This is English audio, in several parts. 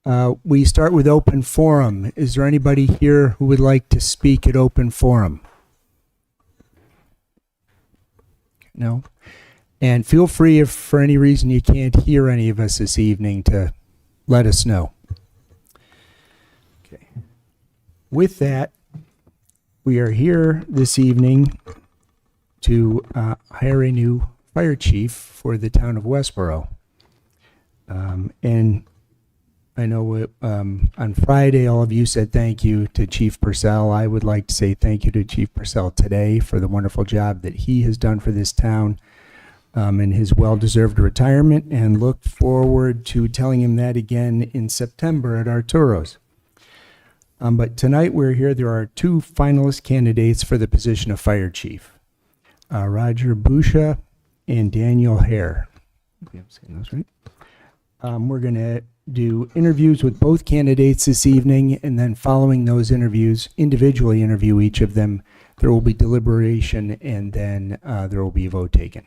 We start with open forum. Is there anybody here who would like to speak at open forum? No? And feel free, if for any reason you can't hear any of us this evening, to let us know. Okay. With that, we are here this evening to hire a new fire chief for the town of Westborough. And I know on Friday, all of you said thank you to Chief Purcell. I would like to say thank you to Chief Purcell today for the wonderful job that he has done for this town in his well-deserved retirement, and look forward to telling him that again in September at Arturo's. But tonight we're here. There are two finalist candidates for the position of fire chief, Roger Busha and Daniel Hare. I think I'm saying those right. We're going to do interviews with both candidates this evening, and then following those interviews, individually interview each of them. There will be deliberation, and then there will be a vote taken.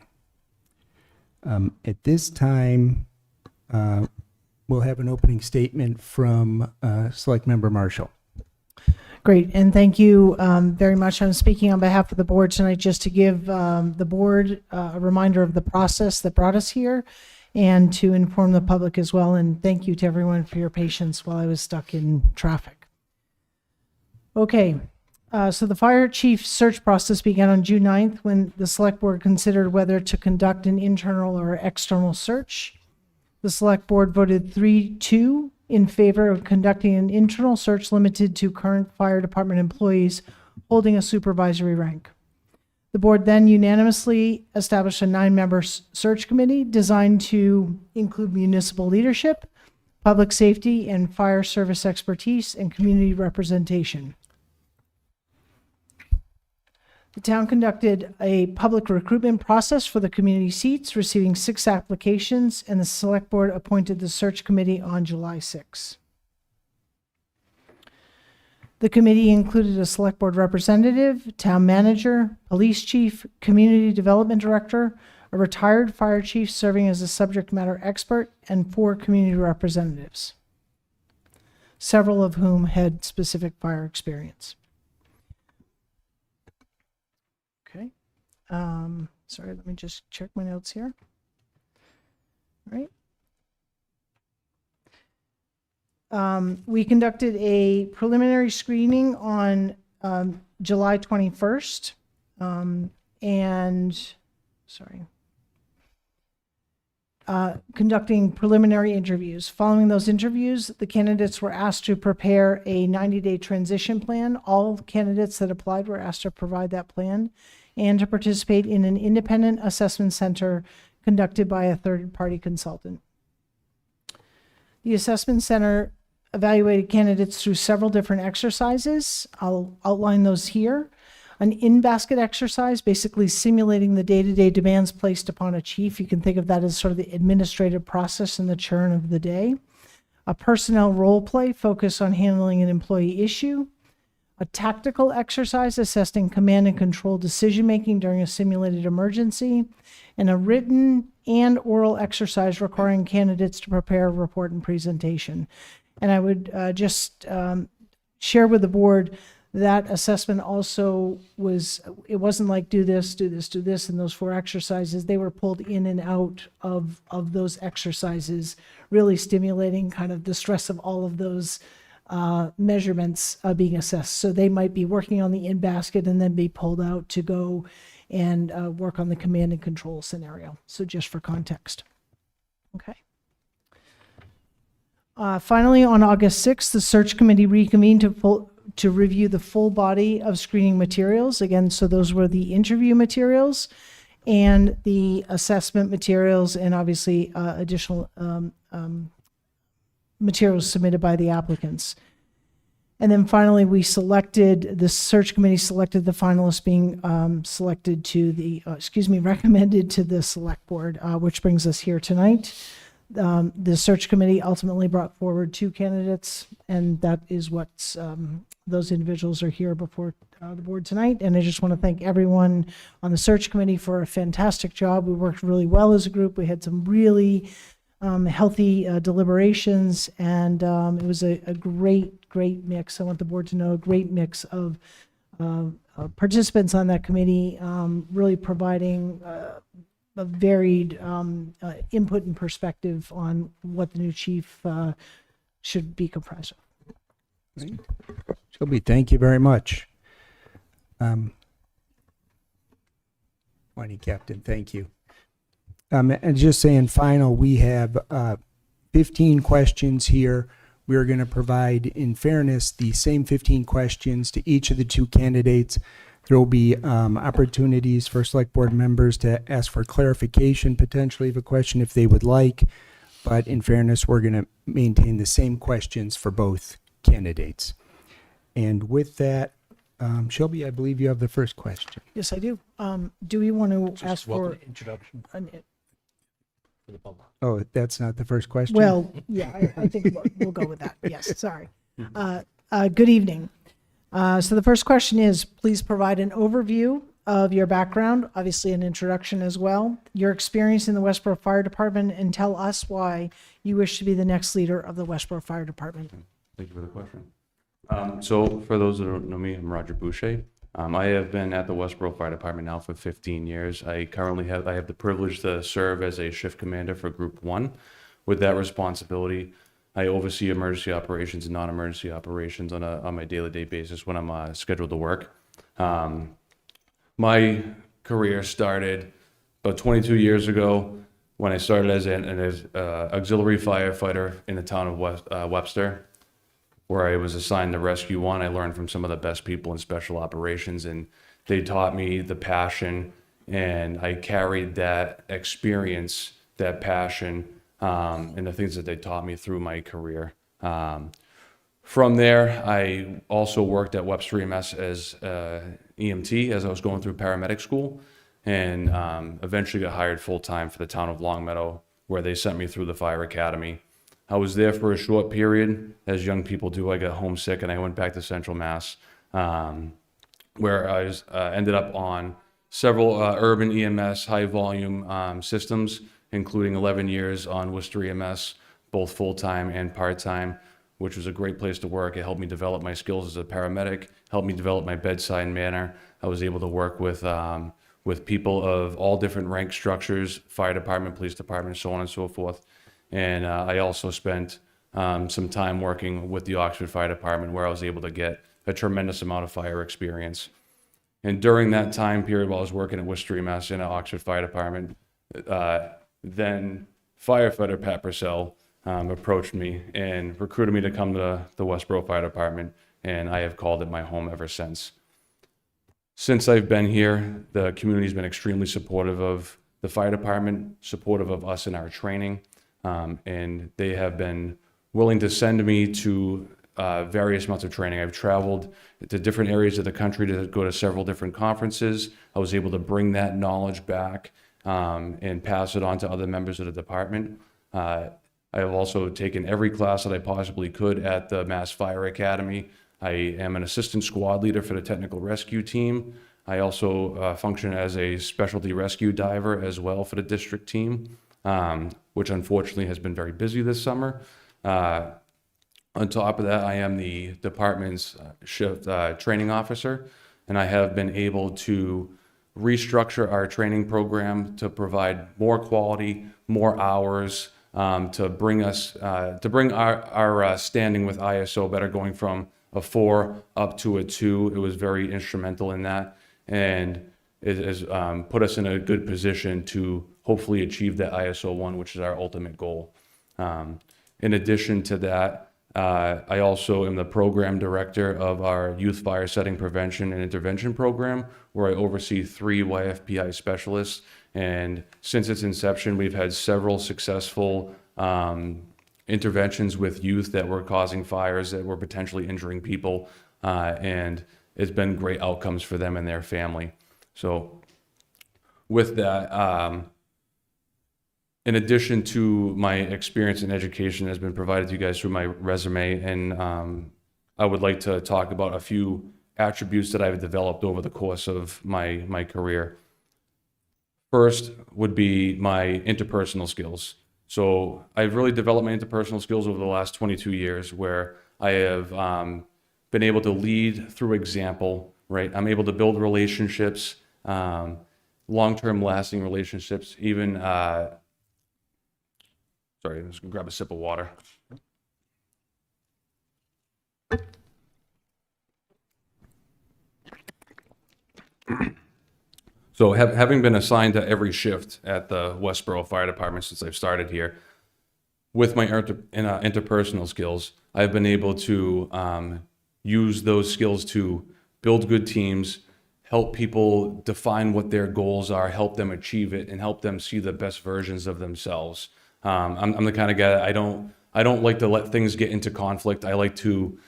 At this time, we'll have an opening statement from Select Member Marshall. Great, and thank you very much. I'm speaking on behalf of the board tonight just to give the board a reminder of the process that brought us here, and to inform the public as well. And thank you to everyone for your patience while I was stuck in traffic. Okay, so the fire chief search process began on June 9th when the select board considered whether to conduct an internal or external search. The select board voted 3-2 in favor of conducting an internal search limited to current fire department employees holding a supervisory rank. The board then unanimously established a 9-member search committee designed to include municipal leadership, public safety, and fire service expertise and community representation. The town conducted a public recruitment process for the community seats, receiving 6 applications, and the select board appointed the search committee on July 6. The committee included a select board representative, town manager, police chief, community development director, a retired fire chief serving as a subject matter expert, and 4 community representatives, several of whom had specific fire experience. Okay. Sorry, let me just check my notes here. All right. We conducted a preliminary screening on July 21st, conducting preliminary interviews. Following those interviews, the candidates were asked to prepare a 90-day transition plan. All candidates that applied were asked to provide that plan and to participate in an independent assessment center conducted by a third-party consultant. The assessment center evaluated candidates through several different exercises. I'll outline those here. An in-basket exercise, basically simulating the day-to-day demands placed upon a chief. You can think of that as sort of the administrative process and the churn of the day. A personnel role play focused on handling an employee issue. A tactical exercise assessing command and control decision-making during a simulated emergency. And a written and oral exercise requiring candidates to prepare a report and presentation. And I would just share with the board that assessment also was, it wasn't like do this, do this, do this, and those 4 exercises. They were pulled in and out of those exercises, really stimulating kind of the stress of all of those measurements being assessed. So they might be working on the in-basket and then be pulled out to go and work on the command and control scenario. So just for context. Okay. Finally, on August 6th, the search committee reconvened to review the full body of screening materials. Again, so those were the interview materials and the assessment materials, and obviously additional materials submitted by the applicants. And then finally, the search committee selected the finalists being recommended to the select board, which brings us here tonight. The search committee ultimately brought forward 2 candidates, and that is what those individuals are here before the board tonight. And I just want to thank everyone on the search committee for a fantastic job. We worked really well as a group. We had some really healthy deliberations, and it was a great mix. I want the board to know a great mix of participants on that committee, really providing a varied input and perspective on what the new chief should be comprised of. Shelby, thank you very much. Morning, Captain. Thank you. And just saying, final, we have 15 questions here. We are going to provide, in fairness, the same 15 questions to each of the two candidates. There will be opportunities for select board members to ask for clarification, potentially, of a question if they would like. But in fairness, we're going to maintain the same questions for both candidates. And with that, Shelby, I believe you have the first question. Yes, I do. Do we want to ask for introduction for the public. Oh, that's not the first question? well, yeah, I think we'll go with that. Yes, sorry. Good evening. So the first question is, please provide an overview of your background, obviously an introduction as well, your experience in the Westborough Fire Department, and tell us why you wish to be the next leader of the Westborough Fire Department. Thank you for the question. So for those that don't know me, I'm Roger Boucher. I have been at the Westborough Fire Department now for 15 years. I have the privilege to serve as a shift commander for Group 1. With that responsibility, I oversee emergency operations and non-emergency operations on my daily basis when I'm scheduled to work. My career started about 22 years ago when I started as an auxiliary firefighter in the town of Webster, where I was assigned to Rescue 1. I learned from some of the best people in special operations, and they taught me the passion, and I carried that experience, that passion, and the things that they taught me through my career. From there, I also worked at Webster EMS as EMT as I was going through paramedic school, and eventually got hired full-time for the town of Longmeadow, where they sent me through the fire academy. I was there for a short period. As young people do, I got homesick and I went back to Central Mass, where I ended up on several urban EMS high volume systems, including 11 years on Worcester EMS, both full-time and part-time, which was a great place to work. It helped me develop my skills as a paramedic, helped me develop my bedside manner. I was able to work with people of all different rank structures, fire department, police department, so on and so forth. And I also spent some time working with the Oxford Fire Department, where I was able to get a tremendous amount of fire experience. And during that time period while I was working at Worcester EMS in the Oxford Fire Department, then firefighter Pat Purcell approached me and recruited me to come to the Westborough Fire Department, and I have called it my home ever since. Since I've been here, the community's been extremely supportive of the fire department, supportive of us in our training. And they have been willing to send me to various amounts of training. I've traveled to different areas of the country to go to several different conferences. I was able to bring that knowledge back and pass it on to other members of the department. I have also taken every class that I possibly could at the Mass Fire Academy. I am an assistant squad leader for the technical rescue team. I also function as a specialty rescue diver as well for the district team. Which unfortunately has been very busy this summer. On top of that, I am the department's shift training officer, and I have been able to restructure our training program to provide more quality, more hours, to bring our standing with ISO better, going from a 4 up to a 2. It was very instrumental in that, and it has put us in a good position to hopefully achieve that ISO 1, which is our ultimate goal. In addition to that, I also am the program director of our Youth Fire Setting Prevention and Intervention Program, where I oversee 3 YFPI specialists. And since its inception, we've had several successful interventions with youth that were causing fires, that were potentially injuring people. And it's been great outcomes for them and their family. So with that, in addition to my experience in education has been provided to you guys through my resume, and I would like to talk about a few attributes that I've developed over the course of my career. First would be my interpersonal skills. So I've really developed my interpersonal skills over the last 22 years where I have been able to lead through example, right? I'm able to build relationships, long-term lasting relationships, even, sorry, I'm just gonna grab a sip of water. So having been assigned to every shift at the Westborough Fire Department since I've started here, with my interpersonal skills, I've been able to use those skills to build good teams, help people define what their goals are, help them achieve it, and help them see the best versions of themselves. I'm the kind of guy that I don't like to let things get into conflict. I like to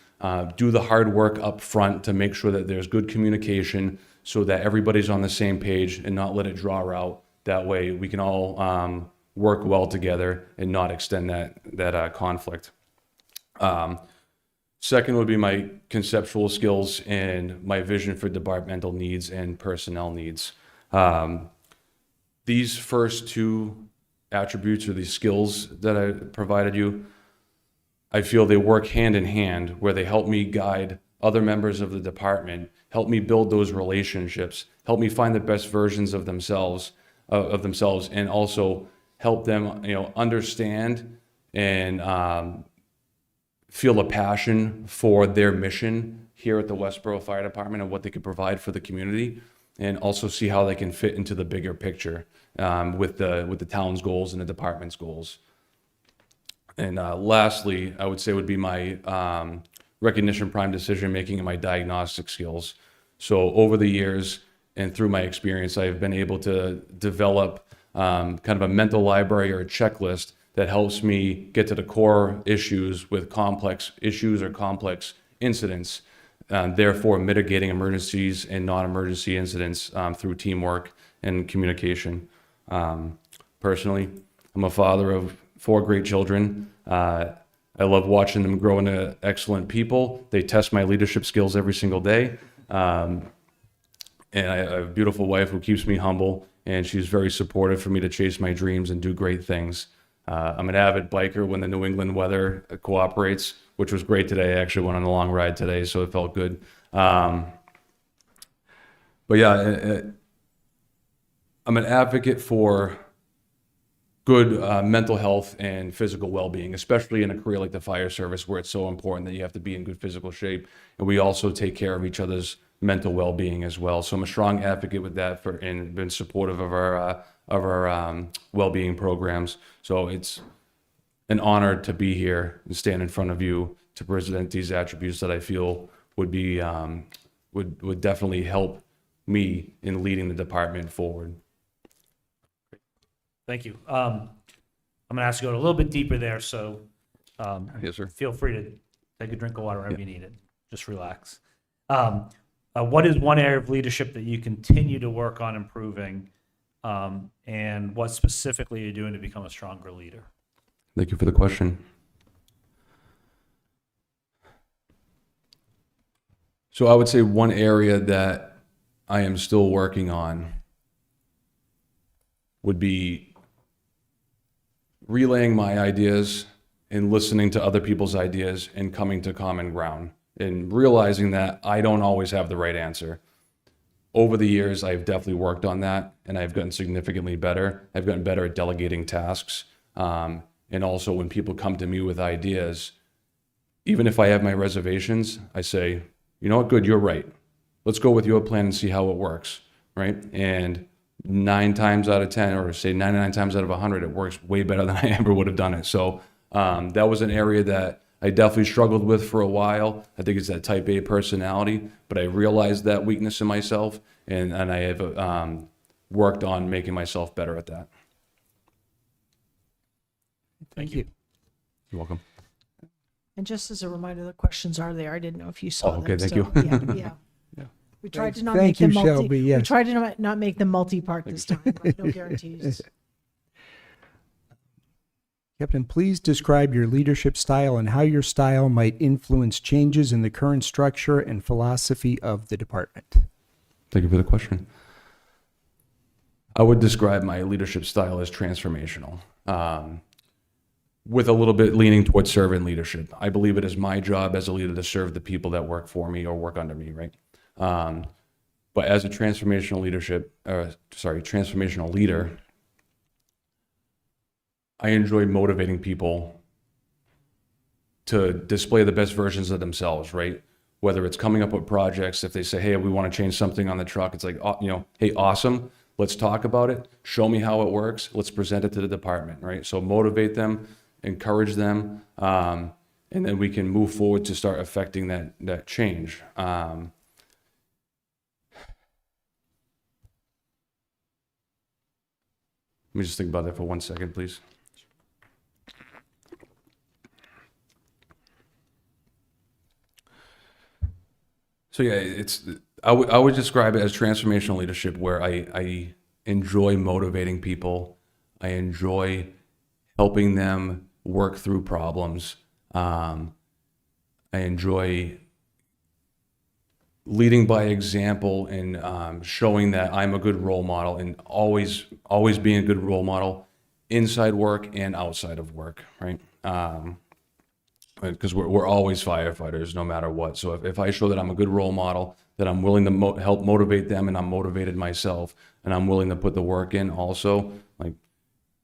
do the hard work up front to make sure that there's good communication so that everybody's on the same page and not let it draw out. That way we can all work well together and not extend that conflict. Second would be my conceptual skills and my vision for departmental needs and personnel needs. These first two attributes or these skills that I provided you, I feel they work hand in hand where they help me guide other members of the department, help me build those relationships, help me find the best versions of themselves, and also help them, understand and feel a passion for their mission here at the Westborough Fire Department and what they could provide for the community, and also see how they can fit into the bigger picture with the town's goals and the department's goals. And lastly, I would say would be my recognition, prime decision making, and my diagnostic skills. So over the years and through my experience, I have been able to develop kind of a mental library or a checklist that helps me get to the core issues with complex issues or complex incidents, therefore mitigating emergencies and non-emergency incidents through teamwork and communication. Personally, I'm a father of 4 great children. I love watching them grow into excellent people. They test my leadership skills every single day. And I have a beautiful wife who keeps me humble, and she's very supportive for me to chase my dreams and do great things. I'm an avid biker when the New England weather cooperates, which was great today. I actually went on a long ride today, so it felt good. But yeah, I'm an advocate for good mental health and physical well-being, especially in a career like the fire service where it's so important that you have to be in good physical shape. And we also take care of each other's mental well-being as well. So I'm a strong advocate with that and been supportive of our well-being programs. So it's an honor to be here and stand in front of you to present these attributes that I feel would be would definitely help me in leading the department forward. Thank you. I'm going to ask you to go a little bit deeper there, so Yes, sir. feel free to take a drink of water whenever you need it. Just relax. What is one area of leadership that you continue to work on improving, and what specifically are you doing to become a stronger leader? Thank you for the question. So I would say one area that I am still working on would be relaying my ideas and listening to other people's ideas and coming to common ground and realizing that I don't always have the right answer. Over the years, I've definitely worked on that, and I've gotten significantly better. I've gotten better at delegating tasks. And also when people come to me with ideas, even if I have my reservations, I say, you know what, good, you're right. Let's go with your plan and see how it works, right? And 9 times out of 10, or say 99 times out of 100, it works way better than I ever would have done it. So that was an area that I definitely struggled with for a while. I think it's that type A personality, but I realized that weakness in myself, and I have worked on making myself better at that. Thank you. You're welcome. And just as a reminder, the questions are there. I didn't know if you saw Oh, okay, them. thank so, you. Yeah. Yeah. We tried to Thanks. not Thank make them you, multi. Shelby, yes. We tried to not make them multi-part this time, but no guarantees. Captain, please describe your leadership style and how your style might influence changes in the current structure and philosophy of the department. Thank you for the question. I would describe my leadership style as transformational. with a little bit leaning towards servant leadership. I believe it is my job as a leader to serve the people that work for me or work under me, right? But as a transformational leader, I enjoy motivating people to display the best versions of themselves, right? Whether it's coming up with projects, if they say, hey, we want to change something on the truck, it's like, hey, awesome, let's talk about it. Show me how it works. Let's present it to the department, right? So motivate them, encourage them, and then we can move forward to start affecting that change. Let me just think about that for 1 second, please. So yeah, I would describe it as transformational leadership, where I enjoy motivating people. I enjoy helping them work through problems. I enjoy leading by example and showing that I'm a good role model, and always being a good role model inside work and outside of work, right? Because we're always firefighters no matter what. So if I show that I'm a good role model, that I'm willing to help motivate them, and I'm motivated myself, and I'm willing to put the work in also, like,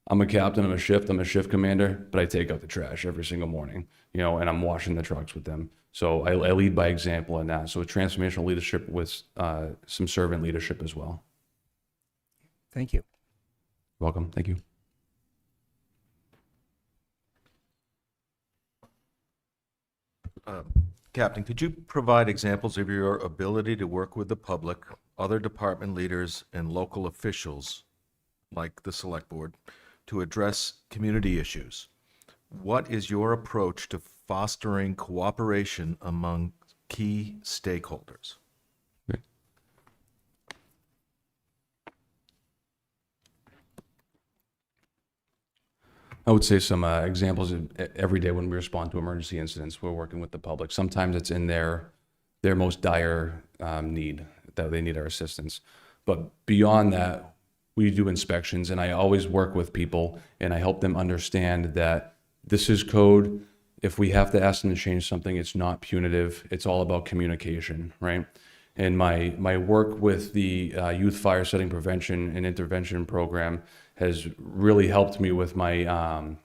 I'm a captain, I'm a shift commander, but I take out the trash every single morning, and I'm washing the trucks with them. So I lead by example in that. So transformational leadership with some servant leadership as well. Thank you. Welcome. Thank you. Captain, could you provide examples of your ability to work with the public, other department leaders, and local officials, like the select board, to address community issues? What is your approach to fostering cooperation among key stakeholders? I would say some examples of every day when we respond to emergency incidents, we're working with the public. Sometimes it's in their most dire need, that they need our assistance. But beyond that, we do inspections, and I always work with people, and I help them understand that this is code. If we have to ask them to change something, it's not punitive. It's all about communication, right? And my work with the Youth Fire Setting Prevention and Intervention Program has really helped me with my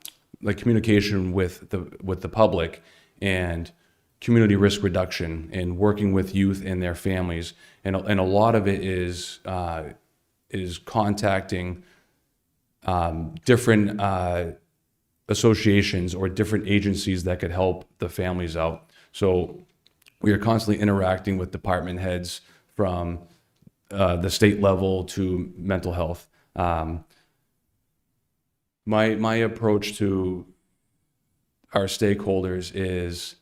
communication with the public and community risk reduction, and working with youth and their families. And a lot of it is contacting different associations or different agencies that could help the families out. So we are constantly interacting with department heads from the state level to mental health. My approach to our stakeholders is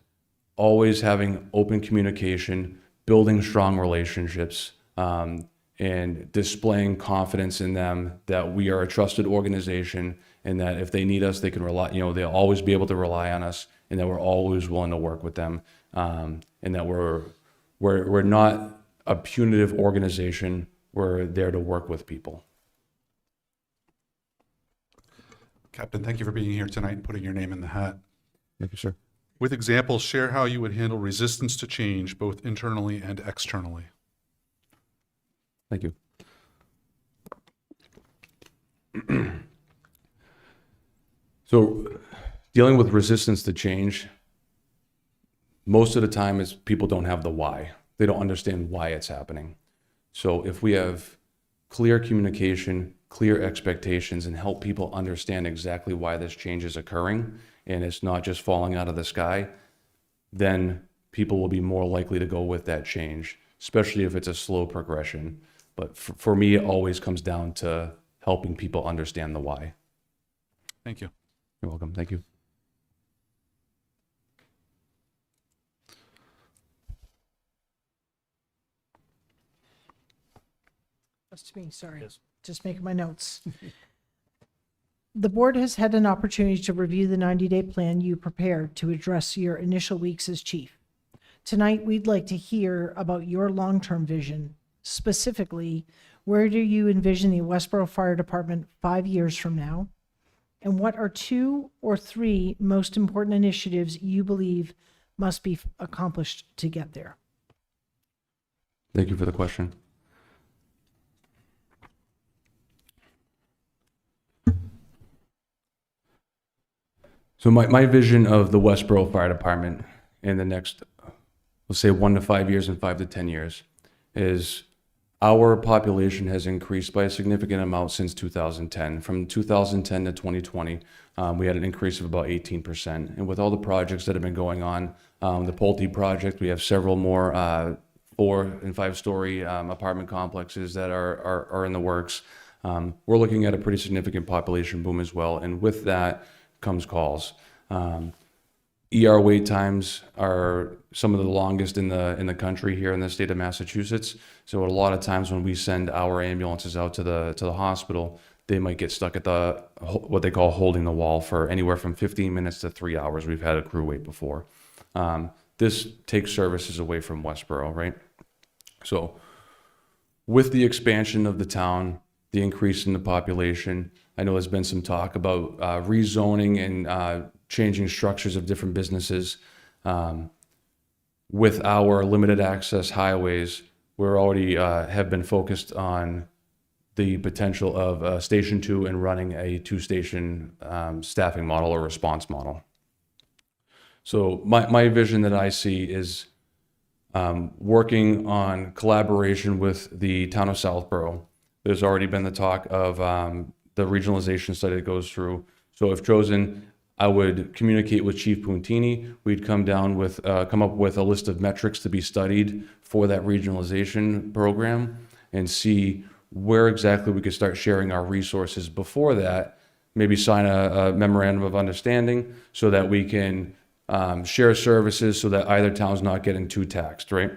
always having open communication, building strong relationships, and displaying confidence in them that we are a trusted organization, and that if they need us, they can rely, they'll always be able to rely on us, and that we're always willing to work with them, and that we're not a punitive organization. We're there to work with people. Captain, thank you for being here tonight and putting your name in the hat. Thank you, sir. With examples, share how you would handle resistance to change, both internally and externally. Thank you. So, dealing with resistance to change, most of the time is people don't have the why. They don't understand why it's happening. So if we have clear communication, clear expectations, and help people understand exactly why this change is occurring, and it's not just falling out of the sky, then people will be more likely to go with that change, especially if it's a slow progression. But for me, it always comes down to helping people understand the why. Thank you. You're welcome. Thank you. That's me, sorry. Yes. Just making my notes. The board has had an opportunity to review the 90-day plan you prepared to address your initial weeks as chief. Tonight, we'd like to hear about your long-term vision. Specifically, where do you envision the Westborough Fire Department 5 years from now? And what are 2 or 3 most important initiatives you believe must be accomplished to get there? Thank you for the question. So my vision of the Westborough Fire Department in the next, let's say 1 to 5 years and 5 to 10 years, is our population has increased by a significant amount since 2010. From 2010 to 2020, we had an increase of about 18%. And with all the projects that have been going on, the Pulte project, we have several more 4- and 5-story apartment complexes that are in the works. We're looking at a pretty significant population boom as well. And with that comes calls. ER wait times are some of the longest in the country here in the state of Massachusetts. So a lot of times when we send our ambulances out to the hospital, they might get stuck at the what they call holding the wall for anywhere from 15 minutes to 3 hours. We've had a crew wait before. This takes services away from Westborough, right? So with the expansion of the town, the increase in the population, I know there's been some talk about rezoning and changing structures of different businesses. With our limited access highways, we're already have been focused on the potential of Station 2 and running a 2-station staffing model or response model. So my vision that I see is working on collaboration with the town of Southborough. There's already been the talk of the regionalization study that goes through. So if chosen, I would communicate with Chief Puntini. We'd come up with a list of metrics to be studied for that regionalization program and see where exactly we could start sharing our resources before that, maybe sign a memorandum of understanding so that we can share services so that either town's not getting too taxed, right?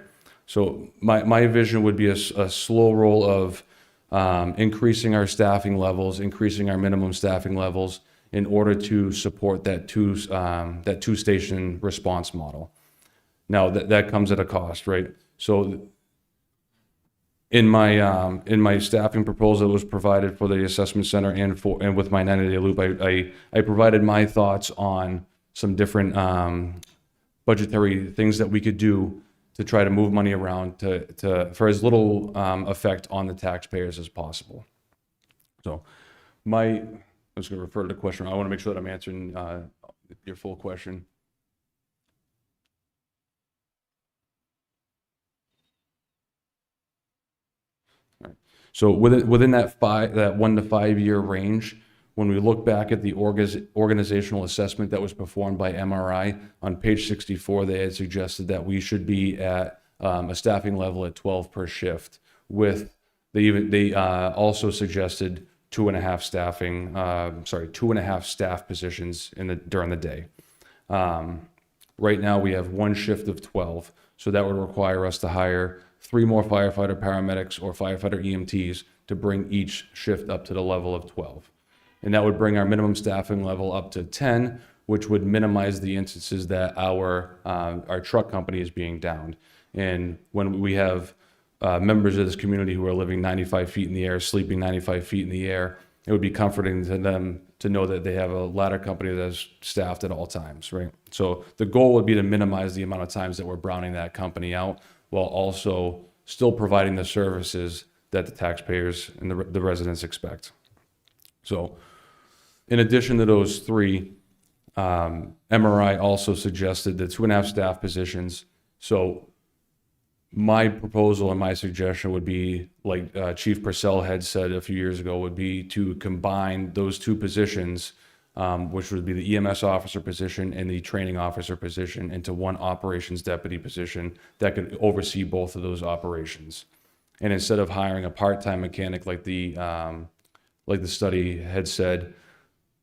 So my vision would be a slow roll of increasing our staffing levels, increasing our minimum staffing levels in order to support that 2-station response model. Now that comes at a cost, right? So in my staffing proposal that was provided for the assessment center and with my 90-day loop, I provided my thoughts on some different budgetary things that we could do to try to move money around for as little effect on the taxpayers as possible. So I'm just going to refer to the question. I want to make sure that I'm answering your full question. All right. So within that 1 to 5 year range, when we look back at the organizational assessment that was performed by MRI, on page 64, they had suggested that we should be at a staffing level at 12 per shift. They also suggested 2.5 staff positions during the day. Right now we have 1 shift of 12, so that would require us to hire 3 more firefighter paramedics or firefighter EMTs to bring each shift up to the level of 12. And that would bring our minimum staffing level up to 10, which would minimize the instances that our truck company is being downed. And when we have members of this community who are living 95 feet in the air, sleeping 95 feet in the air, it would be comforting to them to know that they have a ladder company that's staffed at all times, right? So the goal would be to minimize the amount of times that we're browning that company out while also still providing the services that the taxpayers and the residents expect. So in addition to those 3, MRI also suggested the 2.5 staff positions. So my proposal and my suggestion would be, like Chief Purcell had said a few years ago, would be to combine those 2 positions, which would be the EMS officer position and the training officer position, into 1 operations deputy position that could oversee both of those operations. And instead of hiring a part-time mechanic like the study had said,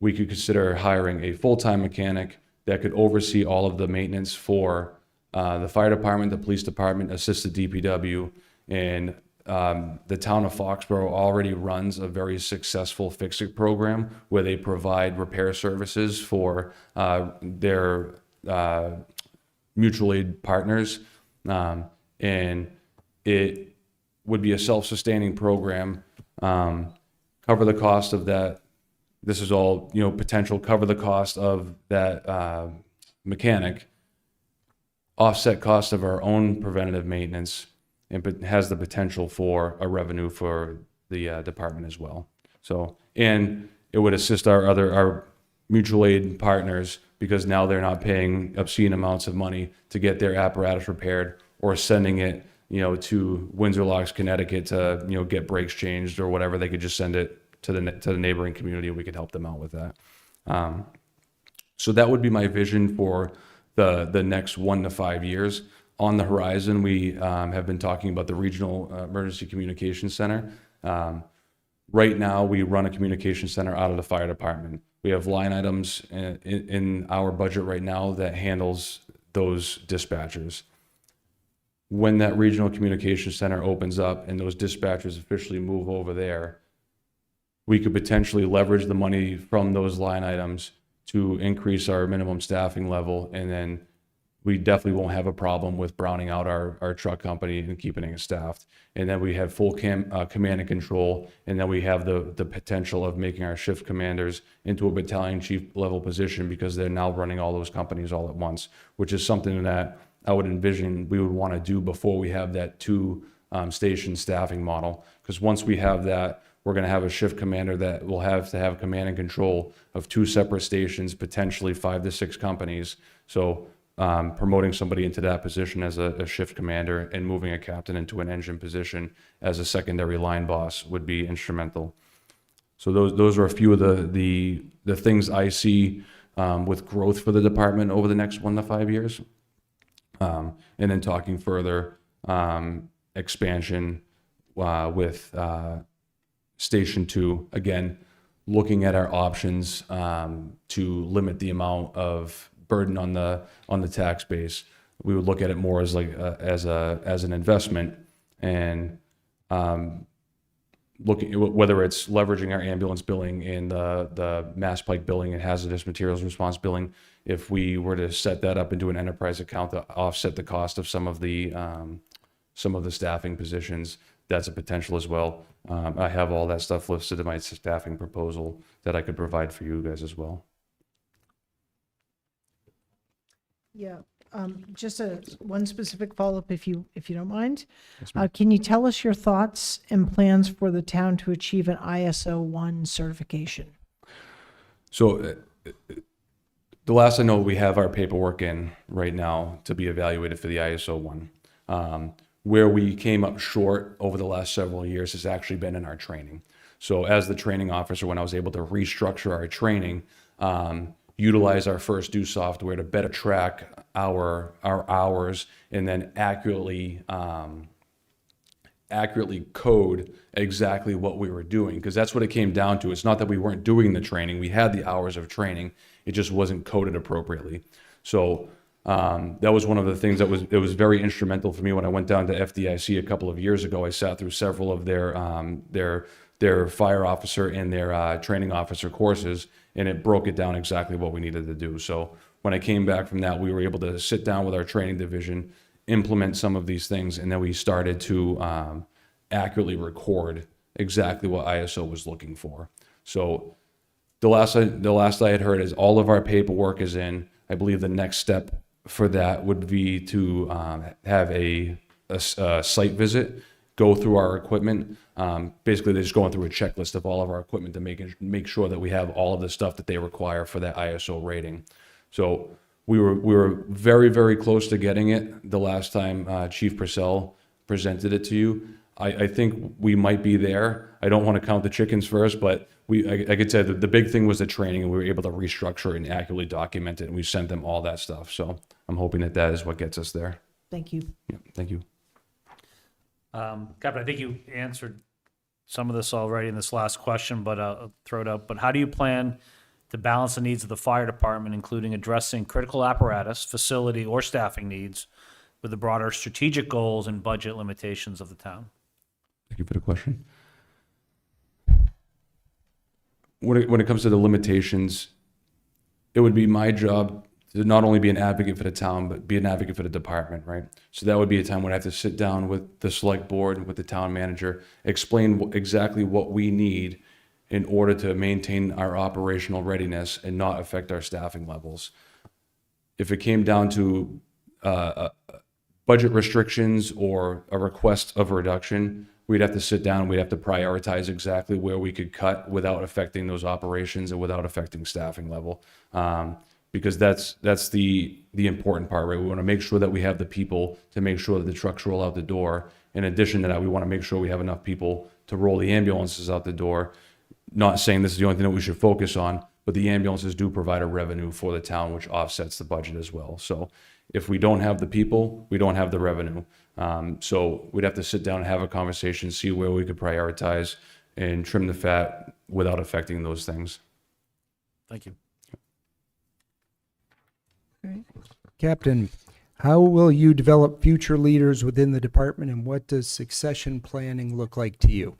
we could consider hiring a full-time mechanic that could oversee all of the maintenance for the fire department, the police department, assist the DPW, and the town of Foxborough already runs a very successful Fix-It program where they provide repair services for their mutual aid partners, and it would be a self-sustaining program, cover the cost of that this is all, potential cover the cost of that mechanic, offset cost of our own preventative maintenance, and has the potential for a revenue for the department as well. So, and it would assist our mutual aid partners, because now they're not paying obscene amounts of money to get their apparatus repaired, or sending it, to Windsor Locks, Connecticut to, get brakes changed or whatever. They could just send it to the neighboring community, and we could help them out with that. So that would be my vision for the next 1 to 5 years. On the horizon, we have been talking about the Regional Emergency Communications Center. Right now, we run a communication center out of the fire department. We have line items in our budget right now that handles those dispatchers. When that regional communication center opens up and those dispatchers officially move over there, we could potentially leverage the money from those line items to increase our minimum staffing level, and then we definitely won't have a problem with browning out our truck company and keeping it staffed. And then we have full command and control, and then we have the potential of making our shift commanders into a battalion chief level position, because they're now running all those companies all at once, which is something that I would envision we would want to do before we have that 2 station staffing model. Because once we have that, we're going to have a shift commander that will have to have command and control of 2 separate stations, potentially 5 to 6 companies. So promoting somebody into that position as a shift commander and moving a captain into an engine position as a secondary line boss would be instrumental. So those are a few of the things I see with growth for the department over the next 1 to 5 years. And then talking further, expansion with Station 2, again, looking at our options to limit the amount of burden on the tax base. We would look at it more as like as an investment, and looking at whether it's leveraging our ambulance billing and the Mass Pike billing and hazardous materials response billing. If we were to set that up into an enterprise account to offset the cost of some of the staffing positions, that's a potential as well. I have all that stuff listed in my staffing proposal that I could provide for you guys as well. Yeah, just one specific follow-up, if you don't mind. Can you tell us your thoughts and plans for the town to achieve an ISO 1 certification? So the last I know, we have our paperwork in right now to be evaluated for the ISO 1. Where we came up short over the last several years has actually been in our training. So as the training officer, when I was able to restructure our training, utilize our First Due software to better track our hours, and then accurately code exactly what we were doing, because that's what it came down to. It's not that we weren't doing the training. We had the hours of training. It just wasn't coded appropriately. So that was one of the things that was very instrumental for me when I went down to FDIC a couple of years ago. I sat through several of their fire officer and their training officer courses, and it broke it down exactly what we needed to do. So when I came back from that, we were able to sit down with our training division, implement some of these things, and then we started to accurately record exactly what ISO was looking for. So the last I had heard is all of our paperwork is in. I believe the next step for that would be to have a site visit, go through our equipment. Basically, they're just going through a checklist of all of our equipment to make sure that we have all of the stuff that they require for that ISO rating. So we were very, very close to getting it the last time Chief Purcell presented it to you. I think we might be there. I don't want to count the chickens first, but I could say that the big thing was the training, and we were able to restructure it and accurately document it, and we sent them all that stuff. So I'm hoping that is what gets us there. Thank you. Yeah, thank you. Captain, I think you answered some of this already in this last question, but I'll throw it up. But how do you plan to balance the needs of the fire department, including addressing critical apparatus, facility, or staffing needs, with the broader strategic goals and budget limitations of the town? Thank you for the question. When it comes to the limitations, it would be my job to not only be an advocate for the town, but be an advocate for the department, right? So that would be a time when I have to sit down with the select board, with the town manager, explain exactly what we need, in order to maintain our operational readiness and not affect our staffing levels. If it came down to budget restrictions or a request of a reduction, we'd have to sit down, we'd have to prioritize exactly where we could cut without affecting those operations and without affecting staffing level. Because that's the important part, right? We want to make sure that we have the people to make sure that the trucks roll out the door. In addition to that, we want to make sure we have enough people to roll the ambulances out the door. Not saying this is the only thing that we should focus on, but the ambulances do provide a revenue for the town, which offsets the budget as well. So if we don't have the people, we don't have the revenue. So we'd have to sit down and have a conversation, see where we could prioritize and trim the fat without affecting those things. Thank you. Captain, how will you develop future leaders within the department, and what does succession planning look like to you?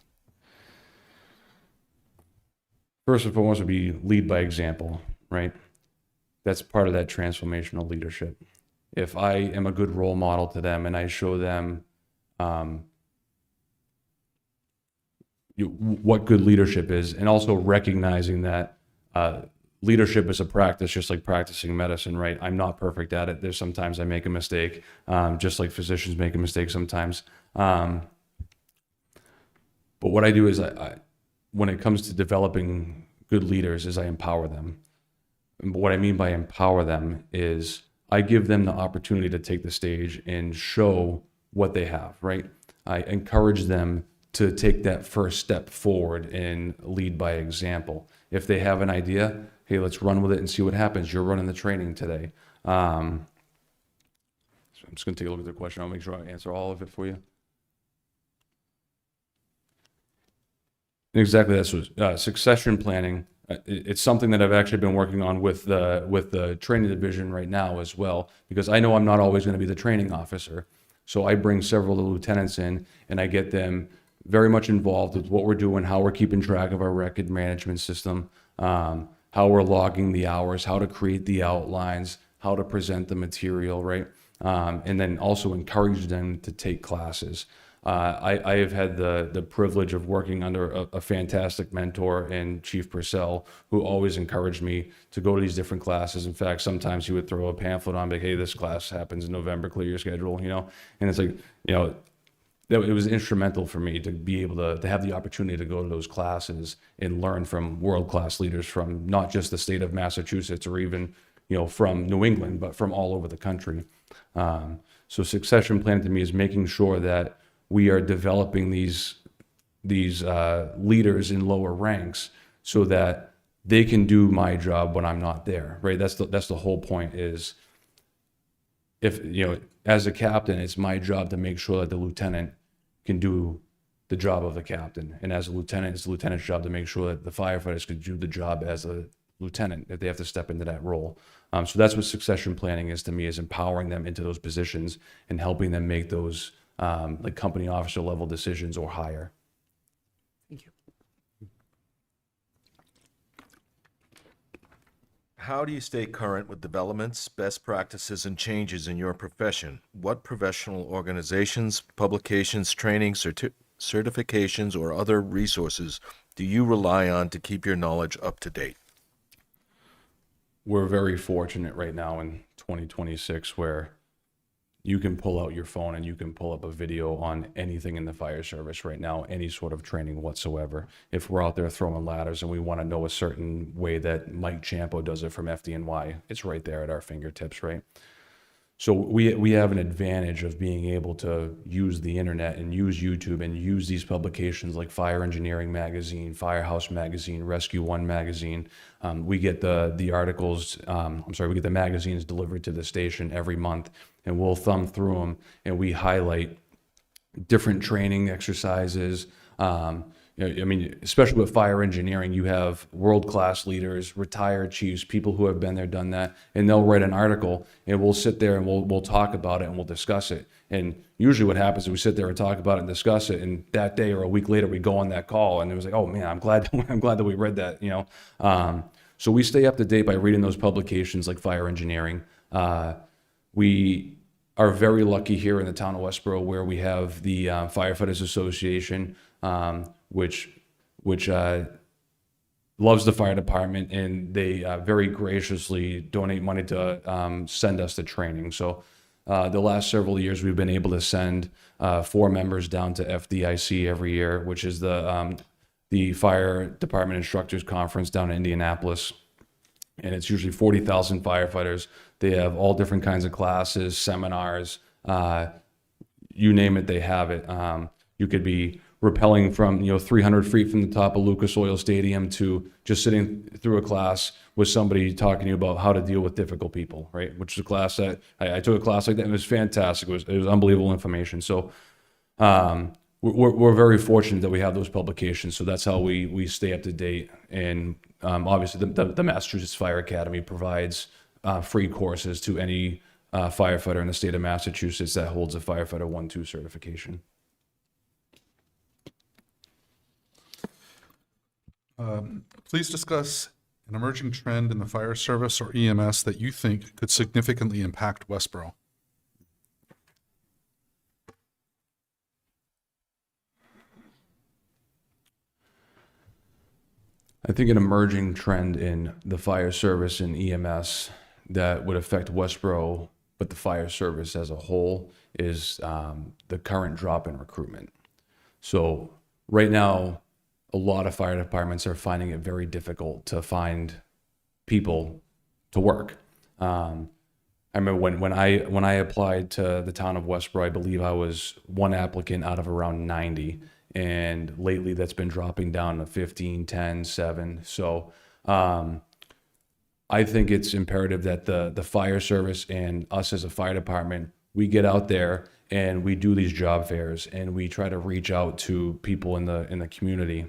First and foremost would be lead by example, right? That's part of that transformational leadership. If I am a good role model to them and I show them what good leadership is, and also recognizing that leadership is a practice, just like practicing medicine, right? I'm not perfect at it. There's sometimes I make a mistake, just like physicians make a mistake sometimes. But what I do is when it comes to developing good leaders is I empower them. And what I mean by empower them is I give them the opportunity to take the stage and show what they have, right? I encourage them to take that first step forward and lead by example. If they have an idea, hey, let's run with it and see what happens. You're running the training today. So I'm just going to take a look at the question. I'll make sure I answer all of it for you. Exactly, that's what succession planning. It's something that I've actually been working on with the training division right now as well, because I know I'm not always going to be the training officer. So I bring several of the lieutenants in, and I get them very much involved with what we're doing, how we're keeping track of our record management system, how we're logging the hours, how to create the outlines, how to present the material, right? And then also encourage them to take classes. I have had the privilege of working under a fantastic mentor in Chief Purcell, who always encouraged me to go to these different classes. In fact, sometimes he would throw a pamphlet on, like, hey, this class happens in November, clear your schedule, you know? And it's like, you know, it was instrumental for me to be able to have the opportunity to go to those classes and learn from world-class leaders from not just the state of Massachusetts or even, you know, from New England, but from all over the country. So succession planning to me is making sure that we are developing these leaders in lower ranks so that they can do my job when I'm not there, right? That's the whole point is, if, you know, as a captain, it's my job to make sure that the lieutenant can do the job of the captain. And as a lieutenant, it's the lieutenant's job to make sure that the firefighters can do the job as a lieutenant, that they have to step into that role. So that's what succession planning is to me, is empowering them into those positions and helping them make those like company officer level decisions or higher. Thank you. How do you stay current with developments, best practices, and changes in your profession? What professional organizations, publications, training, certifications, or other resources do you rely on to keep your knowledge up to date? We're very fortunate right now in 2026 where you can pull out your phone and you can pull up a video on anything in the fire service right now, any sort of training whatsoever. If we're out there throwing ladders and we want to know a certain way that Mike Champo does it from FDNY, it's right there at our fingertips, right? So we have an advantage of being able to use the internet and use YouTube and use these publications like Fire Engineering Magazine, Firehouse Magazine, Rescue One Magazine. We get the articles, we get the magazines delivered to the station every month, and we'll thumb through them and we highlight different training exercises. I mean, especially with fire engineering, you have world-class leaders, retired chiefs, people who have been there, done that, and they'll write an article, and we'll sit there and we'll talk about it and we'll discuss it. And usually what happens is we sit there and talk about it and discuss it, and that day or a week later we go on that call, and it was like, oh man, I'm glad that we read that, you know. So we stay up to date by reading those publications like Fire Engineering. We are very lucky here in the town of Westborough where we have the Firefighters Association, which loves the fire department, and they very graciously donate money to send us to training. So the last several years, we've been able to send 4 members down to FDIC every year, which is the Fire Department Instructors Conference down in Indianapolis. And it's usually 40,000 firefighters. They have all different kinds of classes, seminars, you name it, they have it. You could be rappelling from 300 feet from the top of Lucas Oil Stadium to just sitting through a class with somebody talking to you about how to deal with difficult people, right? Which is a class that I took a class like that, and it was fantastic. It was unbelievable information. So we're very fortunate that we have those publications. So that's how we stay up to date. And obviously the Massachusetts Fire Academy provides free courses to any firefighter in the state of Massachusetts that holds a firefighter 1-2 certification. Please discuss an emerging trend in the fire service or EMS that you think could significantly impact Westborough. I think an emerging trend in the fire service and EMS that would affect Westborough, but the fire service as a whole, is the current drop in recruitment. So right now, a lot of fire departments are finding it very difficult to find people to work. I remember when I applied to the town of Westborough, I believe I was one applicant out of around 90. And lately that's been dropping down to 15, 10, 7. So I think it's imperative that the fire service and us as a fire department, we get out there and we do these job fairs and we try to reach out to people in the community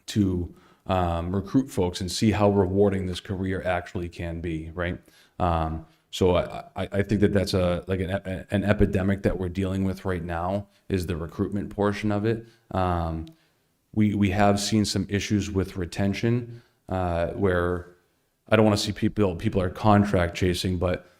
to recruit folks and see how rewarding this career actually can be, right? So I think that's an epidemic that we're dealing with right now, is the recruitment portion of it. We have seen some issues with retention where I don't want to see people are contract chasing, but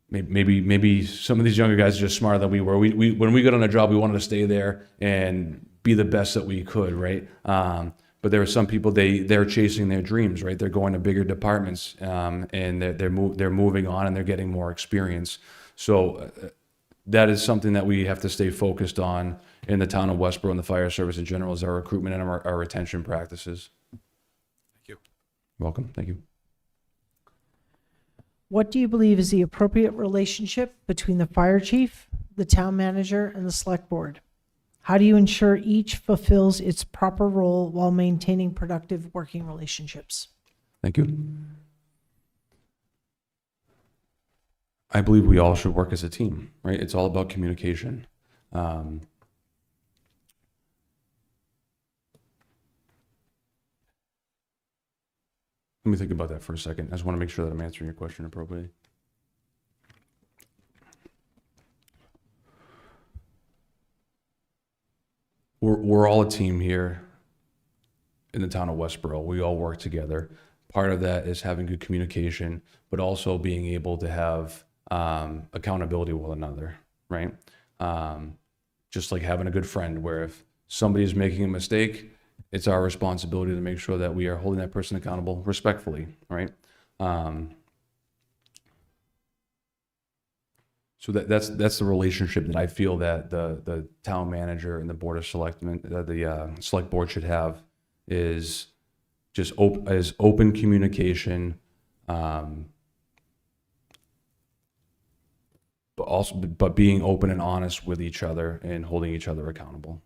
maybe some of these younger guys are just smarter than we were. We when we got on a job, we wanted to stay there and be the best that we could, right? But there are some people, they're chasing their dreams, right? They're going to bigger departments, and they're moving on and they're getting more experience. So that is something that we have to stay focused on in the town of Westborough and the fire service in general, is our recruitment and our retention practices. Thank you. Welcome. Thank you. What do you believe is the appropriate relationship between the fire chief, the town manager, and the select board? How do you ensure each fulfills its proper role while maintaining productive working relationships? Thank you. I believe we all should work as a team, right? It's all about communication. Let me think about that for a second. I just want to make sure that I'm answering your question appropriately. We're all a team here in the town of Westborough. We all work together. Part of that is having good communication, but also being able to have accountability with one another, right? Just like having a good friend, where if somebody's making a mistake, it's our responsibility to make sure that we are holding that person accountable respectfully, right? So that's the relationship that I feel that the town manager and the board of selectmen, the select board should have, is just open communication, but being open and honest with each other and holding each other accountable.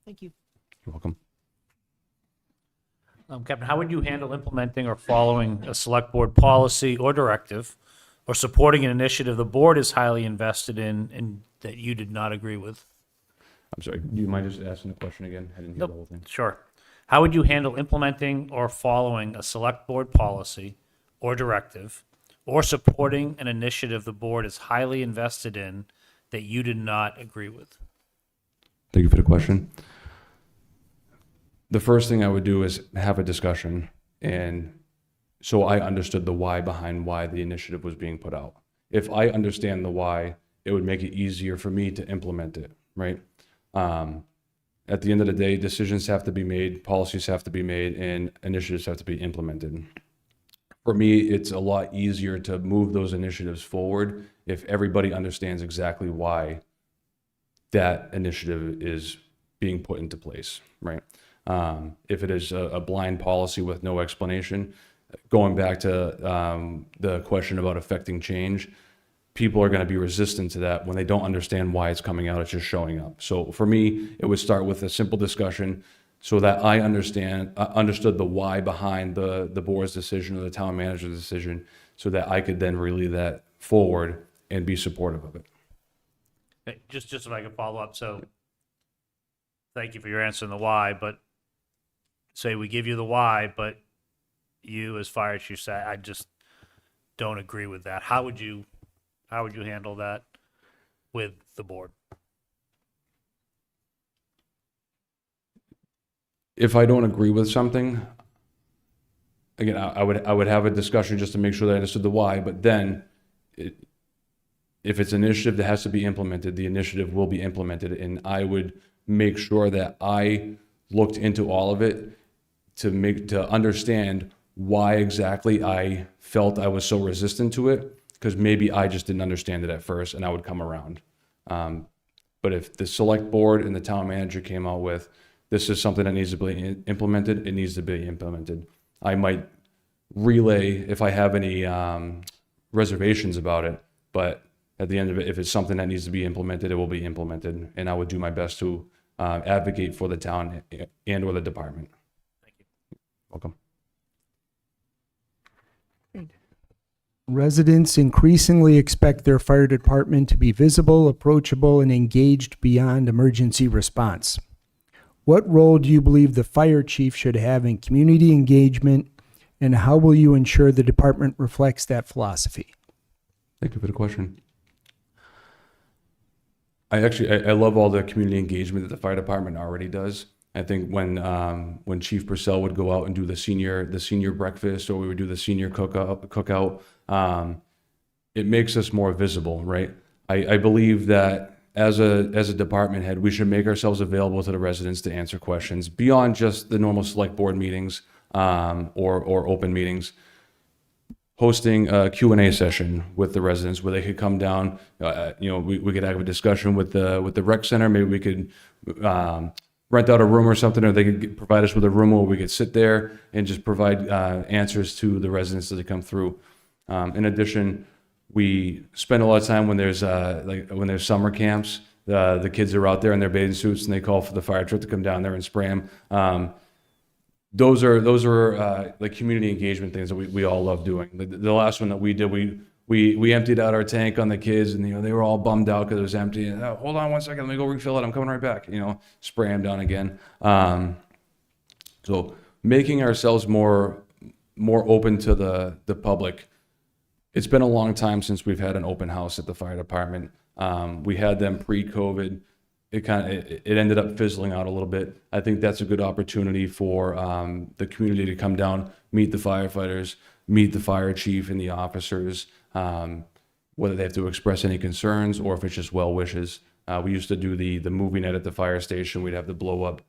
Thank you. You're welcome. Captain, how would you handle implementing or following a select board policy or directive, or supporting an initiative the board is highly invested in and that you did not agree with? I'm sorry, do you mind just asking the question again? I didn't hear the whole thing. Sure. How would you handle implementing or following a select board policy or directive, or supporting an initiative the board is highly invested in that you did not agree with? Thank you for the question. The first thing I would do is have a discussion, and so I understood the why behind why the initiative was being put out. If I understand the why, it would make it easier for me to implement it, right? at the end of the day, decisions have to be made, policies have to be made, and initiatives have to be implemented. For me, it's a lot easier to move those initiatives forward if everybody understands exactly why that initiative is being put into place, right? If it is a blind policy with no explanation, going back to the question about affecting change, people are going to be resistant to that when they don't understand why it's coming out. It's just showing up. So for me, it would start with a simple discussion so that I understood the why behind the board's decision or the town manager's decision, so that I could then relay that forward and be supportive of it. Okay, just if I could follow up, so thank you for your answer on the why, but say we give you the why, but you as fire chief say, I just don't agree with that. How would you handle that with the board? If I don't agree with something, again, I would have a discussion just to make sure that I understood the why, but then if it's an initiative that has to be implemented, the initiative will be implemented, and I would make sure that I looked into all of it to understand why exactly I felt I was so resistant to it, because maybe I just didn't understand it at first, and I would come around. But if the select board and the town manager came out with, this is something that needs to be implemented, it needs to be implemented. I might relay if I have any reservations about it, but at the end of it, if it's something that needs to be implemented, it will be implemented, and I would do my best to advocate for the town and or the department. Thank you. Welcome. Residents increasingly expect their fire department to be visible, approachable, and engaged beyond emergency response. What role do you believe the fire chief should have in community engagement, and how will you ensure the department reflects that philosophy? Thank you for the question. I love all the community engagement that the fire department already does. I think when Chief Purcell would go out and do the senior breakfast, or we would do the senior cookout, it makes us more visible, right? I believe that as a department head, we should make ourselves available to the residents to answer questions beyond just the normal select board meetings or open meetings. Hosting a Q&A session with the residents where they could come down, we could have a discussion with the rec center. Maybe we could rent out a room or something, or they could provide us with a room where we could sit there and just provide answers to the residents as they come through. In addition, we spend a lot of time when there's summer camps. The kids are out there in their bathing suits and they call for the fire truck to come down there and spray them. Those are like community engagement things that we all love doing. The last one that we did, we emptied out our tank on the kids, and they were all bummed out because it was empty. And, oh, hold on 1 second, let me go refill it. I'm coming right back. Spray them down again. So making ourselves more open to the public. It's been a long time since we've had an open house at the fire department. We had them pre-COVID. It ended up fizzling out a little bit. I think that's a good opportunity for the community to come down, meet the firefighters, meet the fire chief and the officers, whether they have to express any concerns or if it's just well wishes. We used to do the movie night at the fire station. We'd have the blow up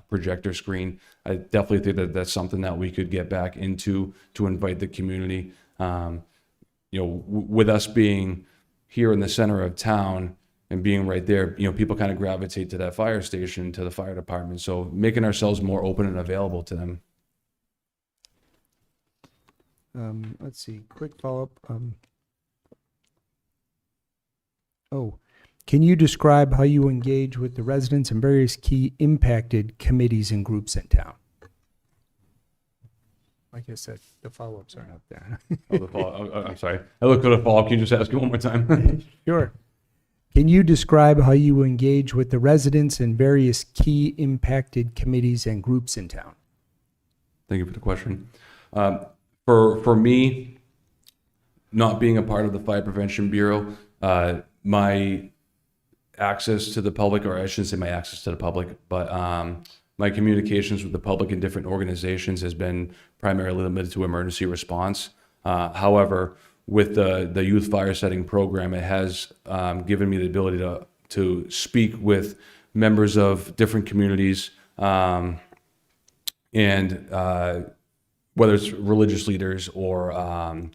projector screen. I definitely think that that's something that we could get back into to invite the community. With us being here in the center of town and being right there, people kind of gravitate to that fire station, to the fire department. So making ourselves more open and available to them. Let's see, quick follow-up. Can you describe how you engage with the residents and various key impacted committees and groups in town? Like I said, the follow-ups aren't up there. I'm sorry. I looked for the follow-up. Can you just ask it one more time? Sure. Can you describe how you engage with the residents and various key impacted committees and groups in town? Thank you for the question. For me, not being a part of the Fire Prevention Bureau, my access to the public, or I shouldn't say my access to the public, but my communications with the public in different organizations has been primarily limited to emergency response. However, with the youth fire setting program, it has given me the ability to speak with members of different communities, and whether it's religious leaders or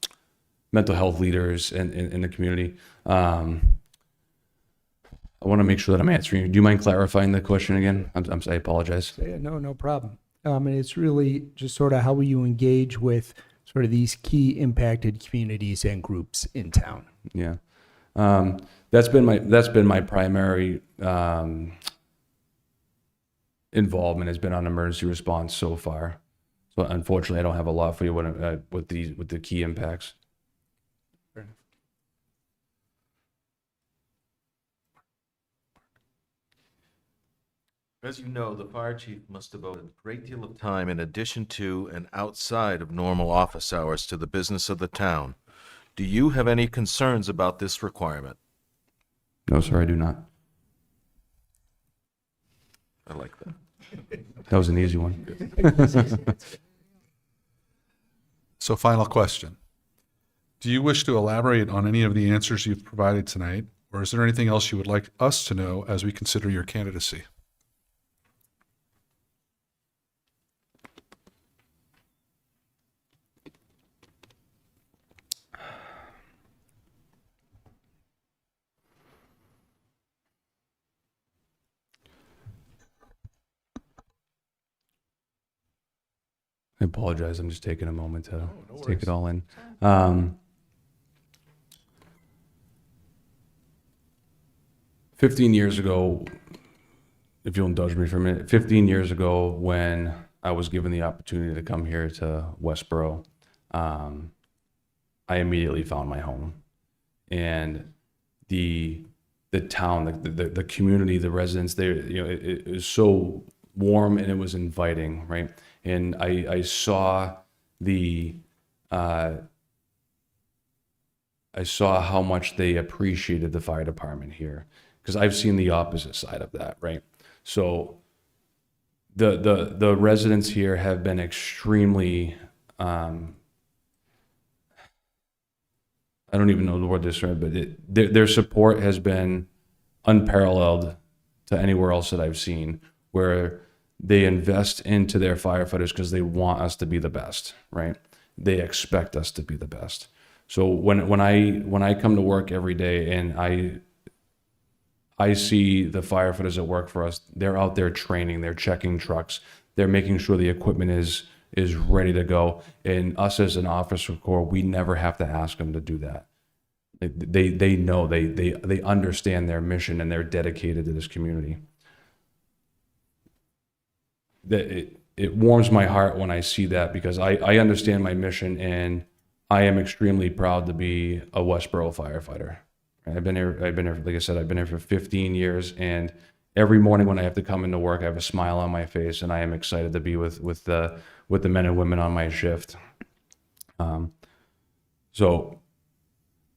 mental health leaders in the community. I want to make sure that I'm answering you. Do you mind clarifying the question again? I apologize. Yeah, no problem. And it's really just sort of how will you engage with sort of these key impacted communities and groups in town? Yeah. That's been my primary involvement, has been on emergency response so far. So unfortunately, I don't have a lot for you with the key impacts. As you know, the fire chief must devote a great deal of time in addition to and outside of normal office hours to the business of the town. Do you have any concerns about this requirement? No, sir, I do not. I like that. That was an easy one. So final question. Do you wish to elaborate on any of the answers you've provided tonight, or is there anything else you would like us to know as we consider your candidacy? I apologize. I'm just taking a moment to no take it worries. all in. 15 years ago, if you'll indulge me for a minute, 15 years ago when I was given the opportunity to come here to Westborough, I immediately found my home. And the town, the community, the residents there, it was so warm and it was inviting, right? And I saw I saw how much they appreciated the fire department here, because I've seen the opposite side of that, right? So the residents here have been extremely, I don't even know the word to describe, but their support has been unparalleled to anywhere else that I've seen, where they invest into their firefighters because they want us to be the best, right? They expect us to be the best. So when I come to work every day and I see the firefighters that work for us, they're out there training, they're checking trucks, they're making sure the equipment is ready to go. And us as an officer corps, we never have to ask them to do that. They know, they understand their mission and they're dedicated to this community. It warms my heart when I see that, because I understand my mission and I am extremely proud to be a Westborough firefighter. I've been here, like I said, I've been here for 15 years, and every morning when I have to come into work, I have a smile on my face, and I am excited to be with the men and women on my shift. So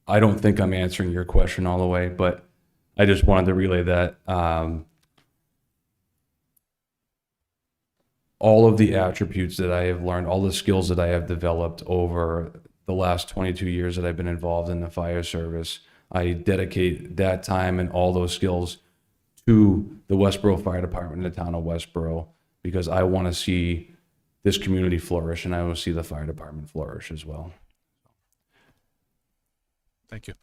I don't think I'm answering your question all the way, but I just wanted to relay that all of the attributes that I have learned, all the skills that I have developed over the last 22 years that I've been involved in the fire service, I dedicate that time and all those skills to the Westborough Fire Department in the town of Westborough, because I want to see this community flourish and I want to see the fire department flourish as well. Thank you.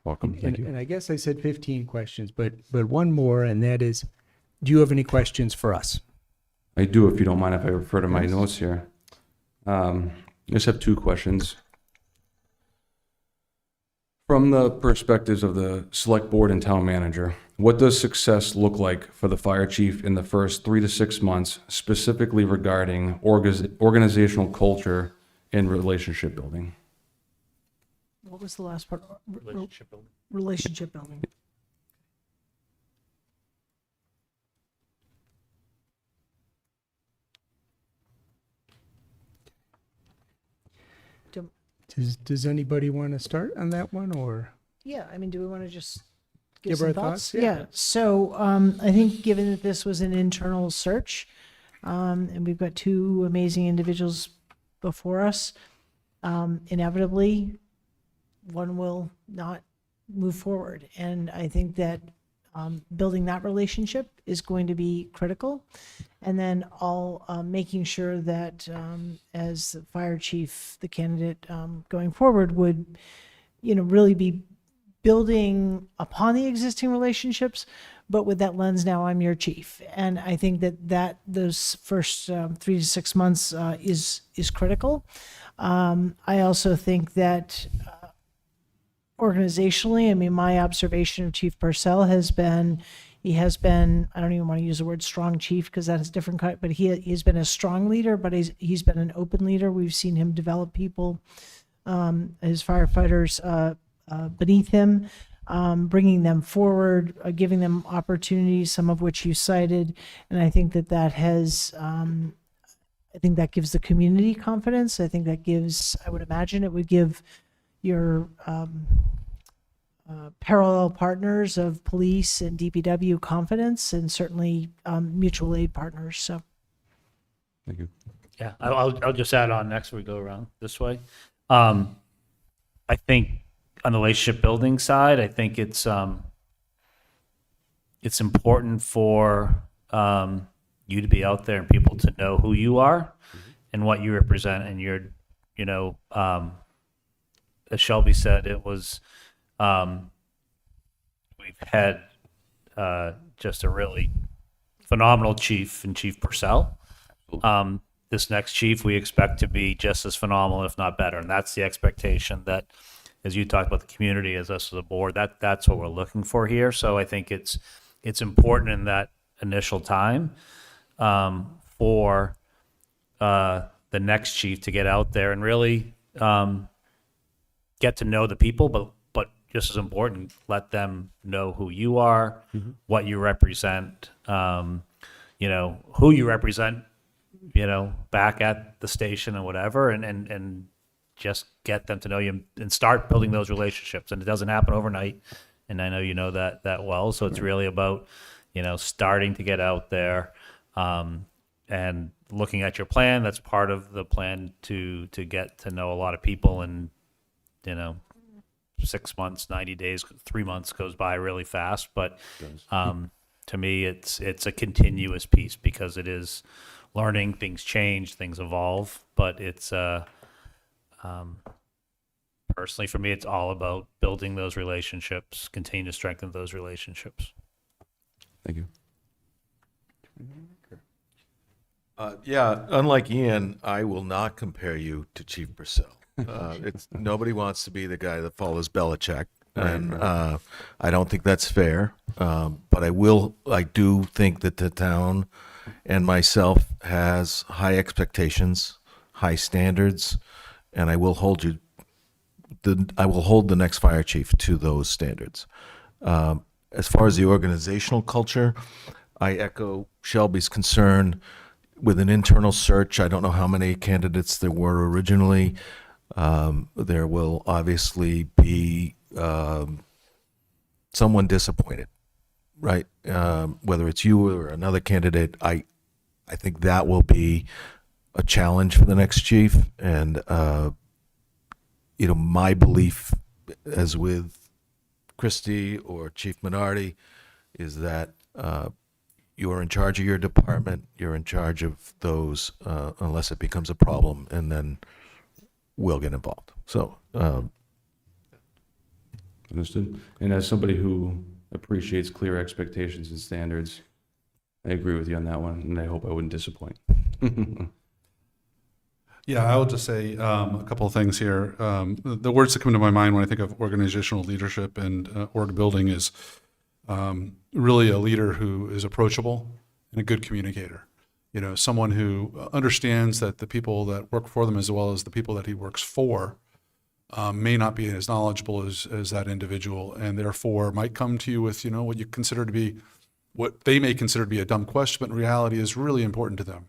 Welcome. Thank you. And I guess I said 15 questions, but one more, and that is, do you have any questions for us? I do, if you don't mind if I refer to my notes here. I just have two questions. From the perspectives of the select board and town manager, what does success look like for the fire chief in the first 3 to 6 months, specifically regarding organizational culture and relationship building? What was the last part? Relationship building. Relationship building. Does anybody want to start on that one, or? Yeah, I mean, do we want to just give Give some our thoughts? thoughts? Yeah. Yeah, so I think given that this was an internal search, and we've got two amazing individuals before us, inevitably, one will not move forward. And I think that building that relationship is going to be critical. And then all making sure that as the fire chief, the candidate going forward would, really be building upon the existing relationships, but with that lens, now I'm your chief. And I think that those first 3 to 6 months is critical. I also think that organizationally, I mean, my observation of Chief Purcell has been, I don't even want to use the word strong chief because that is different, but he's been a strong leader, but he's been an open leader. We've seen him develop people, his firefighters beneath him, bringing them forward, giving them opportunities, some of which you cited. And I think that has, I think that gives the community confidence. I think that gives, I would imagine it would give your parallel partners of police and DPW confidence, and certainly mutual aid partners. So, Thank you. Yeah, I'll just add on next. We go around this way. I think on the relationship building side, I think it's important for you to be out there and people to know who you are and what you represent, and you're, as Shelby said, it was, we've had just a really phenomenal chief in Chief Purcell. This next chief we expect to be just as phenomenal, if not better. And that's the expectation that, as you talked about the community, as us as a board, that's what we're looking for here. So I think it's important in that initial time for the next chief to get out there and really get to know the people, but just as important, let them know who you are, what you represent, who you represent, back at the station and whatever, and just get them to know you and start building those relationships. And it doesn't happen overnight, and I know you know that well. So it's really about, starting to get out there and looking at your plan. That's part of the plan to get to know a lot of people. And 6 months, 90 days, 3 months goes by really fast. But to me, it's a continuous piece because it is learning. Things change, things evolve, but it's personally for me, it's all about building those relationships, continue to strengthen those relationships. Thank you. Unlike Ian, I will not compare you to Chief Purcell. Nobody wants to be the guy that follows Belichick, and I don't think that's fair. But I do think that the town and myself has high expectations, high standards, and I will hold the next fire chief to those standards. As far as the organizational culture, I echo Shelby's concern with an internal search. I don't know how many candidates there were originally. There will obviously be someone disappointed, right? Whether it's you or another candidate, I think that will be a challenge for the next chief. And my belief, as with Christie or Chief Minardi, is that you are in charge of your department. You're in charge of those unless it becomes a problem, and then we'll get involved. So Understood. And as somebody who appreciates clear expectations and standards, I agree with you on that one, and I hope I wouldn't disappoint. Yeah, I will just say a couple of things here. The words that come to my mind when I think of organizational leadership and org building is really a leader who is approachable and a good communicator. Someone who understands that the people that work for them as well as the people that he works for may not be as knowledgeable as that individual, and therefore might come to you with, what you consider to be, what they may consider to be a dumb question, but in reality is really important to them.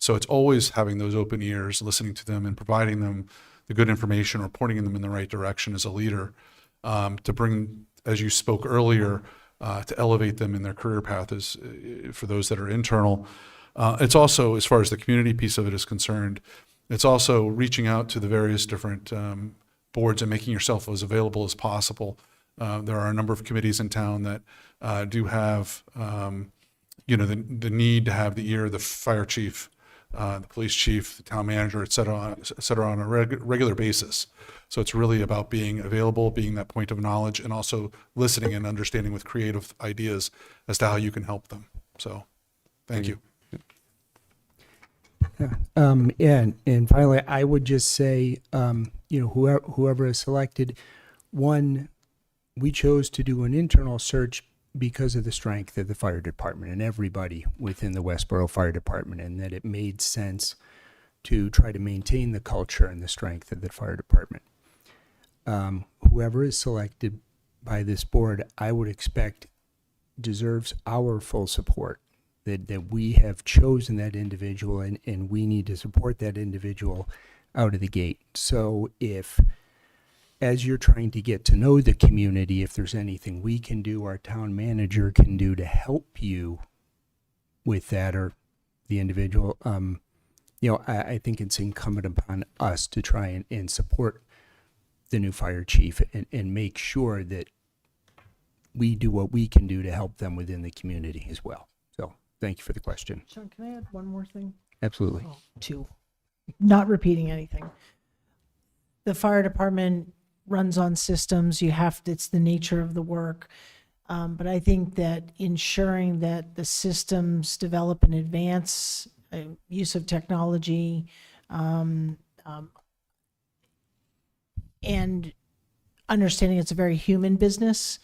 So it's always having those open ears, listening to them and providing them the good information or pointing them in the right direction as a leader to bring, as you spoke earlier, to elevate them in their career path for those that are internal. It's also, as far as the community piece of it is concerned, it's also reaching out to the various different boards and making yourself as available as possible There are a number of committees in town that do have, the need to have the ear of the fire chief, the police chief, the town manager, et cetera, on a regular basis. So it's really about being available, being that point of knowledge, and also listening and understanding with creative ideas as to how you can help them. So, thank you. And finally, I would just say, whoever is selected, one, we chose to do an internal search because of the strength of the fire department and everybody within the Westborough Fire Department, and that it made sense to try to maintain the culture and the strength of the fire department. Whoever is selected by this board, I would expect deserves our full support, that we have chosen that individual and we need to support that individual out of the gate. So if, as you're trying to get to know the community, if there's anything we can do, our town manager can do to help you with that, or the individual, I think it's incumbent upon us to try and support the new fire chief and make sure that we do what we can do to help them within the community as well. So thank you for the question. Sean, can I add one more thing? Absolutely. Oh, two. Not repeating anything. The fire department runs on systems. It's the nature of the work. But I think that ensuring that the systems develop in advance, use of technology, and understanding it's a very human business.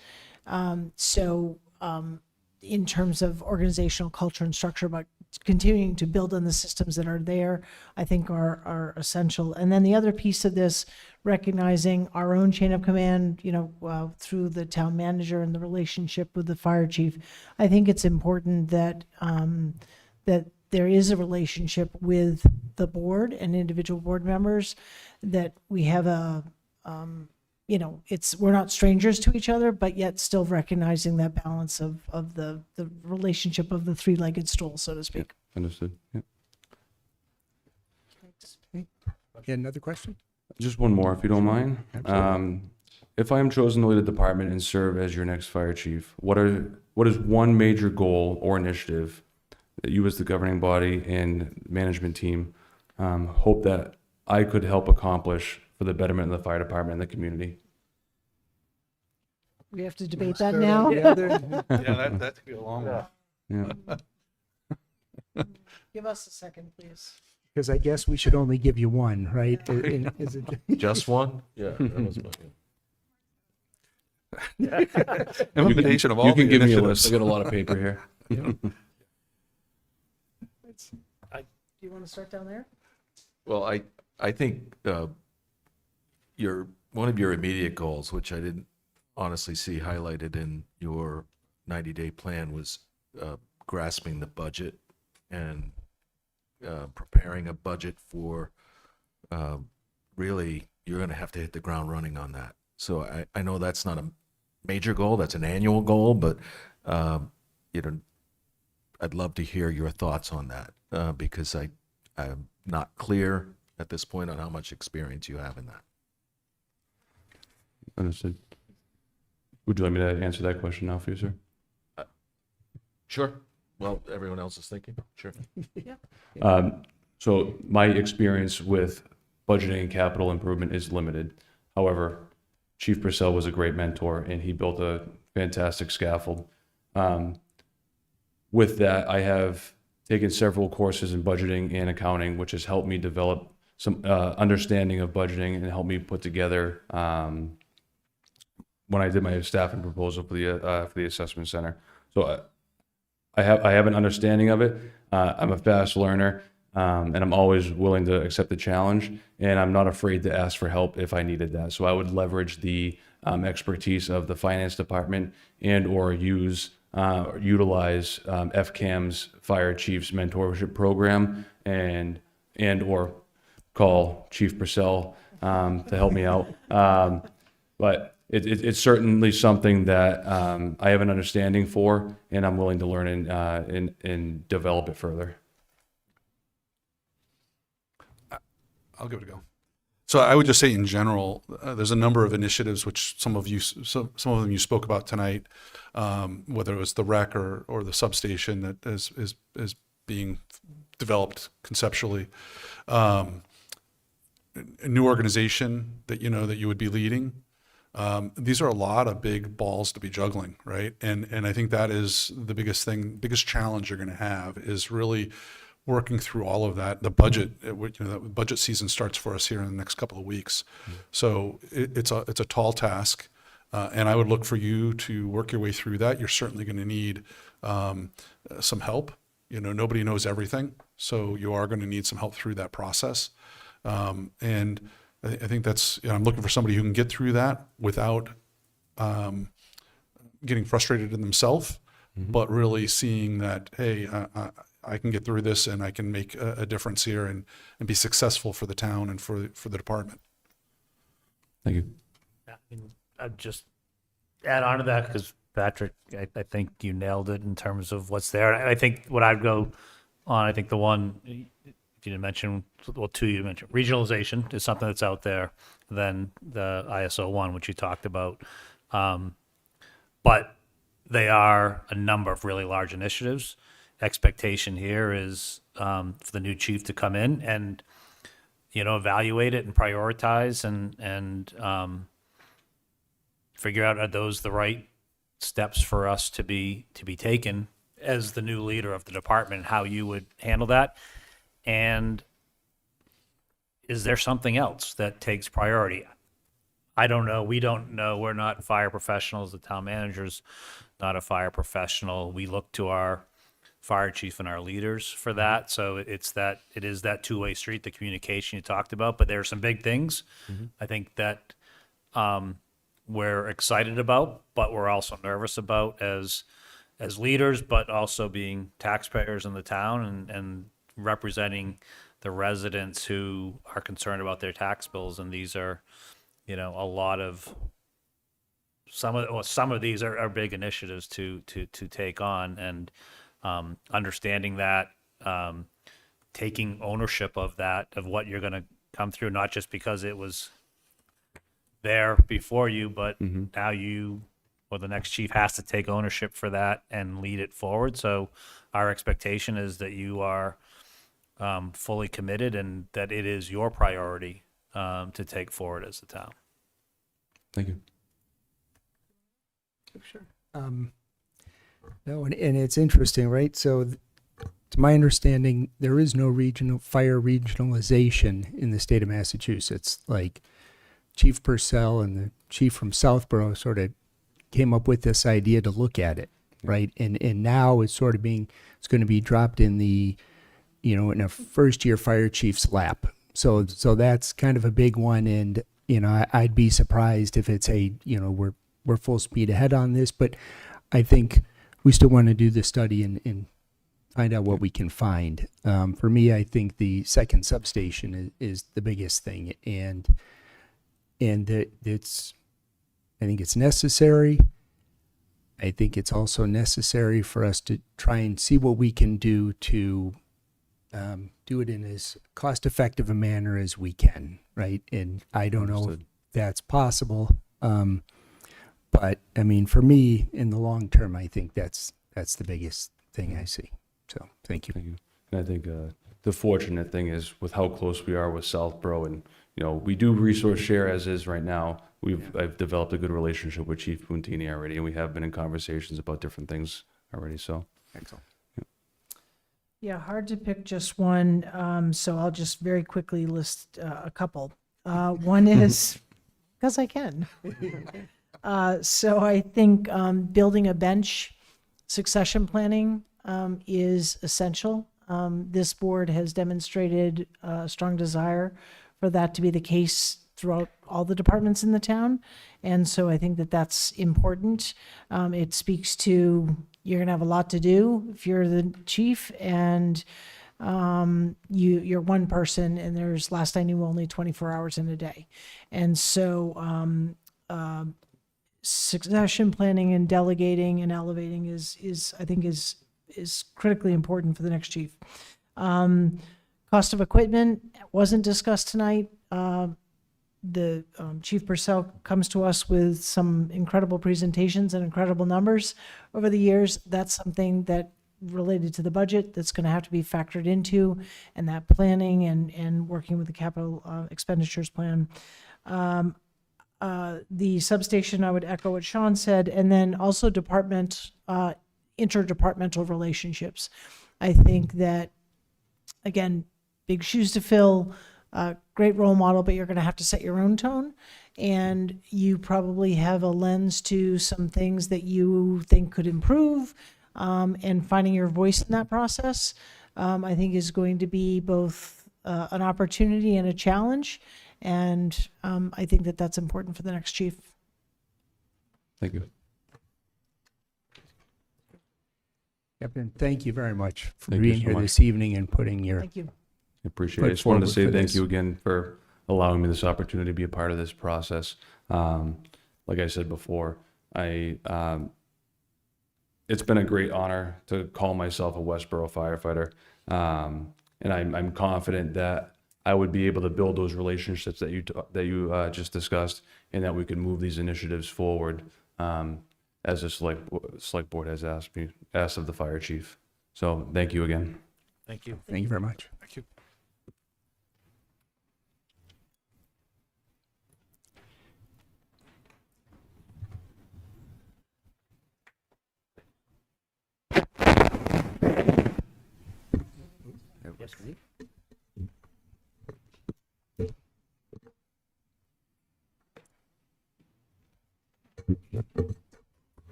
In terms of organizational culture and structure, but continuing to build on the systems that are there, I think are essential. And then the other piece of this, recognizing our own chain of command, through the town manager and the relationship with the fire chief. I think it's important that that there is a relationship with the board and individual board members, that we have we're not strangers to each other, but yet still recognizing that balance of the relationship of the three-legged stool, so to speak. Understood. Yeah. Another question? Just one more, if you don't mind. If I am chosen to lead a department and serve as your next fire chief, what is one major goal or initiative that you as the governing body and management team hope that I could help accomplish for the betterment of the fire department and the community? We have to debate that now. Yeah, that could be a long one. Yeah. Give us a second, please. Because I guess we should only give you one, right? Is it? Just one? Yeah. Implementation of all You can the give me a initiatives. list. I got a lot of paper here. Do you want to start down there? Well, I think one of your immediate goals, which I didn't honestly see highlighted in your 90-day plan, was grasping the budget and preparing a budget for really, you're going to have to hit the ground running on that. So I know that's not a major goal, that's an annual goal, but I'd love to hear your thoughts on that because I'm not clear at this point on how much experience you have in that. Understood. Would you like me to answer that question now for you, sir? Sure. Well, everyone else is thinking. Sure. So my experience with budgeting and capital improvement is limited. However, Chief Purcell was a great mentor and he built a fantastic scaffold. With that, I have taken several courses in budgeting and accounting, which has helped me develop some understanding of budgeting and helped me put together when I did my staffing proposal for the assessment center. So I have an understanding of it. I'm a fast learner, and I'm always willing to accept the challenge. And I'm not afraid to ask for help if I needed that. So I would leverage the expertise of the finance department and or utilize FCAM's fire chiefs mentorship program and or call Chief Purcell to help me out. But it's certainly something that I have an understanding for, and I'm willing to learn and develop it further. I'll give it a go. So I would just say in general, there's a number of initiatives which some of them you spoke about tonight, whether it was the rec or the substation that is being developed conceptually. A new organization that you would be leading. These are a lot of big balls to be juggling, right? And I think that is the biggest challenge you're going to have is really working through all of that. The budget, the budget season starts for us here in the next couple of weeks. So it's a tall task. And I would look for you to work your way through that. You're certainly going to need some help. Nobody knows everything. So you are going to need some help through that process. And I think that's, I'm looking for somebody who can get through that without getting frustrated in themselves, but really seeing that, hey, I can get through this and I can make a difference here and be successful for the town and for the department. Thank you. Yeah, I'd just add on to that because Patrick, I think you nailed it in terms of what's there. And I think what I'd go on, I think the one you didn't mention, well, two you mentioned, regionalization is something that's out there. Then the ISO 1, which you talked about. But they are a number of really large initiatives. Expectation here is for the new chief to come in and, evaluate it and prioritize and figure out, are those the right steps for us to be taken as the new leader of the department, how you would handle that. And is there something else that takes priority? I don't know. We don't know. We're not fire professionals. The town manager's not a fire professional. We look to our fire chief and our leaders for that. So it is that two-way street, the communication you talked about, but there are some big things I think that we're excited about, but we're also nervous about as leaders, but also being taxpayers in the town and representing the residents who are concerned about their tax bills. And these are, a lot of some of these are big initiatives to take on, and understanding that, taking ownership of that, of what you're going to come through, not just because it was there before you, but now you or the next chief has to take ownership for that and lead it forward. So our expectation is that you are fully committed and that it is your priority to take forward as a town. Thank you. Sure. No, and it's interesting, right? So, to my understanding, there is no fire regionalization in the state of Massachusetts. Like Chief Purcell and the chief from Southborough sort of came up with this idea to look at it, right? And now it's sort of it's going to be dropped in the, in a first year fire chief's lap. So that's kind of a big one. And, I'd be surprised if it's we're full speed ahead on this, but I think we still want to do the study and find out what we can find. For me, I think the second substation is the biggest thing, and I think it's necessary. I think it's also necessary for us to try and see what we can do to do it in as cost-effective a manner as we can, right? And I don't know if that's possible. But I mean, for me, in the long term, I think that's the biggest thing I see. So, thank you. Thank you. And I think the fortunate thing is with how close we are with Southborough, and we do resource share as is right now. I've developed a good relationship with Chief Puntini already, and we have been in conversations about different things already. So, Excellent. Yeah, hard to pick just one. So I'll just very quickly list a couple. One is, because I can. So I think building a bench, succession planning is essential. This board has demonstrated a strong desire for that to be the case throughout all the departments in the town. And so I think that that's important. It speaks to, you're going to have a lot to do if you're the chief, and you're one person, and there's, last I knew, only 24 hours in a day. And so succession planning and delegating and elevating is I think is critically important for the next chief. Cost of equipment wasn't discussed tonight. Chief Purcell comes to us with some incredible presentations and incredible numbers over the years. That's something that related to the budget that's going to have to be factored into, and that planning and working with the capital expenditures plan. The substation, I would echo what Sean said, and then also interdepartmental relationships. I think that, again, big shoes to fill, great role model, but you're going to have to set your own tone. And you probably have a lens to some things that you think could improve, and finding your voice in that process, I think is going to be both an opportunity and a challenge. And I think that that's important for the next chief. Thank you. Yep, and thank you very much for Thank you being so here much. this evening and putting your, Thank you. I appreciate it. I Put just wanted to forward say for thank this. you again for allowing me this opportunity to be a part of this process. Like I said before, it's been a great honor to call myself a Westborough firefighter. And I'm confident that I would be able to build those relationships that you just discussed, and that we can move these initiatives forward, as the select board has asked of the fire chief. So thank you again. Thank you. thank you very much. Thank you.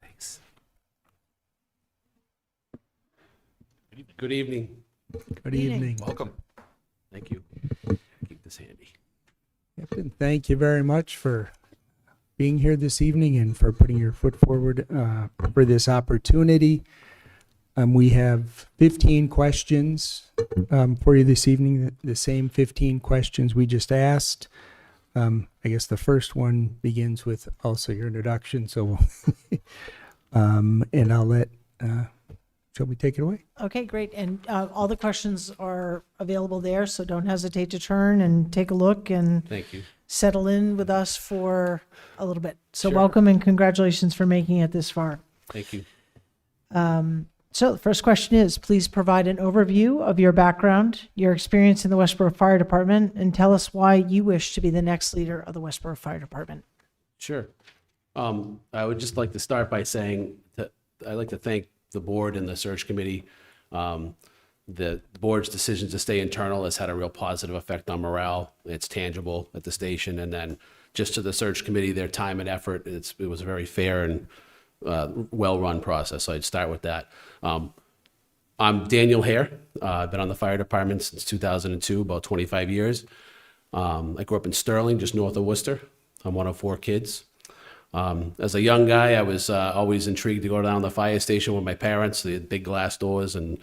Thanks. Good evening. Good evening. Welcome. Thank you. Keep this handy. Yep, and thank you very much for being here this evening and for putting your foot forward for this opportunity. We have 15 questions for you this evening, the same 15 questions we just asked. I guess the first one begins with also your introduction, so and I'll let, shall we take it away? Okay, great. And all the questions are available there, so don't hesitate to turn and take a look and Thank you. settle in with us for a little bit. So Sure. welcome and congratulations for making it this far. Thank you. So the first question is, please provide an overview of your background, your experience in the Westborough Fire Department, and tell us why you wish to be the next leader of the Westborough Fire Department. Sure. I would just like to start by saying that I'd like to thank the board and the search committee. The board's decision to stay internal has had a real positive effect on morale. It's tangible at the station. And then just to the search committee, their time and effort, it was a very fair and well-run process. So I'd start with that. I'm Daniel Hare. I've been on the fire department since 2002, about 25 years. I grew up in Sterling, just north of Worcester. I'm one of 4 kids. As a young guy, I was always intrigued to go down to the fire station with my parents. They had big glass doors, and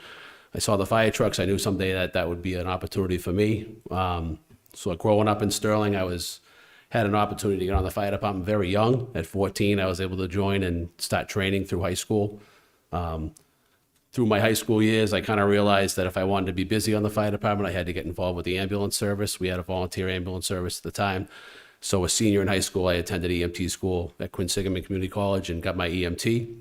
I saw the fire trucks. I knew someday that would be an opportunity for me. So growing up in Sterling, I had an opportunity to get on the fire department very young. At 14, I was able to join and start training through high school. Through my high school years, I kind of realized that if I wanted to be busy on the fire department, I had to get involved with the ambulance service. We had a volunteer ambulance service at the time. So a senior in high school, I attended EMT school at Quinsigamond Community College and got my EMT.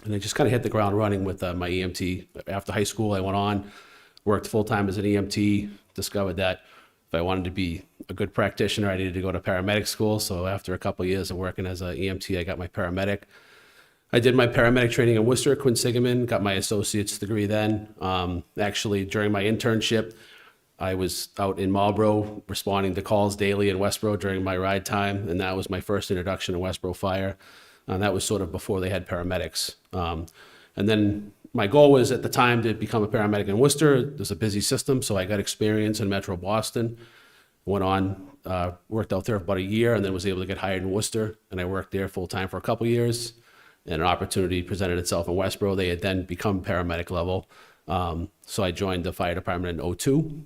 And I just kind of hit the ground running with my EMT. After high school, I went on, worked full-time as an EMT, discovered that if I wanted to be a good practitioner, I needed to go to paramedic school. So after a couple of years of working as an EMT, I got my paramedic. I did my paramedic training in Worcester at Quinsigamond, got my associate's degree then. Actually, during my internship, I was out in Marlborough responding to calls daily in Westborough during my ride time, and that was my first introduction to Westborough Fire. And that was sort of before they had paramedics. And then my goal was at the time to become a paramedic in Worcester. There's a busy system, so I got experience in Metro Boston. Went on, worked out there for about a year, and then was able to get hired in Worcester, and I worked there full-time for a couple years. And an opportunity presented itself in Westborough. They had then become paramedic level. So I joined the fire department in 2002.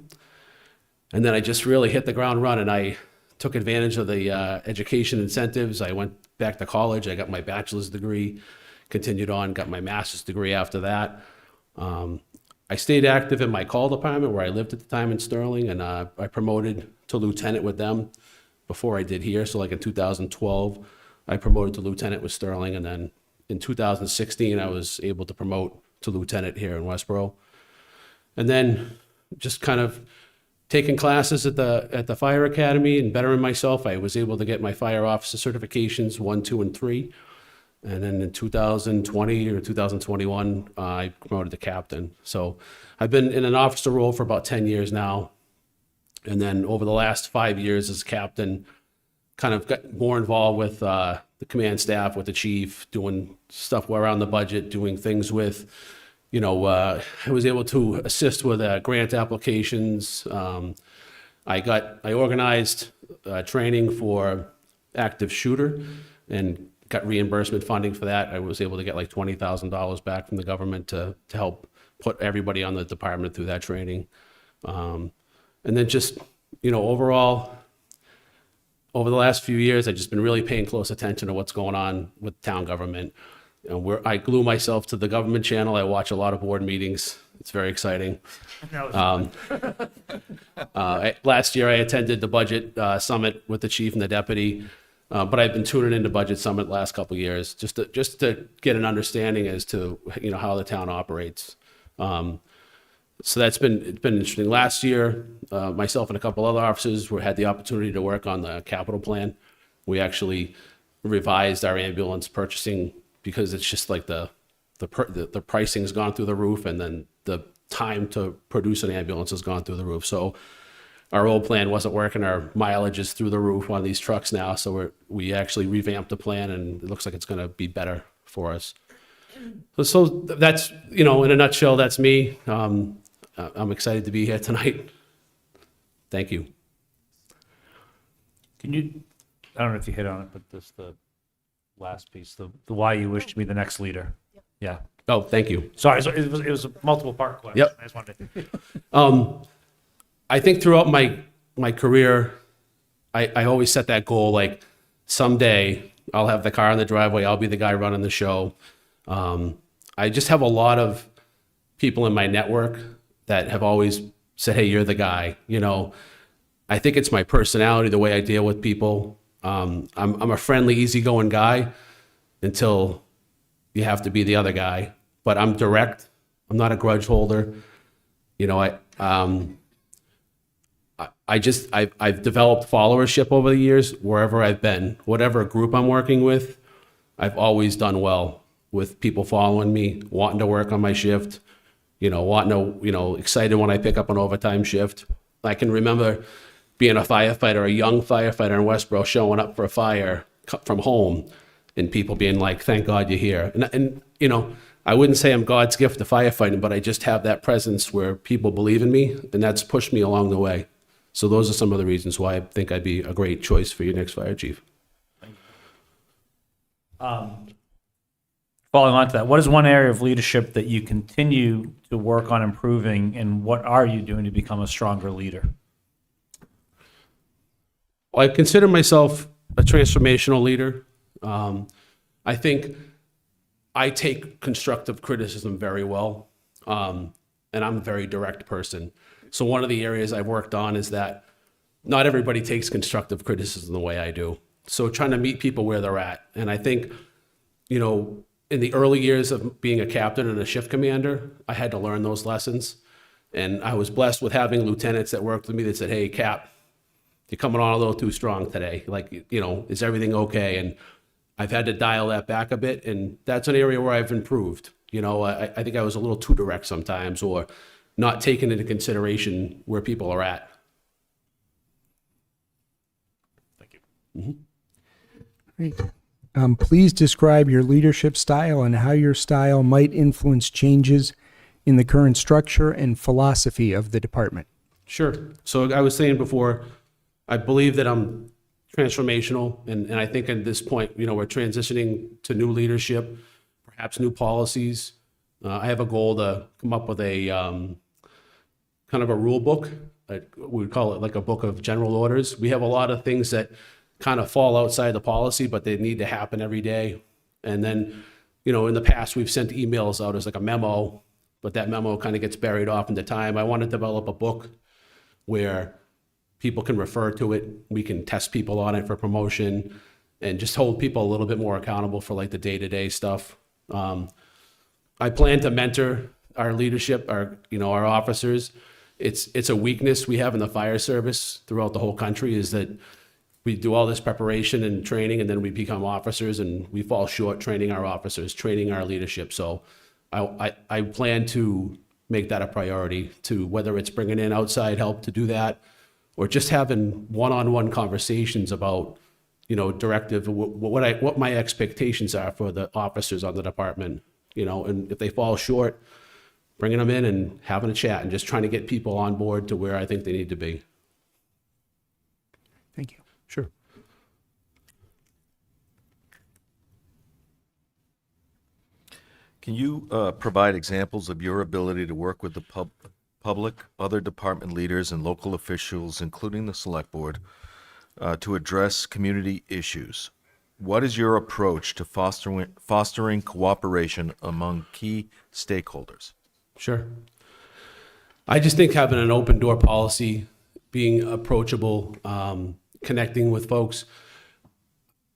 And then I just really hit the ground running. I took advantage of the education incentives. I went back to college. I got my bachelor's degree, continued on, got my master's degree after that. I stayed active in my call department where I lived at the time in Sterling, and I promoted to lieutenant with them before I did here. So like in 2012, I promoted to lieutenant with Sterling, and then in 2016, I was able to promote to lieutenant here in Westborough. And then just kind of taking classes at the fire academy and bettering myself, I was able to get my fire officer certifications 1, 2, and 3. And then in 2020 or 2021, I promoted to captain. So I've been in an officer role for about 10 years now. And then over the last 5 years as captain, kind of got more involved with the command staff, with the chief, doing stuff around the budget, doing things with, I was able to assist with grant applications. I organized training for active shooter and got reimbursement funding for that. I was able to get like $20,000 back from the government to help put everybody on the department through that training. And then just, overall, over the last few years, I've just been really paying close attention to what's going on with town government. I glue myself to the government channel. I watch a lot of board meetings. It's very exciting. Last year, I attended the budget summit with the chief and the deputy, but I've been tuning into budget summit last couple of years just to get an understanding as to how the town operates. So it's been interesting. Last year, myself and a couple other officers had the opportunity to work on the capital plan. We actually revised our ambulance purchasing because it's just like the pricing's gone through the roof, and then the time to produce an ambulance has gone through the roof. So our old plan wasn't working. Our mileage is through the roof on these trucks now. So we actually revamped the plan, and it looks like it's going to be better for us. So that's, in a nutshell, that's me. I'm excited to be here tonight. Thank you. I don't know if you hit on it, but the last piece, the why you wish to be the next leader. Yeah. Oh, thank you. Sorry, so it was a multiple part question. Yep. I just wanted to. I think throughout my career, I always set that goal, like someday I'll have the car in the driveway, I'll be the guy running the show. I just have a lot of people in my network that have always said, hey, you're the guy. I think it's my personality, the way I deal with people. I'm a friendly, easygoing guy until you have to be the other guy. But I'm direct. I'm not a grudge holder. I've developed followership over the years wherever I've been. Whatever group I'm working with, I've always done well with people following me, wanting to work on my shift, wanting to, excited when I pick up an overtime shift. I can remember being a firefighter, a young firefighter in Westborough, showing up for a fire from home, and people being like, thank God you're here. And I wouldn't say I'm God's gift to firefighting, but I just have that presence where people believe in me, and that's pushed me along the way. So those are some of the reasons why I think I'd be a great choice for your next fire chief. Following on to that, what is one area of leadership that you continue to work on improving, and what are you doing to become a stronger leader? I consider myself a transformational leader. I think I take constructive criticism very well, and I'm a very direct person. So one of the areas I've worked on is that not everybody takes constructive criticism the way I do. So trying to meet people where they're at. And I think, in the early years of being a captain and a shift commander, I had to learn those lessons. And I was blessed with having lieutenants that worked with me that said, hey, Cap, you're coming on a little too strong today. Like, is everything okay? And I've had to dial that back a bit. And that's an area where I've improved. I think I was a little too direct sometimes, or not taking into consideration where people are at. Thank you. Great. Please describe your leadership style and how your style might influence changes in the current structure and philosophy of the department. Sure. So I was saying before, I believe that I'm transformational. And I think at this point, we're transitioning to new leadership, perhaps new policies. I have a goal to come up with a kind of a rule book. We would call it like a book of general orders. We have a lot of things that kind of fall outside the policy, but they need to happen every day. And then, in the past, we've sent emails out as like a memo, but that memo kind of gets buried off into time. I want to develop a book where people can refer to it. We can test people on it for promotion and just hold people a little bit more accountable for like the day-to-day stuff. I plan to mentor our leadership, our officers. It's a weakness we have in the fire service throughout the whole country, is that we do all this preparation and training, and then we become officers, and we fall short training our officers, training our leadership. So I plan to make that a priority, to whether it's bringing in outside help to do that, or just having one-on-one conversations about, directive, what my expectations are for the officers on the department, and if they fall short, bringing them in and having a chat and just trying to get people on board to where I think they need to be. Thank you. Sure. Can you provide examples of your ability to work with the public, other department leaders, and local officials, including the select board, to address community issues? What is your approach to fostering cooperation among key stakeholders? Sure. I just think having an open door policy, being approachable, connecting with folks.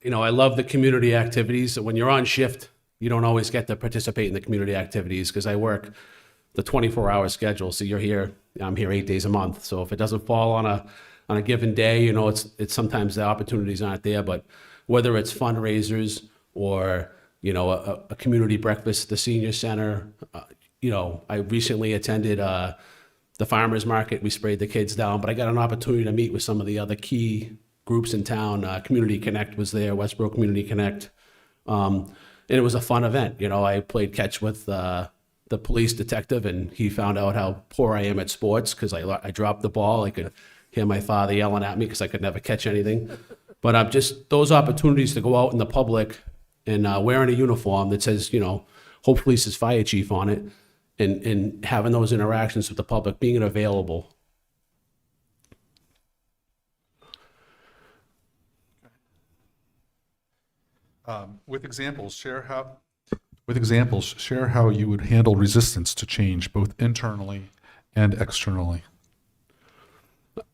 I love the community activities. When you're on shift, you don't always get to participate in the community activities because I work the 24-hour schedule. So I'm here 8 days a month. So if it doesn't fall on a given day, it's sometimes the opportunities aren't there. But whether it's fundraisers or, a community breakfast at the senior center, I recently attended the farmers market. We sprayed the kids down, but I got an opportunity to meet with some of the other key groups in town. Community Connect was there, Westborough Community Connect. And it was a fun event. I played catch with the police detective, and he found out how poor I am at sports because I dropped the ball. I could hear my father yelling at me because I could never catch anything. But I'm just those opportunities to go out in the public and wearing a uniform that says, hopefully says fire chief on it, and having those interactions with the public, being available. With examples, share how you would handle resistance to change, both internally and externally.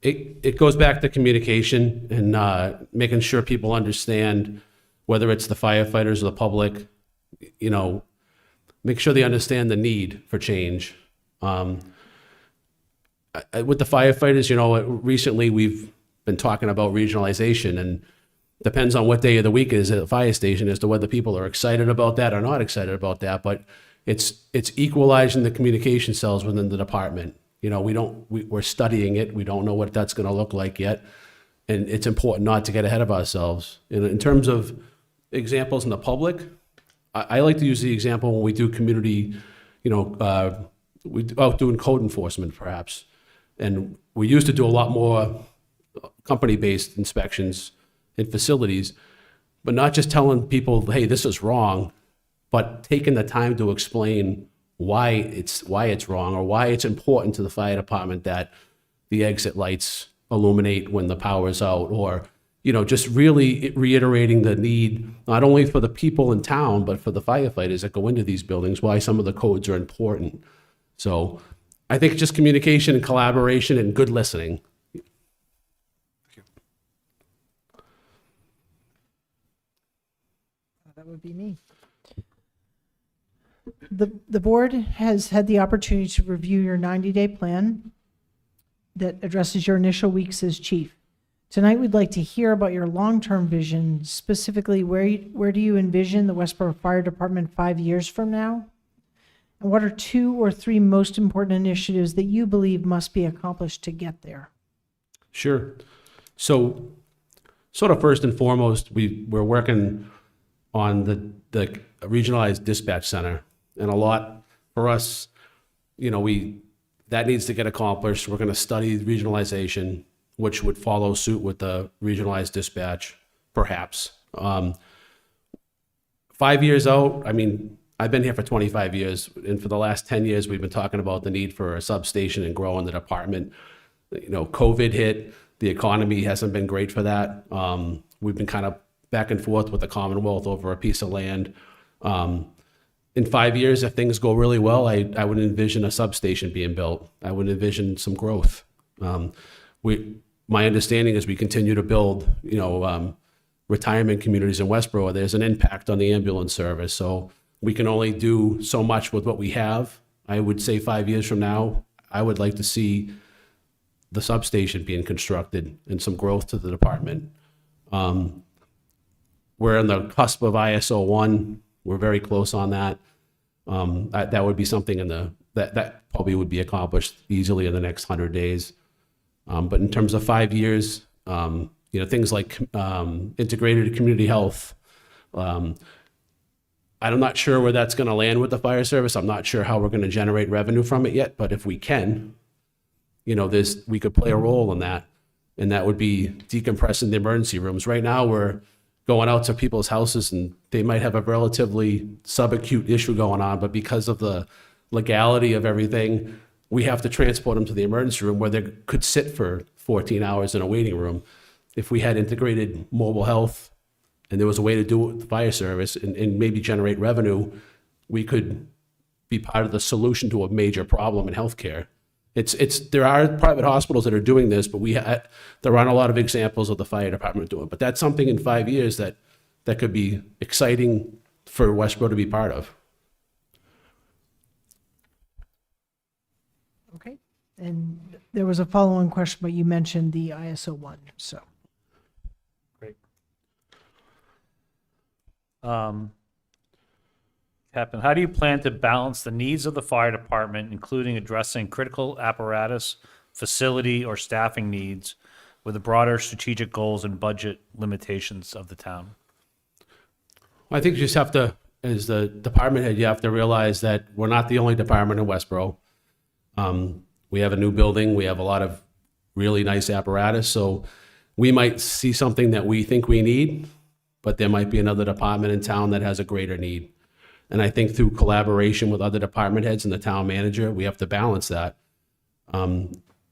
It goes back to communication and making sure people understand, whether it's the firefighters or the public, make sure they understand the need for change. With the firefighters, recently we've been talking about regionalization, and depends on what day of the week it is at the fire station as to whether people are excited about that or not excited about that. But it's equalizing the communication cells within the department. We're studying it. We don't know what that's going to look like yet. And it's important not to get ahead of ourselves. And in terms of examples in the public, I like to use the example when we do community, doing code enforcement perhaps. And we used to do a lot more company-based inspections in facilities, but not just telling people, hey, this is wrong, but taking the time to explain why it's wrong, or why it's important to the fire department that the exit lights illuminate when the power's out, or, you know, just really reiterating the need, not only for the people in town, but for the firefighters that go into these buildings, why some of the codes are important. So I think just communication and collaboration and good listening. That would be me. The board has had the opportunity to review your 90-day plan that addresses your initial weeks as chief. Tonight, we'd like to hear about your long-term vision, specifically where do you envision the Westborough Fire Department 5 years from now? And what are 2 or 3 most important initiatives that you believe must be accomplished to get there? Sure. So sort of first and foremost, we're working on the regionalized dispatch center. And a lot for us, you know, that needs to get accomplished. We're going to study regionalization, which would follow suit with the regionalized dispatch, perhaps. 5 years out, I mean, I've been here for 25 years, and for the last 10 years, we've been talking about the need for a substation and growing the department. You know, COVID hit, the economy hasn't been great for that. We've been kind of back and forth with the Commonwealth over a piece of land. In 5 years, if things go really well, I would envision a substation being built. I would envision some growth. My understanding is we continue to build, you know, retirement communities in Westborough. There's an impact on the ambulance service, so we can only do so much with what we have. I would say 5 years from now, I would like to see the substation being constructed and some growth to the department. We're on the cusp of ISO 1. We're very close on that. That would be something that probably would be accomplished easily in the next 100 days. But in terms of 5 years, you know, things like integrated community health. I'm not sure where that's going to land with the fire service. I'm not sure how we're going to generate revenue from it yet. But if we can, you know, we could play a role in that, and that would be decompressing the emergency rooms. Right now, we're going out to people's houses and they might have a relatively subacute issue going on, but because of the legality of everything, we have to transport them to the emergency room where they could sit for 14 hours in a waiting room. If we had integrated mobile health and there was a way to do it with the fire service and maybe generate revenue, we could be part of the solution to a major problem in healthcare. There are private hospitals that are doing this, but there aren't a lot of examples of the fire department doing it. But that's something in 5 years that could be exciting for Westborough to be part of. Okay. And there was a follow-on question, but you mentioned the ISO 1, so. Great. Captain, how do you plan to balance the needs of the fire department, including addressing critical apparatus, facility, or staffing needs, with the broader strategic goals and budget limitations of the town? I think you just have to, as the department head, you have to realize that we're not the only department in Westborough. We have a new building. We have a lot of really nice apparatus. So we might see something that we think we need, but there might be another department in town that has a greater need. And I think through collaboration with other department heads and the town manager, we have to balance that.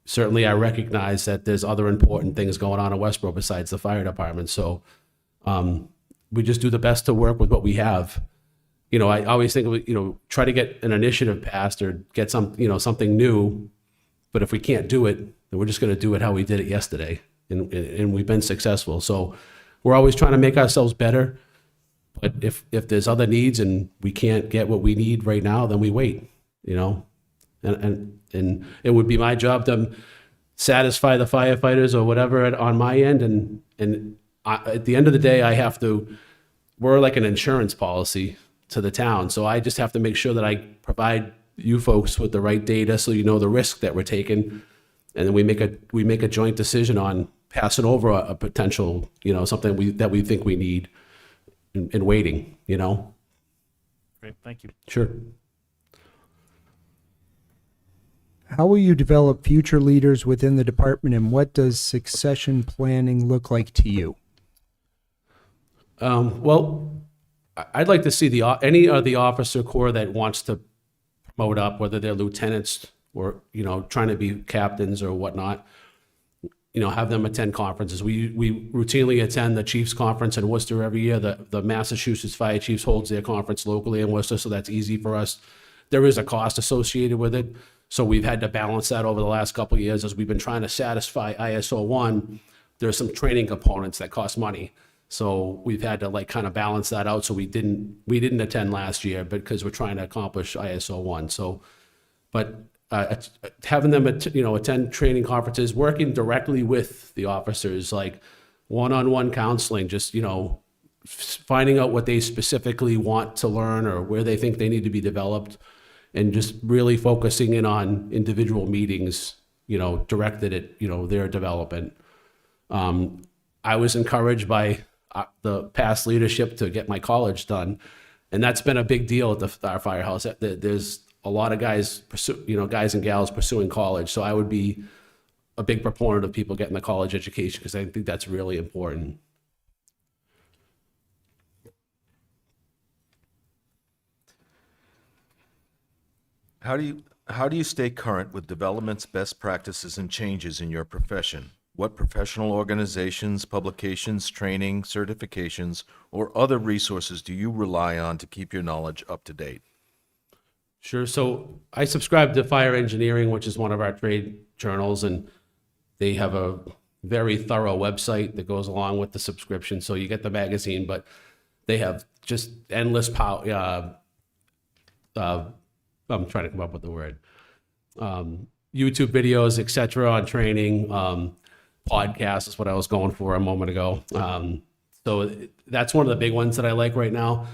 Certainly, I recognize that there's other important things going on in Westborough besides the fire department. So we just do the best to work with what we have. You know, I always think, you know, try to get an initiative passed or get something new. But if we can't do it, then we're just going to do it how we did it yesterday. And we've been successful. So we're always trying to make ourselves better. But if there's other needs and we can't get what we need right now, then we wait, you know, and it would be my job to satisfy the firefighters or whatever on my end. And at the end of the day, we're like an insurance policy to the town. So I just have to make sure that I provide you folks with the right data so you know the risk that we're taking. And then we make a joint decision on passing over a potential, you know, something that we think we need. In waiting, you know? Great, thank you. Sure. How will you develop future leaders within the department, and what does succession planning look like to you? Well, I'd like to see any of the officer corps that wants to promote up, whether they're lieutenants or, you know, trying to be captains or whatnot. You have them attend conferences. We routinely attend the Chiefs Conference in Worcester every year. The Massachusetts Fire Chiefs holds their conference locally in Worcester, so that's easy for us. There is a cost associated with it, so we've had to balance that over the last couple of years as we've been trying to satisfy ISO 1. There's some training components that cost money. So we've had to kind of balance that out. So we didn't attend last year, but because we're trying to accomplish ISO 1. So, but having them attend training conferences, working directly with the officers, like one-on-one counseling, just finding out what they specifically want to learn or where they think they need to be developed, and just really focusing in on individual meetings, directed at their development. I was encouraged by the past leadership to get my college done, and that's been a big deal at our firehouse. There's a lot of guys guys and gals pursuing college, so I would be a big proponent of people getting the college education because I think that's really important. How do you stay current with developments, best practices, and changes in your profession? What professional organizations, publications, training, certifications, or other resources do you rely on to keep your knowledge up to date? Sure. So I subscribe to Fire Engineering, which is one of our trade journals, and they have a very thorough website that goes along with the subscription. So you get the magazine, but they have just endless power. I'm trying to come up with the word. YouTube videos, etc., on training. Podcasts is what I was going for a moment ago. So that's one of the big ones that I like right now.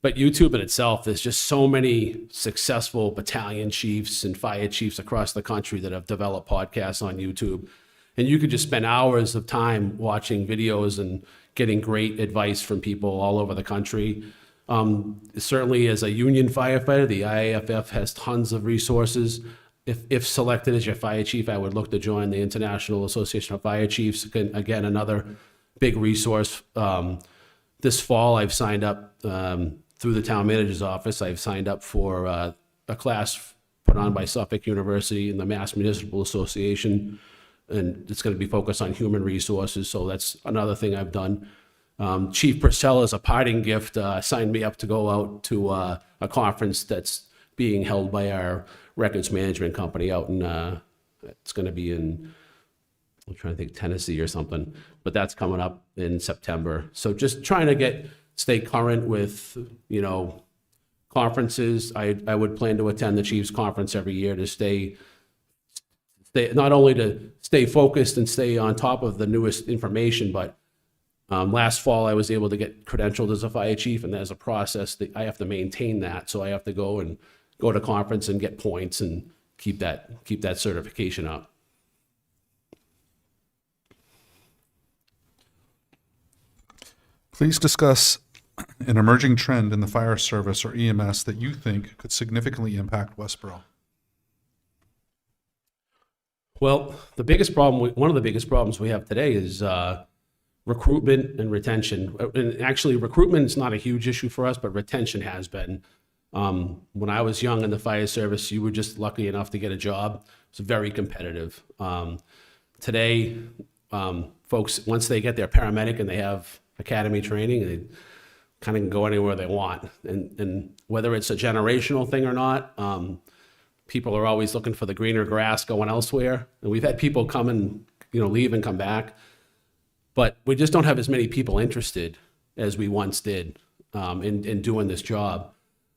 But YouTube in itself, there's just so many successful battalion chiefs and fire chiefs across the country that have developed podcasts on YouTube. And you could just spend hours of time watching videos and getting great advice from people all over the country. Certainly as a union firefighter, the IAFF has tons of resources. If selected as your fire chief, I would look to join the International Association of Fire Chiefs. Again, another big resource. This fall, I've signed up through the town manager's office. I've signed up for a class put on by Suffolk University and the Mass Municipal Association, and it's going to be focused on human resources. So that's another thing I've done. Chief Purcell, as a parting gift, signed me up to go out to a conference that's being held by our records management company out in, it's going to be in, I'm trying to think, Tennessee or something, but that's coming up in September. So just trying to stay current with, conferences. I would plan to attend the Chiefs Conference every year to stay not only to stay focused and stay on top of the newest information, but last fall I was able to get credentialed as a fire chief, and there's a process that I have to maintain that. So I have to go to conference and get points and keep that certification up. Please discuss an emerging trend in the fire service or EMS that you think could significantly impact Westborough. Well, one of the biggest problems we have today is recruitment and retention. And actually, recruitment is not a huge issue for us, but retention has been. When I was young in the fire service, you were just lucky enough to get a job. It's very competitive. Today, folks, once they get their paramedic and they have academy training, they kind of can go anywhere they want. And whether it's a generational thing or not, people are always looking for the greener grass going elsewhere. And we've had people come and leave and come back, but we just don't have as many people interested as we once did in doing this job.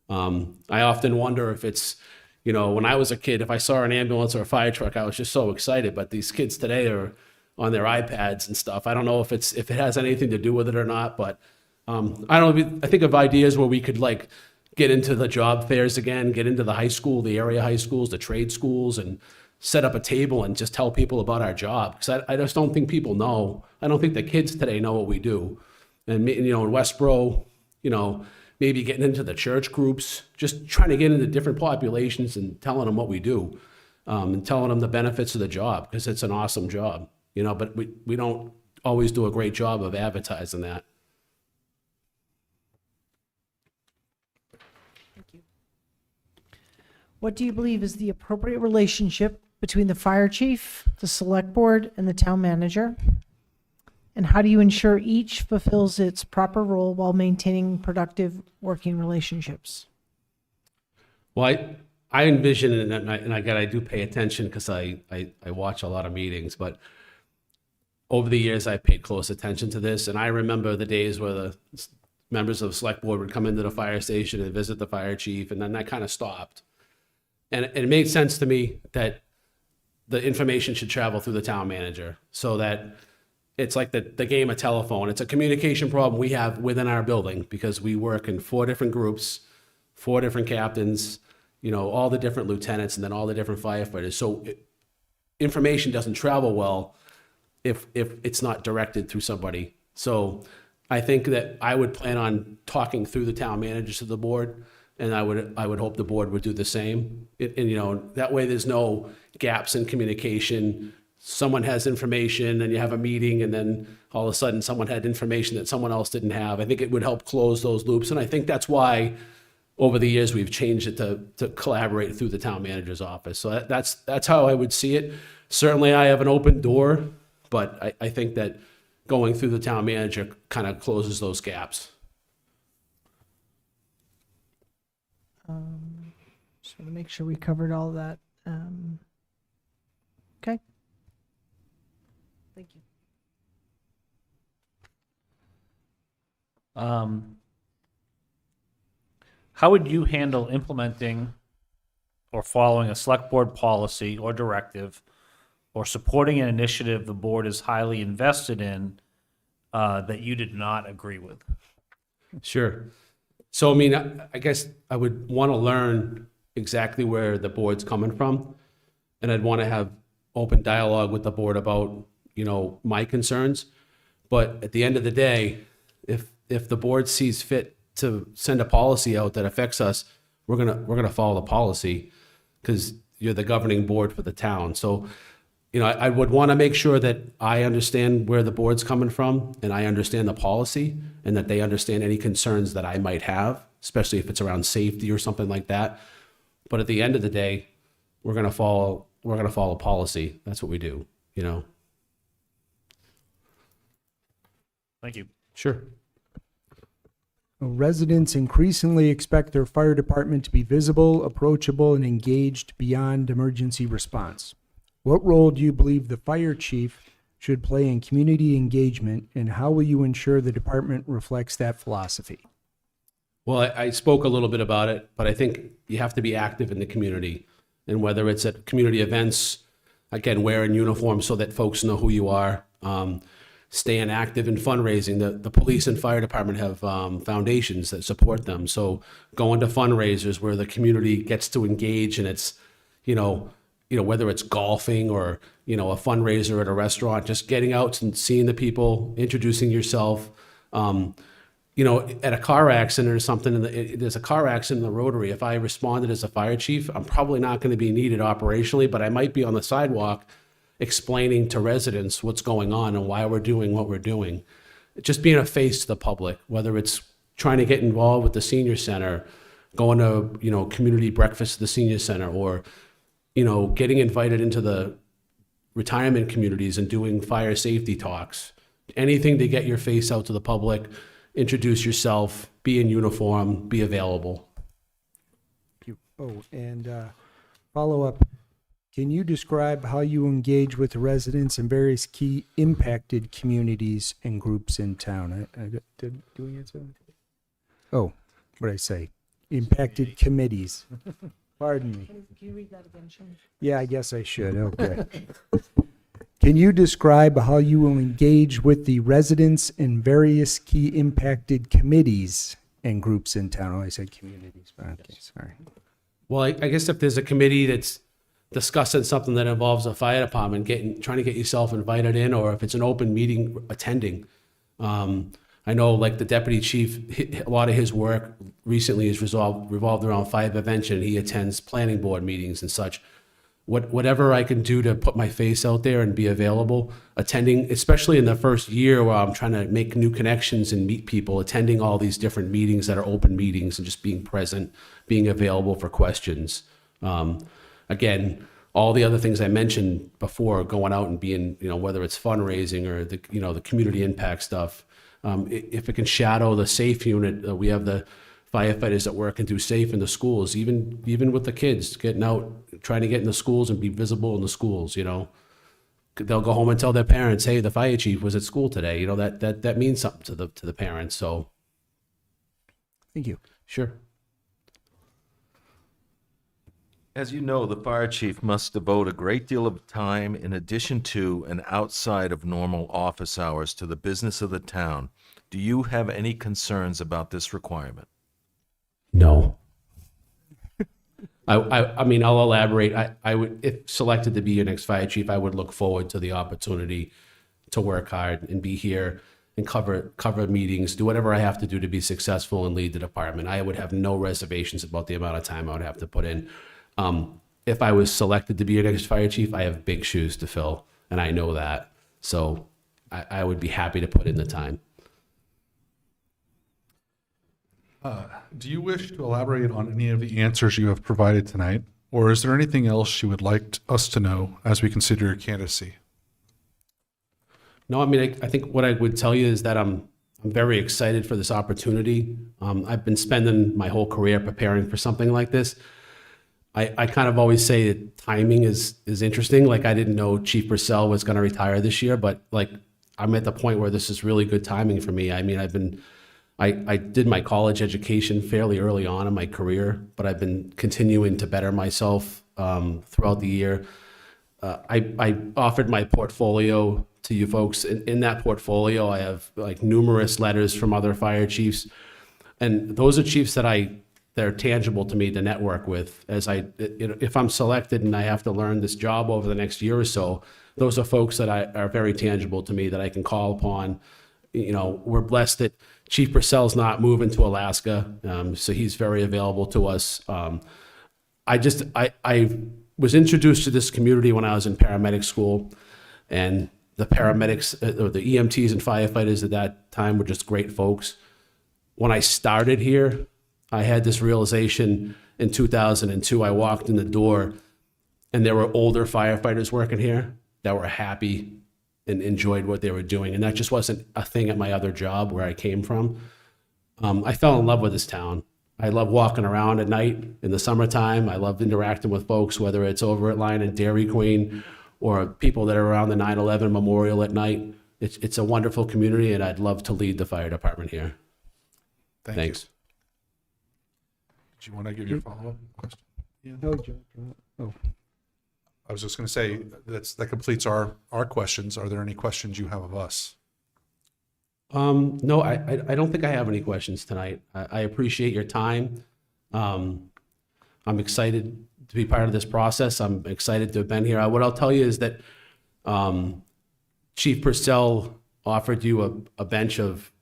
I often wonder if it's, when I was a kid, if I saw an ambulance or a fire truck, I was just so excited. But these kids today are on their iPads and stuff. I don't know if it has anything to do with it or not, but I think of ideas where we could get into the job fairs again, get into the high school, the area high schools, the trade schools, and set up a table and just tell people about our job. Because I just don't think people know. I don't think the kids today know what we do. And in Westborough, maybe getting into the church groups, just trying to get into different populations and telling them what we do, and telling them the benefits of the job, because it's an awesome job, but we don't always do a great job of advertising that. What do you believe is the appropriate relationship between the fire chief, the select board, and the town manager? And how do you ensure each fulfills its proper role while maintaining productive working relationships? Well, I envision, and again, I do pay attention because I watch a lot of meetings, but over the years, I paid close attention to this. And I remember the days where the members of the select board would come into the fire station and visit the fire chief, and then that kind of stopped. And it made sense to me that the information should travel through the town manager so that it's like the game of telephone. It's a communication problem we have within our building because we work in 4 different groups, 4 different captains, all the different lieutenants, and then all the different firefighters. So information doesn't travel well if it's not directed through somebody. So I think that I would plan on talking through the town managers to the board, and I would hope the board would do the same. And that way there's no gaps in communication. Someone has information and you have a meeting, and then all of a sudden someone had information that someone else didn't have. I think it would help close those loops, and I think that's why over the years we've changed it to collaborate through the town manager's office. So that's how I would see it. Certainly I have an open door, but I think that going through the town manager kind of closes those gaps. Just want to make sure we covered all that. Okay. Thank you. How would you handle implementing or following a select board policy or directive or supporting an initiative the board is highly invested in that you did not agree with? Sure. So, I mean, I guess I would want to learn exactly where the board's coming from, and I'd want to have open dialogue with the board about, my concerns. But at the end of the day, if the board sees fit to send a policy out that affects us, we're gonna follow the policy because you're the governing board for the town. So, I would want to make sure that I understand where the board's coming from and I understand the policy and that they understand any concerns that I might have, especially if it's around safety or something like that. But at the end of the day, we're gonna follow policy. That's what we do, Thank you. Sure. Residents increasingly expect their fire department to be visible, approachable, and engaged beyond emergency response. What role do you believe the fire chief should play in community engagement, and how will you ensure the department reflects that philosophy? Well, I spoke a little bit about it, but I think you have to be active in the community. And whether it's at community events, again, wearing uniform so that folks know who you are, staying active in fundraising. The police and fire department have foundations that support them. So going to fundraisers where the community gets to engage, and it's, whether it's golfing or, a fundraiser at a restaurant, just getting out and seeing the people, introducing yourself. At a car accident or something, there's a car accident in the Rotary. If I responded as a fire chief, I'm probably not going to be needed operationally, but I might be on the sidewalk explaining to residents what's going on and why we're doing what we're doing. Just being a face to the public, whether it's trying to get involved with the senior center, going to, community breakfast at the senior center, or, getting invited into the retirement communities and doing fire safety talks. Anything to get your face out to the public, introduce yourself, be in uniform, be available. Oh, and follow up. Can you describe how you engage with the residents in various key impacted communities and groups in town? Did we answer that? Oh, what did I say? Impacted committees. Pardon me. Can you read that again, Sean? Yeah, I guess I should. Okay. Can you describe how you will engage with the residents in various key impacted committees and groups in town? Oh, I said communities, but okay, sorry. Well, I guess if there's a committee that's discussing something that involves a fire department, trying to get yourself invited in, or if it's an open meeting, attending. I know, like the deputy chief, a lot of his work recently is revolved around fire prevention. He attends planning board meetings and such. Whatever I can do to put my face out there and be available, attending, especially in the first year where I'm trying to make new connections and meet people, attending all these different meetings that are open meetings and just being present, being available for questions. Again, all the other things I mentioned before, going out and being, whether it's fundraising or the community impact stuff, if it can shadow the SAFE unit, we have the firefighters that work and do SAFE in the schools, even with the kids getting out, trying to get in the schools and be visible in the schools, they'll go home and tell their parents, hey, the fire chief was at school today. That means something to the parents. So, Thank you. sure. As you know, the fire chief must devote a great deal of time in addition to and outside of normal office hours to the business of the town. Do you have any concerns about this requirement? No. I mean, I'll elaborate. I would, if selected to be your next fire chief, I would look forward to the opportunity to work hard and be here and cover meetings, do whatever I have to do to be successful and lead the department. I would have no reservations about the amount of time I would have to put in. If I was selected to be your next fire chief, I have big shoes to fill, and I know that. So I would be happy to put in the time. Do you wish to elaborate on any of the answers you have provided tonight, or is there anything else you would like us to know as we consider your candidacy? No, I mean, I think what I would tell you is that I'm very excited for this opportunity. I've been spending my whole career preparing for something like this. I kind of always say that timing is interesting. Like, I didn't know Chief Purcell was going to retire this year, but like, I'm at the point where this is really good timing for me. I mean, I did my college education fairly early on in my career, but I've been continuing to better myself throughout the year. I offered my portfolio to you folks. In that portfolio, I have like numerous letters from other fire chiefs, and those are chiefs that they're tangible to me to network with. If I'm selected and I have to learn this job over the next year or so, those are folks that are very tangible to me that I can call upon. We're blessed that Chief Purcell's not moving to Alaska, so he's very available to us. I was introduced to this community when I was in paramedic school, and the paramedics, or the EMTs and firefighters at that time were just great folks. When I started here, I had this realization in 2002. I walked in the door, and there were older firefighters working here that were happy and enjoyed what they were doing. And that just wasn't a thing at my other job where I came from. I fell in love with this town. I love walking around at night in the summertime. I love interacting with folks, whether it's over at Lion and Dairy Queen or people that are around the 9/11 memorial at night. It's a wonderful community, and I'd love to lead the fire department here. Thanks. Do you want to give your follow-up question? No, Joe. Oh, I was just going to say, that completes our questions. Are there any questions you have of us? No, I don't think I have any questions tonight. I appreciate your time. I'm excited to be part of this process. I'm excited to have been here. What I'll tell you is that Chief Purcell offered you a bench of,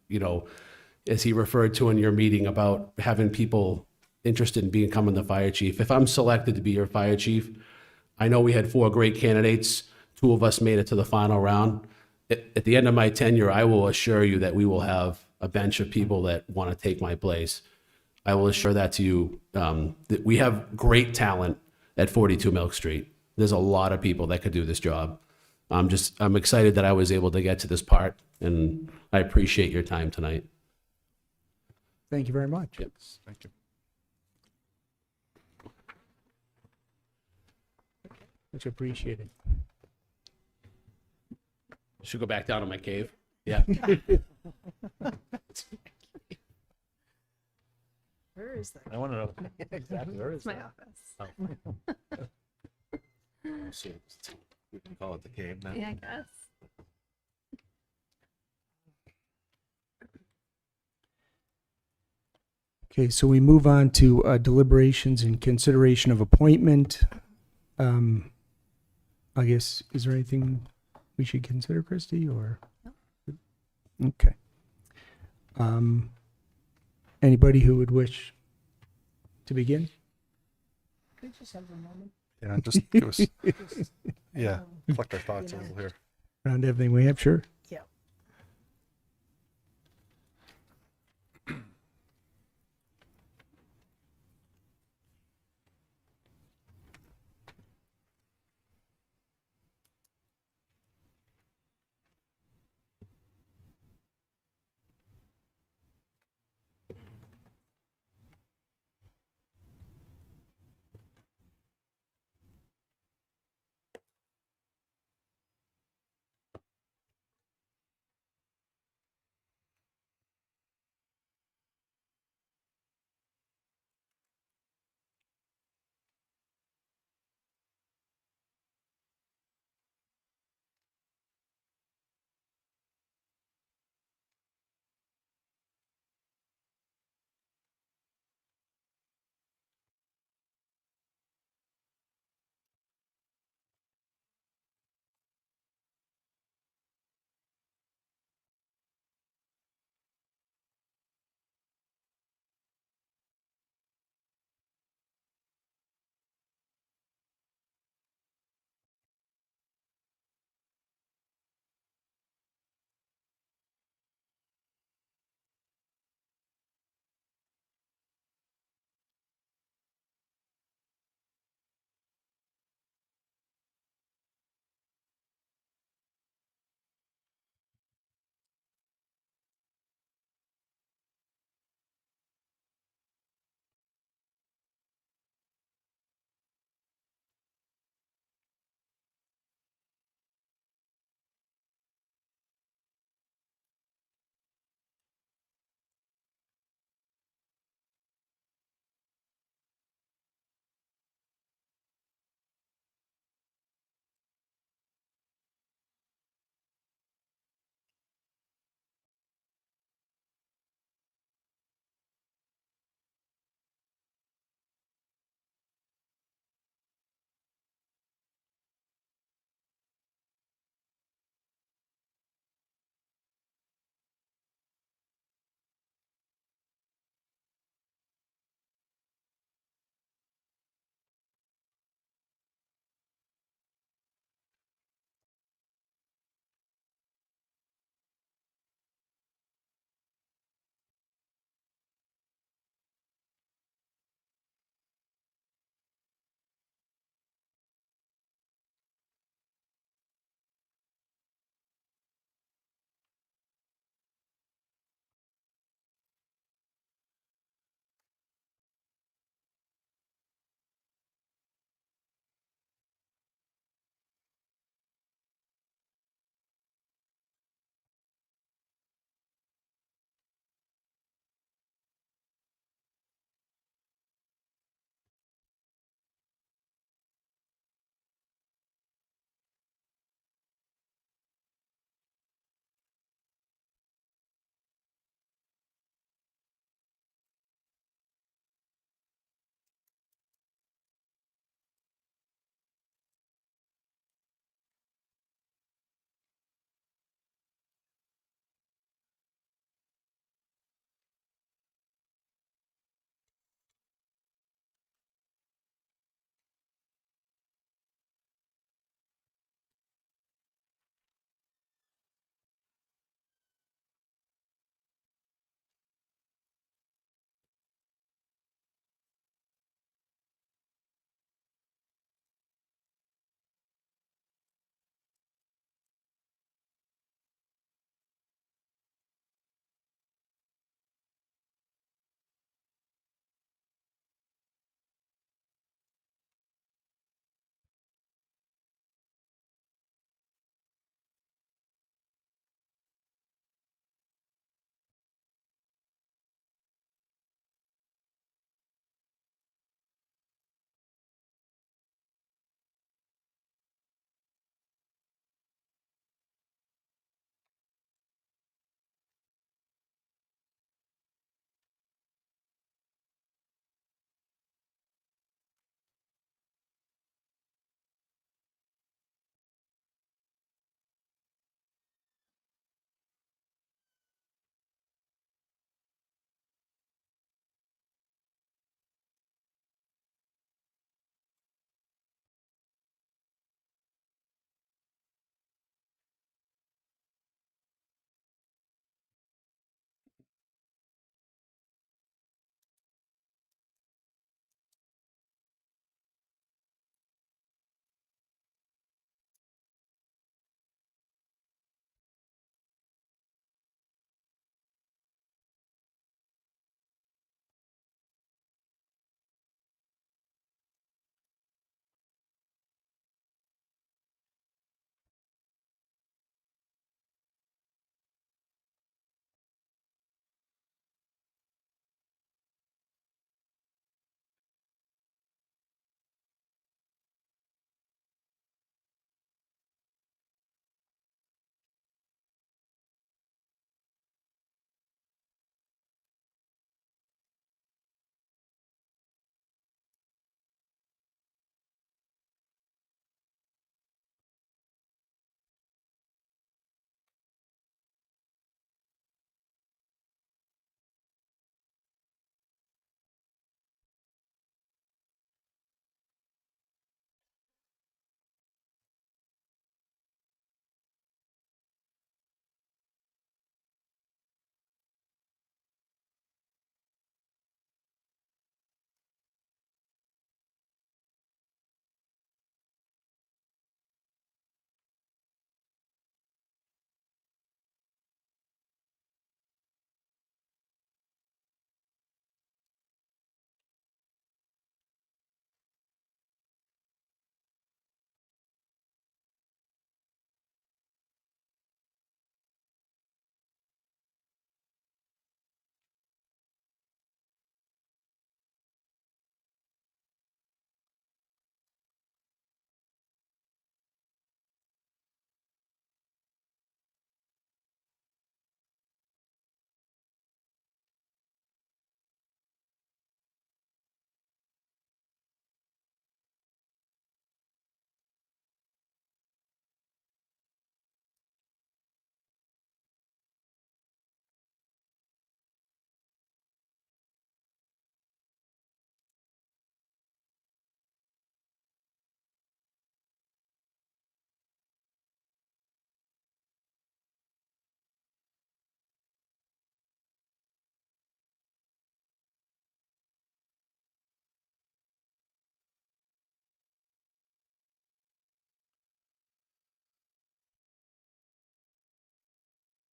as he referred to in your meeting about having people interested in becoming the fire chief. If I'm selected to be your fire chief, I know we had 4 great candidates. 2 of us made it to the final round. At the end of my tenure, I will assure you that we will have a bench of people that want to take my place. I will assure that to you. That we have great talent at 42 Milk Street. There's a lot of people that could do this job. I'm excited that I was able to get to this part, and I appreciate your time tonight. thank you very much. Yep. Thank you. Much appreciated. Should go back down to my cave. Yeah. Where is that? I want to know exactly where is It's my that? office. We can call it the cave now. Yeah, I guess. Okay, so we move on to deliberations and consideration of appointment. I guess, is there anything we should consider, Christy, or? Okay. Anybody who would wish to begin? Could we just have a moment? Yeah, just give us, collect our thoughts a little here. Around everything we have, sure. Yeah.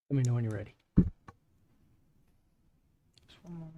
Let me know when you're ready. Just one moment.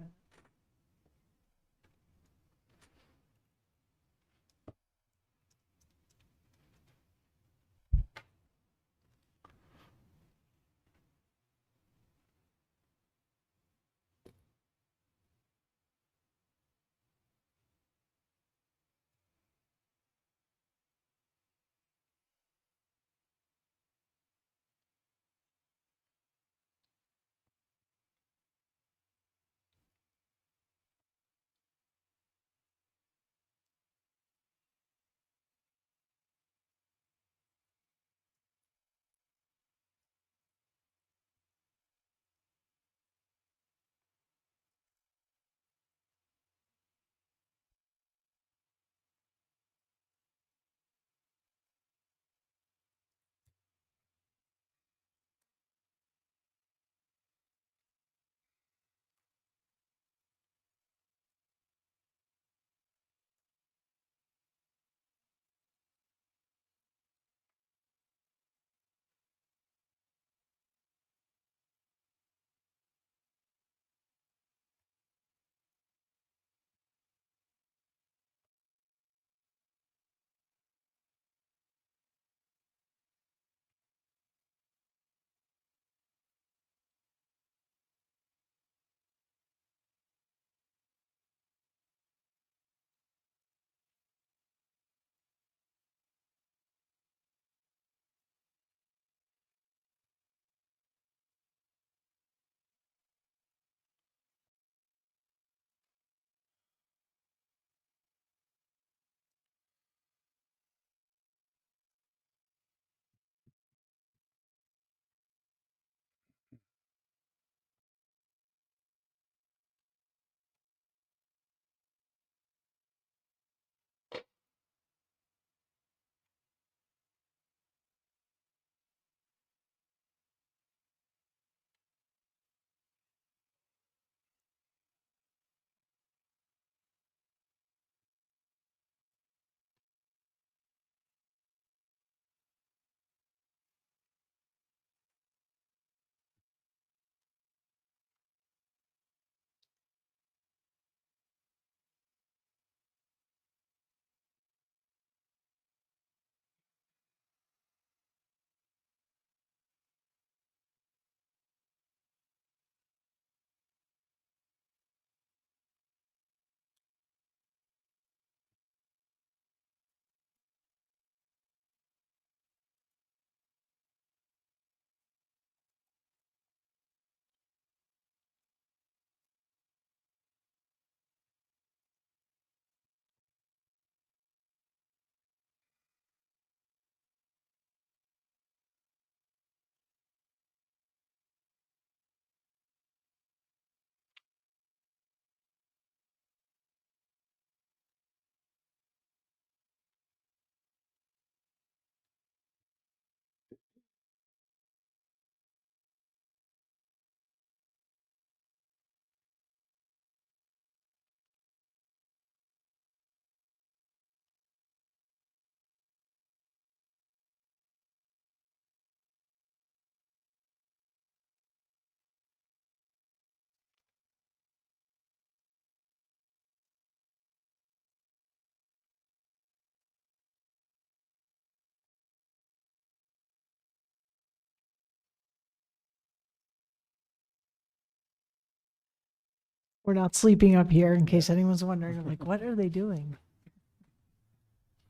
We're not sleeping up here in case anyone's wondering, like, what are they doing?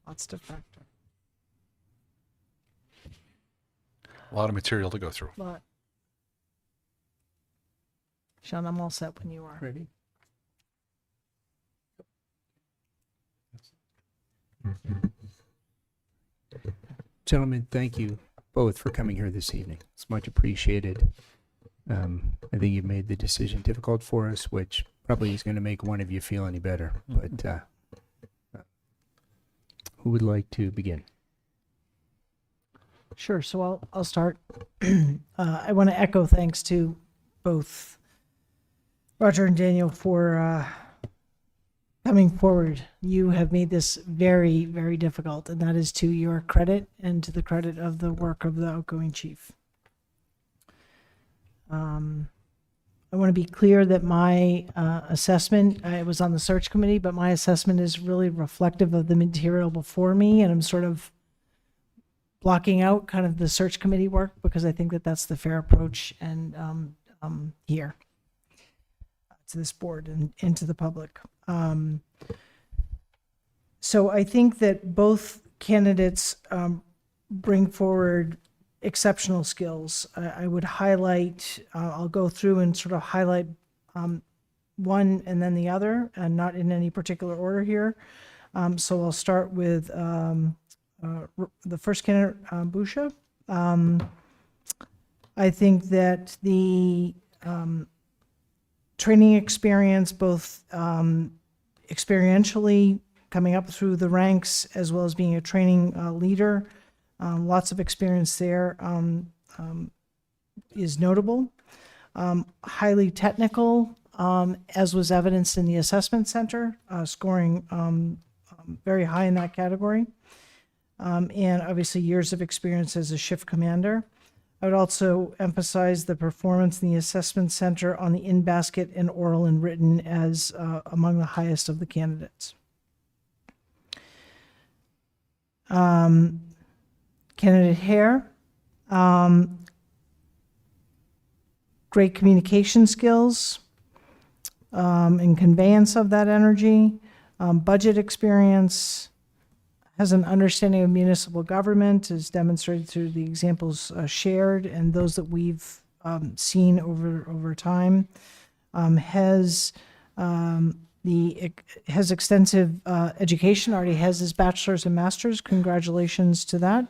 Lots to factor. A lot of material to go through. But Sean, I'm all set when you are. Ready? Gentlemen, thank you both for coming here this evening. It's much appreciated. I think you made the decision difficult for us, which probably is going to make one of you feel any better. But who would like to begin? Sure. So I'll start. I want to echo thanks to both Roger and Daniel for coming forward. You have made this very, very difficult, and that is to your credit and to the credit of the work of the outgoing chief. I want to be clear that my assessment, I was on the search committee, but my assessment is really reflective of the material before me, and I'm sort of blocking out kind of the search committee work because I think that that's the fair approach and here to this board and to the public. So I think that both candidates bring forward exceptional skills. I would highlight, I'll go through and sort of highlight one and then the other, and not in any particular order here. So I'll start with the first candidate, Busha. I think that the training experience, both experientially coming up through the ranks as well as being a training leader, lots of experience there, is notable. Highly technical, as was evidenced in the assessment center, scoring very high in that category. And obviously years of experience as a shift commander. I would also emphasize the performance in the assessment center on the in-basket and oral and written as among the highest of the candidates. Candidate Hare, great communication skills and conveyance of that energy, budget experience, has an understanding of municipal government, as demonstrated through the examples shared and those that we've seen over time. Has extensive education, already has his bachelor's and master's. Congratulations to that.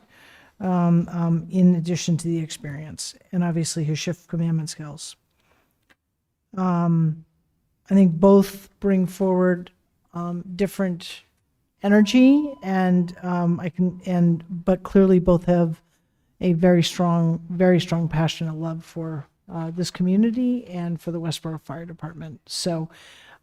In addition to the experience, and obviously his shift commandment skills. I think both bring forward different energy, and but clearly both have a very strong passion and love for this community and for the Westborough Fire Department. So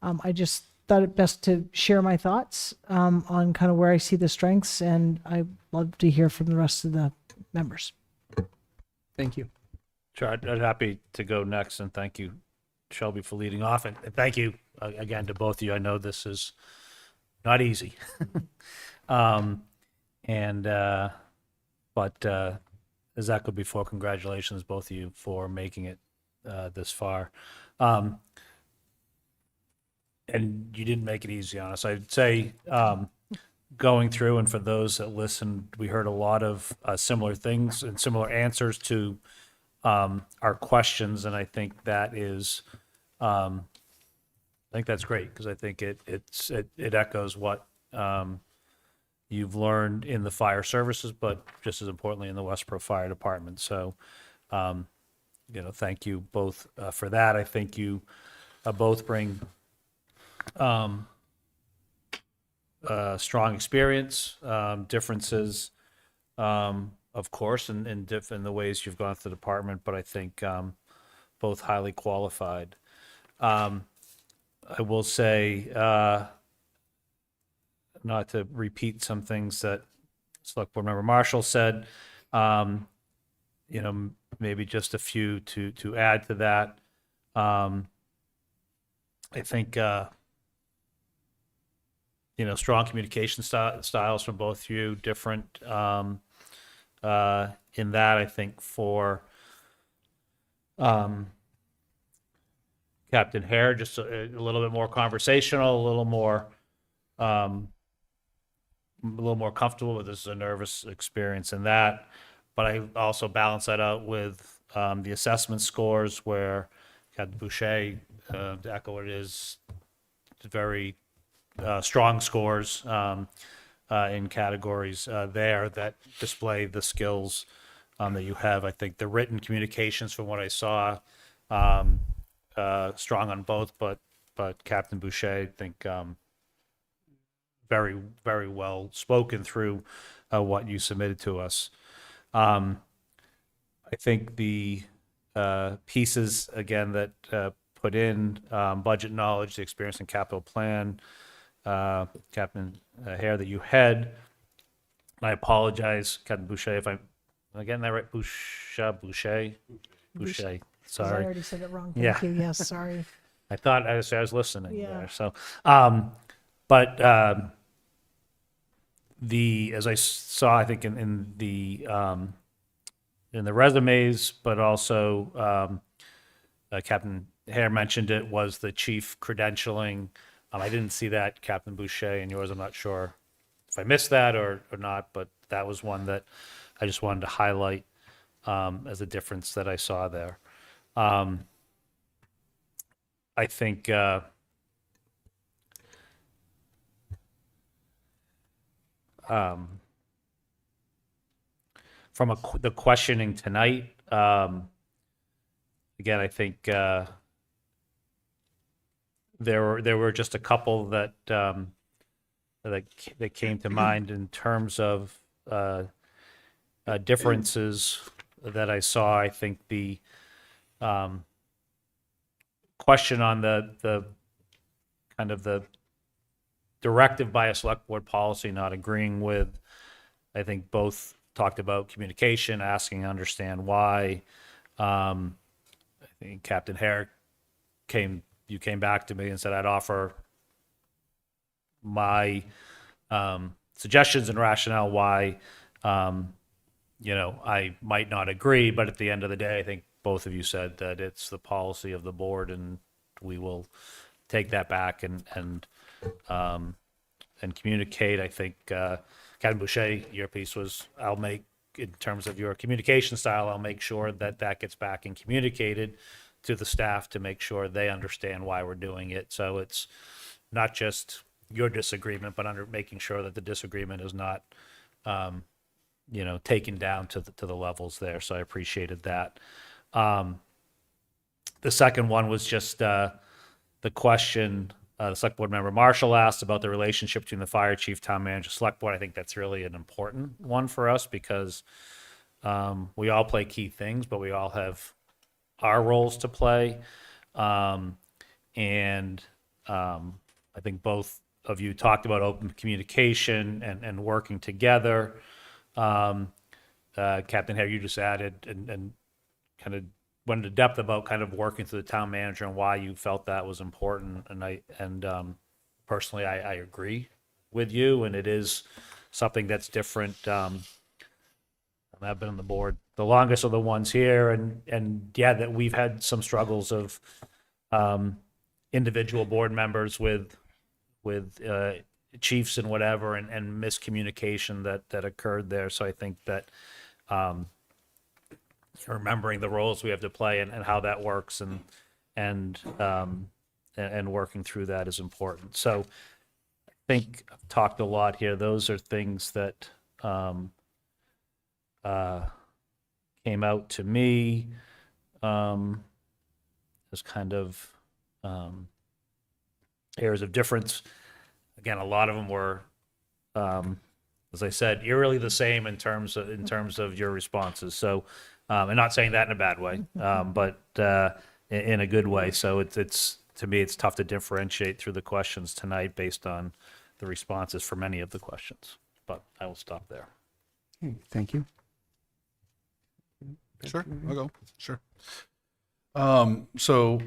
I just thought it best to share my thoughts on kind of where I see the strengths, and I'd love to hear from the rest of the members. Thank you. Sure, I'm happy to go next, and thank you, Shelby, for leading off, and thank you again to both of you. I know this is not easy, but as echoed before, congratulations both of you for making it this far. And you didn't make it easy on us. I'd say going through, and for those that listened, we heard a lot of similar things and similar answers to our questions, and I think that is, I think that's great, because I think it echoes what you've learned in the fire services, but just as importantly in the Westborough Fire Department. So, thank you both for that. I think you both bring strong experience, differences, of course, in the ways you've gone through the department, but I think both highly qualified. I will say, not to repeat some things that Select Board Member Marshall said, maybe just a few to add to that. I think strong communication styles from both of you, different in that. I think for Captain Hare, just a little bit more conversational, a little more comfortable with this, is a nervous experience in that. But I also balance that out with the assessment scores, where Captain Boucher, to echo what it is, very strong scores in categories there that display the skills that you have. I think the written communications, from what I saw, strong on both, but Captain Boucher, I think very, very well spoken through what you submitted to us. I think the pieces, again, that put in budget knowledge, the experience in capital plan, Captain Hare, that you had. I apologize, Captain Boucher, if I'm getting that right. Boucher. 'Cause I Sorry. already said it wrong. Yeah. Thank you. Yes, sorry. I thought I was listening Yeah. there. So, but as I saw, I think in the resumes, but also Captain Hare mentioned it was the chief credentialing. I didn't see that, Captain Boucher, in yours. I'm not sure if I missed that or not, but that was one that I just wanted to highlight as a difference that I saw there. I think from the questioning tonight, again, I think there were just a couple that that came to mind in terms of differences that I saw. I think the question on the kind of the directive by a select board policy not agreeing with, I think both talked about communication, asking to understand why. I think Captain Hare came back to me and said I'd offer my suggestions and rationale why I might not agree, but at the end of the day, I think both of you said that it's the policy of the board, and we will take that back and communicate. I think Captain Boucher, your piece was, I'll make, in terms of your communication style, I'll make sure that that gets back and communicated to the staff to make sure they understand why we're doing it. So it's not just your disagreement, but making sure that the disagreement is not taken down to the levels there. So I appreciated that. The second one was just the question the select board member Marshall asked about the relationship between the fire chief, town manager, select board. I think that's really an important one for us because we all play key things, but we all have our roles to play. I think both of you talked about open communication and working together. Captain Hare, you just added and kind of went into depth about kind of working through the town manager and why you felt that was important. And personally, I agree with you, and it is something that's different. I've been on the board the longest of the ones here, and yeah, that we've had some struggles of individual board members with chiefs and whatever, and miscommunication that occurred there. So I think that remembering the roles we have to play and how that works and working through that is important. So I think I've talked a lot here. Those are things that came out to me as kind of areas of difference. Again, a lot of them were, as I said, eerily the same in terms of your responses. So, and not saying that in a bad way, but in a good way. So it's to me, it's tough to differentiate through the questions tonight based on the responses for many of the questions. But I will stop there. Okay, thank you. Sure, I'll go. Sure. So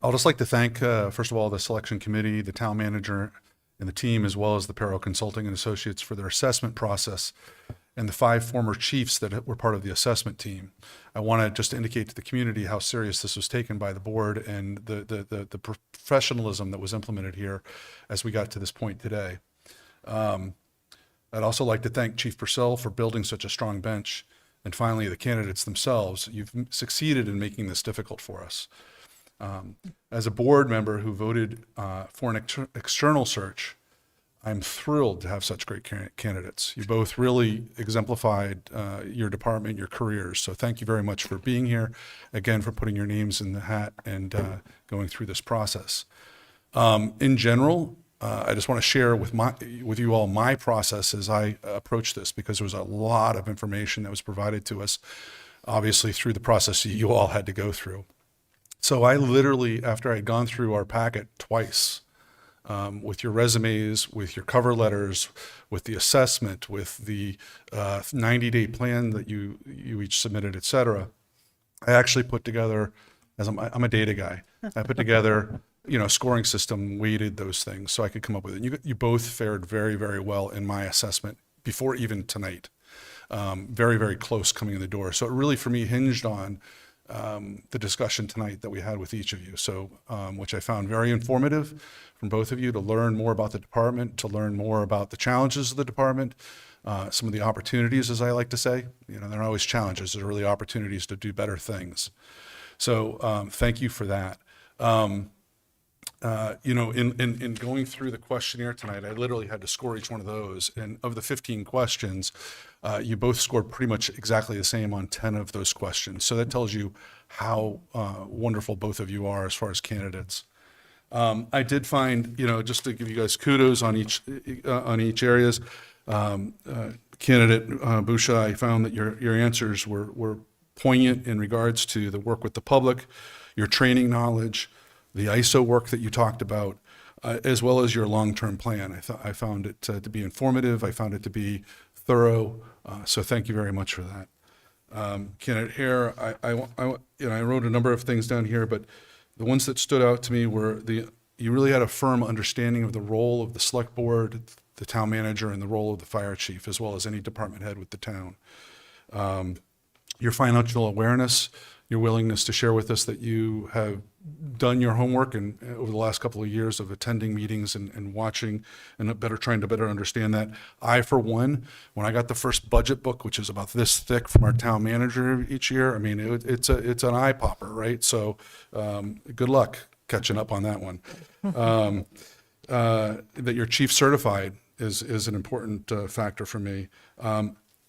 I'll just like to thank, first of all, the selection committee, the town manager, and the team, as well as the Perro Consulting and Associates for their assessment process, and the 5 former chiefs that were part of the assessment team. I want to just indicate to the community how serious this was taken by the board and the professionalism that was implemented here as we got to this point today. I'd also like to thank Chief Purcell for building such a strong bench. And finally, the candidates themselves. You've succeeded in making this difficult for us. As a board member who voted for an external search, I'm thrilled to have such great candidates. You both really exemplified your department, your careers. So thank you very much for being here. Again, for putting your names in the hat and going through this process. In general, I just want to share with you all my process as I approach this, because there was a lot of information that was provided to us, obviously through the process you all had to go through. So I literally, after I'd gone through our packet twice, with your resumes, with your cover letters, with the assessment, with the 90-day plan that you each submitted, et cetera, I actually put together, as I'm a data guy, I put together, a scoring system, weighted those things so I could come up with it. You both fared very, very well in my assessment before even tonight. Very, very close coming in the door. So it really, for me, hinged on the discussion tonight that we had with each of you. So, which I found very informative from both of you to learn more about the department, to learn more about the challenges of the department, some of the opportunities, as I like to say. They're not always challenges, they're really opportunities to do better things. So thank you for that. In going through the questionnaire tonight, I literally had to score each one of those. And of the 15 questions, you both scored pretty much exactly the same on 10 of those questions. So that tells you how wonderful both of you are as far as candidates. I did find, just to give you guys kudos on each areas, candidate Busha, I found that your answers were poignant in regards to the work with the public, your training knowledge, the ISO work that you talked about, as well as your long-term plan. I found it to be informative. I found it to be thorough. So thank you very much for that. Candidate Hare, I wrote a number of things down here, but the ones that stood out to me were you really had a firm understanding of the role of the select board, the town manager, and the role of the fire chief, as well as any department head with the town. Your financial awareness, your willingness to share with us that you have done your homework and over the last couple of years of attending meetings and watching and trying to better understand that. I, for one, when I got the first budget book, which is about this thick from our town manager each year, I mean, it's an eye popper, right? So good luck catching up on that one. That you're chief certified is an important factor for me.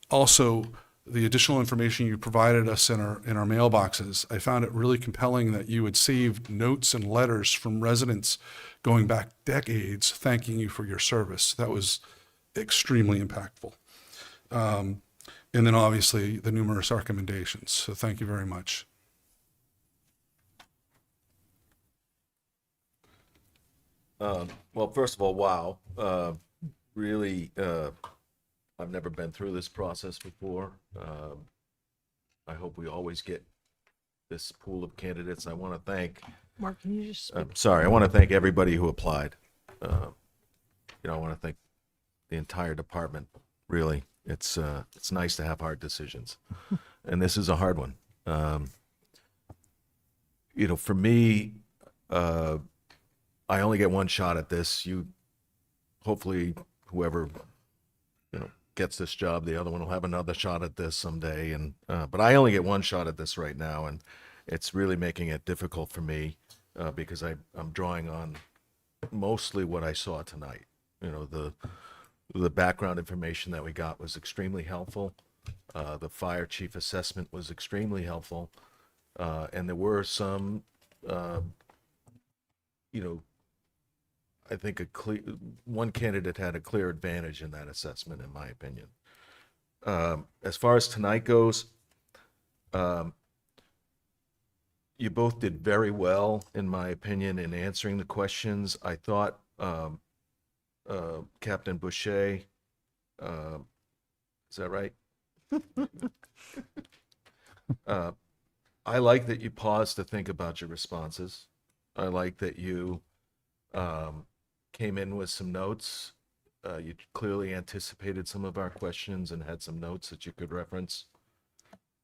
Also, the additional information you provided us in our mailboxes, I found it really compelling that you had saved notes and letters from residents going back decades thanking you for your service. That was extremely impactful. And then obviously the numerous recommendations. So thank you very much. Well, first of all, wow. Really, I've never been through this process before. I hope we always get this pool of candidates. I want to thank, Mark, can you just speak? I want to thank everybody who applied. I want to thank the entire department, really. It's nice to have hard decisions. And this is a hard one. For me, I only get one shot at this. Hopefully, whoever, gets this job, the other one will have another shot at this someday. And but I only get one shot at this right now, and it's really making it difficult for me because I'm drawing on mostly what I saw tonight. The background information that we got was extremely helpful. The fire chief assessment was extremely helpful, and there were some, I think one candidate had a clear advantage in that assessment, in my opinion. As far as tonight goes, you both did very well, in my opinion, in answering the questions. I thought Captain Boucher, is that right? I like that you paused to think about your responses. I like that you came in with some notes. You clearly anticipated some of our questions and had some notes that you could reference.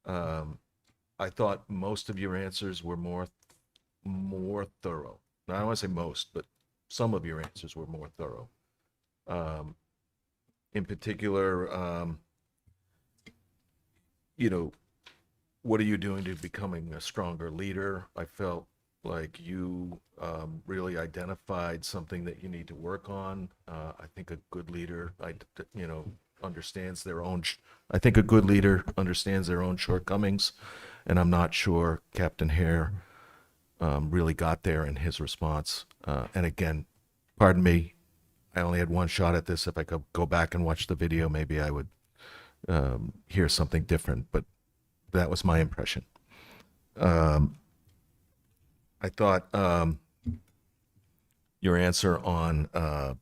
I thought most of your answers were more thorough. Now, I don't want to say most, but some of your answers were more thorough. In particular, what are you doing to becoming a stronger leader? I felt like you really identified something that you need to work on. I think a good leader, understands their own. I think a good leader understands their own shortcomings, and I'm not sure Captain Hare really got there in his response. And again, pardon me, I only had one shot at this. If I could go back and watch the video, maybe I would hear something different. But that was my impression. I thought your answer on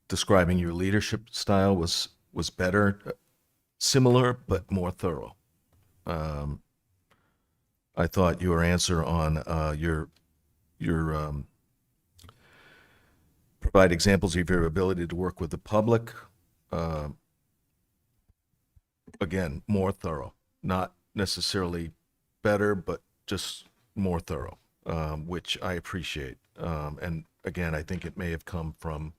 describing your leadership style was better, similar but more thorough. I thought your answer on your provide examples of your ability to work with the public. Uh, again, more thorough, not necessarily better, but just more thorough, which I appreciate. And again, I think it may have come from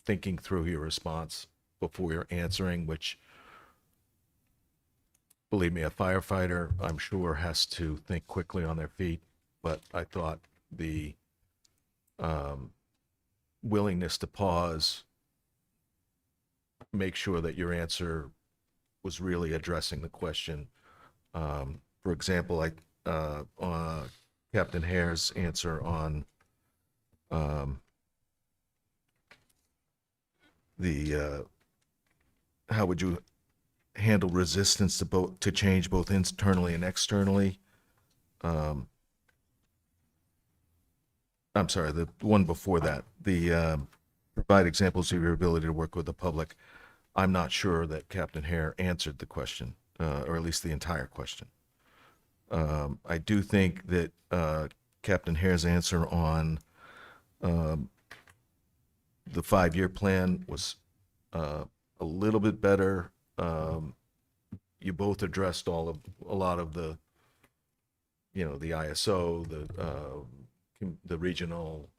thinking through your response before you're answering, which, believe me, a firefighter, I'm sure, has to think quickly on their feet. But I thought the willingness to pause, make sure that your answer was really addressing the question. For example, like Captain Hare's answer on the how would you handle resistance to change both internally and externally. I'm sorry, the one before that, the provide examples of your ability to work with the public. I'm not sure that Captain Hare answered the question, or at least the entire question. I do think that Captain Hare's answer on the 5-year plan was a little bit better. You both addressed a lot of the, the ISO, the regional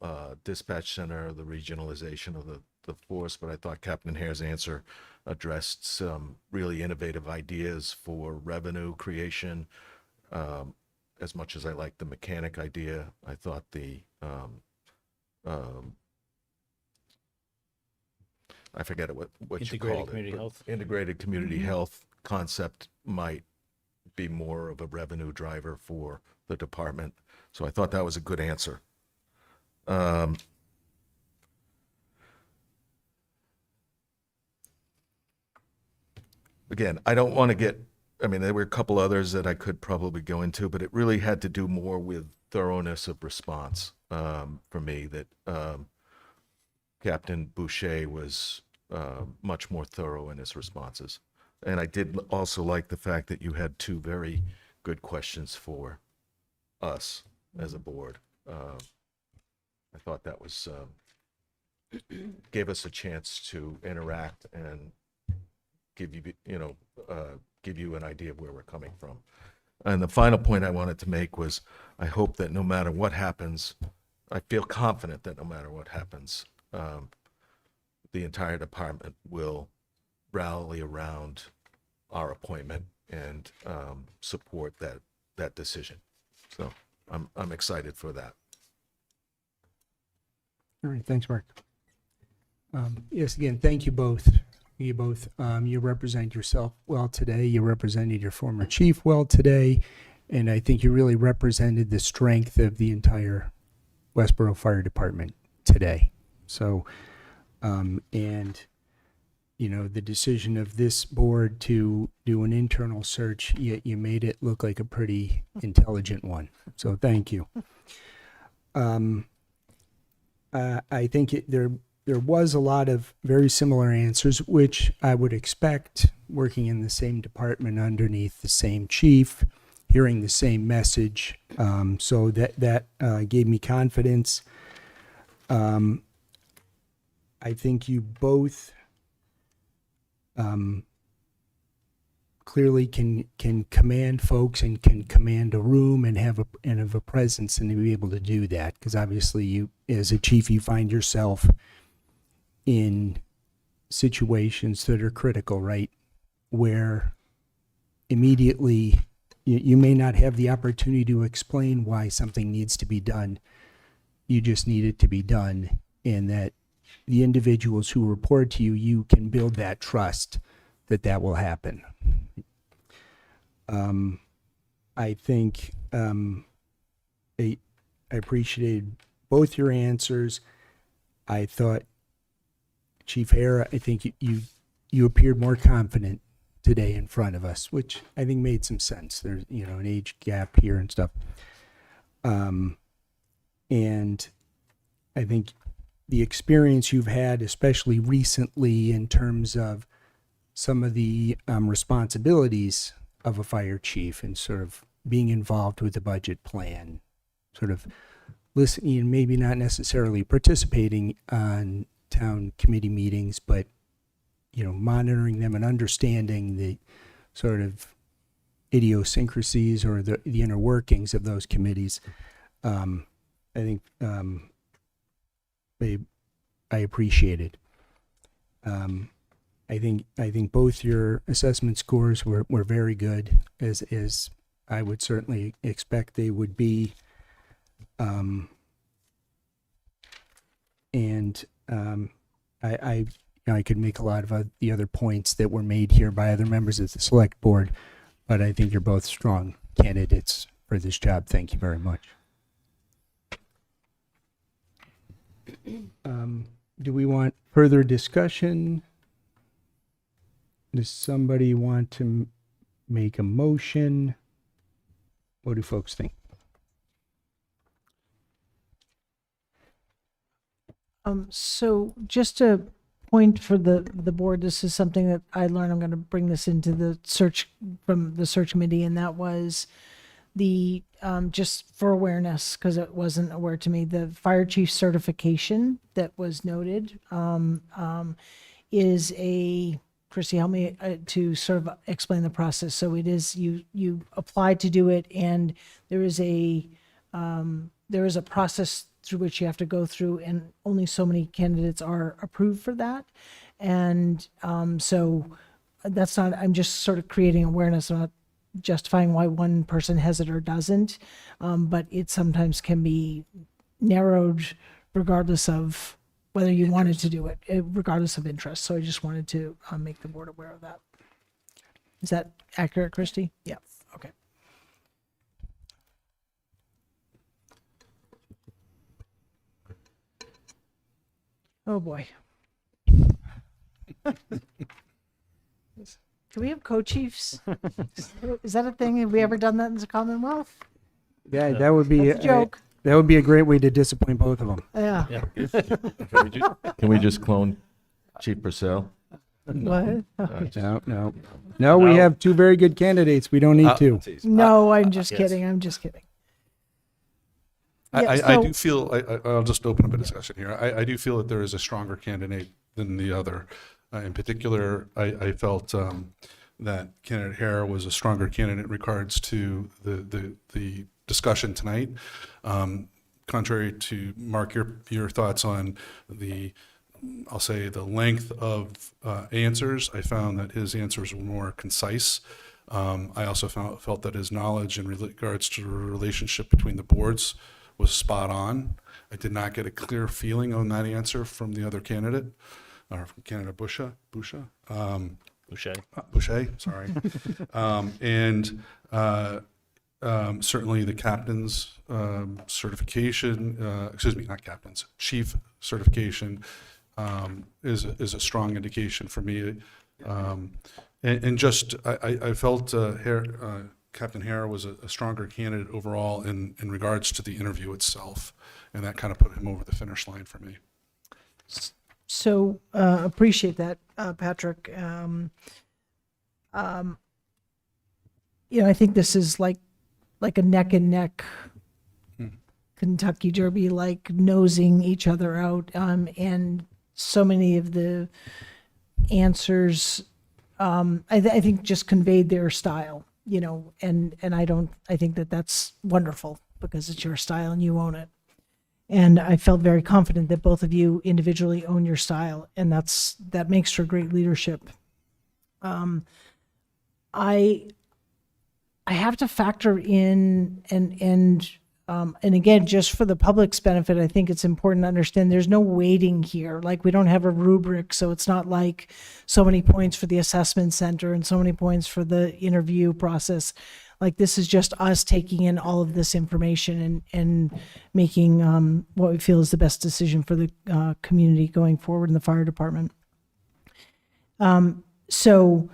dispatch center, the regionalization of the force, but I thought Captain Hare's answer addressed some really innovative ideas for revenue creation. As much as I like the mechanic idea, I thought the I forget what you called it. Integrated community health concept might be more of a revenue driver for the department. So I thought that was a good answer. Again, I don't want to get, there were a couple others that I could probably go into, but it really had to do more with thoroughness of response for me, that Captain Boucher was much more thorough in his responses. And I did also like the fact that you had 2 very good questions for us as a board. I thought that was gave us a chance to interact and give you an idea of where we're coming from. And the final point I wanted to make was, I hope that no matter what happens, I feel confident that no matter what happens, the entire department will rally around our appointment and support that decision. So I'm excited for that. All right, thanks, Mark. Yes, again, thank you both. You both, you represent yourself well today. You represented your former chief well today. And I think you really represented the strength of the entire Westborough Fire Department today. So, and, the decision of this board to do an internal search, you made it look like a pretty intelligent one. So thank you. I think there was a lot of very similar answers, which I would expect working in the same department underneath the same chief, hearing the same message. So that gave me confidence. I think you both clearly can command folks and can command a room and have a presence and to be able to do that, because obviously you, as a chief, you find yourself in situations that are critical, right? Where immediately you may not have the opportunity to explain why something needs to be done. You just need it to be done, and that the individuals who report to you, you can build that trust that will happen. I think I appreciated both your answers. I thought, Chief Hare, I think you appeared more confident today in front of us, which I think made some sense. There's, an age gap here and stuff. And I think the experience you've had, especially recently in terms of some of the responsibilities of a fire chief and sort of being involved with the budget plan, sort of listening and maybe not necessarily participating on town committee meetings, but, monitoring them and understanding the sort of idiosyncrasies or the inner workings of those committees. I think I appreciate it. I think both your assessment scores were very good, as I would certainly expect they would be. I could make a lot of the other points that were made here by other members of the select board, but I think you're both strong candidates for this job. Thank you very much. Do we want further discussion? Does somebody want to make a motion? What do folks think? So just a point for the board, this is something that I learned, I'm going to bring this into the search, from the search committee, and that was the, just for awareness, because it wasn't aware to me, the fire chief certification that was noted is a, Christy, help me to sort of explain the process. So it is, you apply to do it, and there is a process through which you have to go through, and only so many candidates are approved for that. And so that's not, I'm just sort of creating awareness. I'm not justifying why one person has it or doesn't, but it sometimes can be narrowed regardless of whether you wanted to do it, regardless of interest. So I just wanted to make the board aware of that. Is that accurate, Christy? Yeah, okay. Oh, boy. Can we have co-chiefs? Is that a thing? Have we ever done that in the Commonwealth? Yeah, that would be That's a joke. that would be a great way to disappoint both of them. Yeah. Can we just clone Chief Purcell? What? No. We have two very good candidates. We don't need to. No, I'm just Yes. kidding. I'm just kidding. I, Yeah, I so- do feel, I'll just open up a discussion here. I do feel that there is a stronger candidate than the other. In particular, I felt that candidate Hare was a stronger candidate in regards to the discussion tonight. Contrary to Mark, your thoughts on I'll say the length of answers, I found that his answers were more concise. I also felt that his knowledge in regards to the relationship between the boards was spot on. I did not get a clear feeling on that answer from the other candidate, or from candidate Boucher, sorry. Certainly the captain's certification, chief certification is a strong indication for me. I felt Captain Hare was a stronger candidate overall in regards to the interview itself, and that kind of put him over the finish line for me. So appreciate that, Patrick. I think this is like a neck and neck Kentucky Derby, like nosing each other out. And so many of the answers, I think just conveyed their style, and I think that that's wonderful because it's your style and you own it. And I felt very confident that both of you individually own your style, and that makes for great leadership. I have to factor in, and again, just for the public's benefit, I think it's important to understand there's no weighting here. Like, we don't have a rubric, so it's not like so many points for the assessment center and so many points for the interview process. Like, this is just us taking in all of this information and making what we feel is the best decision for the community going forward in the fire department. So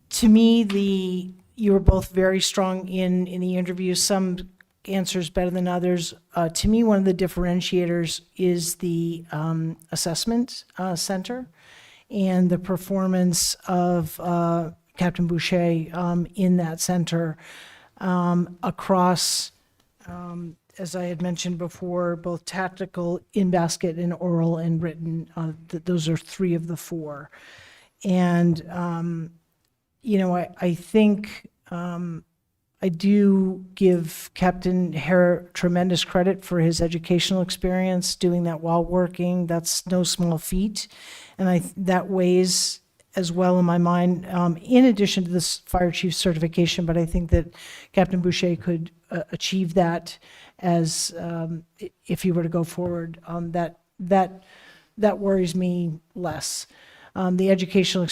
to me, you were both very strong in the interviews, some answers better than others. To me, one of the differentiators is the assessment center and the performance of Captain Boucher in that center. across, as I had mentioned before, both tactical, in-basket, and oral and written. Those are 3 of the 4. And, I think I do give Captain Hare tremendous credit for his educational experience, doing that while working. That's no small feat. And that weighs as well in my mind, in addition to this fire chief certification. But I think that Captain Boucher could achieve that as if he were to go forward. That worries me less. The educational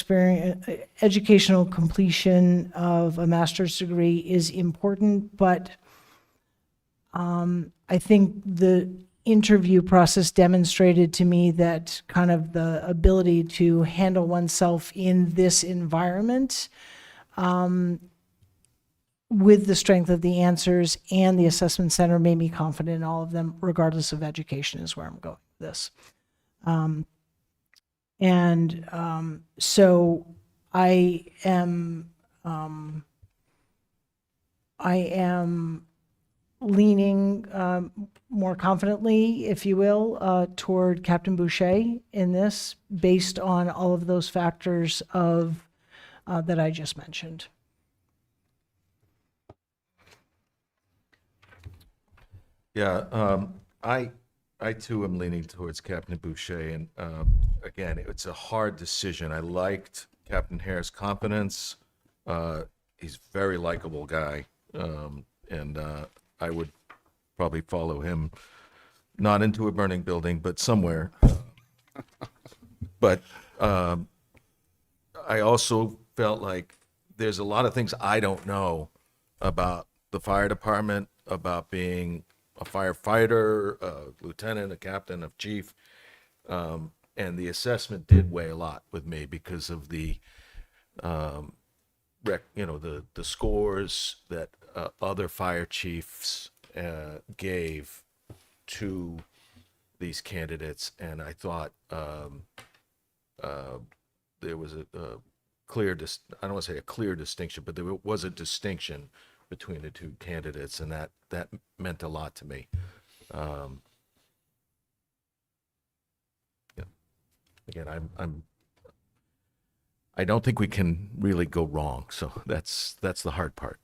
completion of a master's degree is important, but I think the interview process demonstrated to me that kind of the ability to handle oneself in this environment with the strength of the answers and the assessment center made me confident in all of them, regardless of education, is where I'm going with this. So I am leaning more confidently, if you will, toward Captain Boucher in this, based on all of those factors that I just mentioned. Yeah, I too am leaning towards Captain Boucher, and again, it's a hard decision. I liked Captain Hare's confidence. He's a very likable guy, and I would probably follow him, not into a burning building, but somewhere. But I also felt like there's a lot of things I don't know about the fire department, about being a firefighter, a lieutenant, a captain, a chief, and the assessment did weigh a lot with me because of the scores that other fire chiefs gave to these candidates, and I thought there was a clear, I don't want to say a clear distinction, but there was a distinction between the 2 candidates, and that meant a lot to me. Again, I don't think we can really go wrong, so that's the hard part.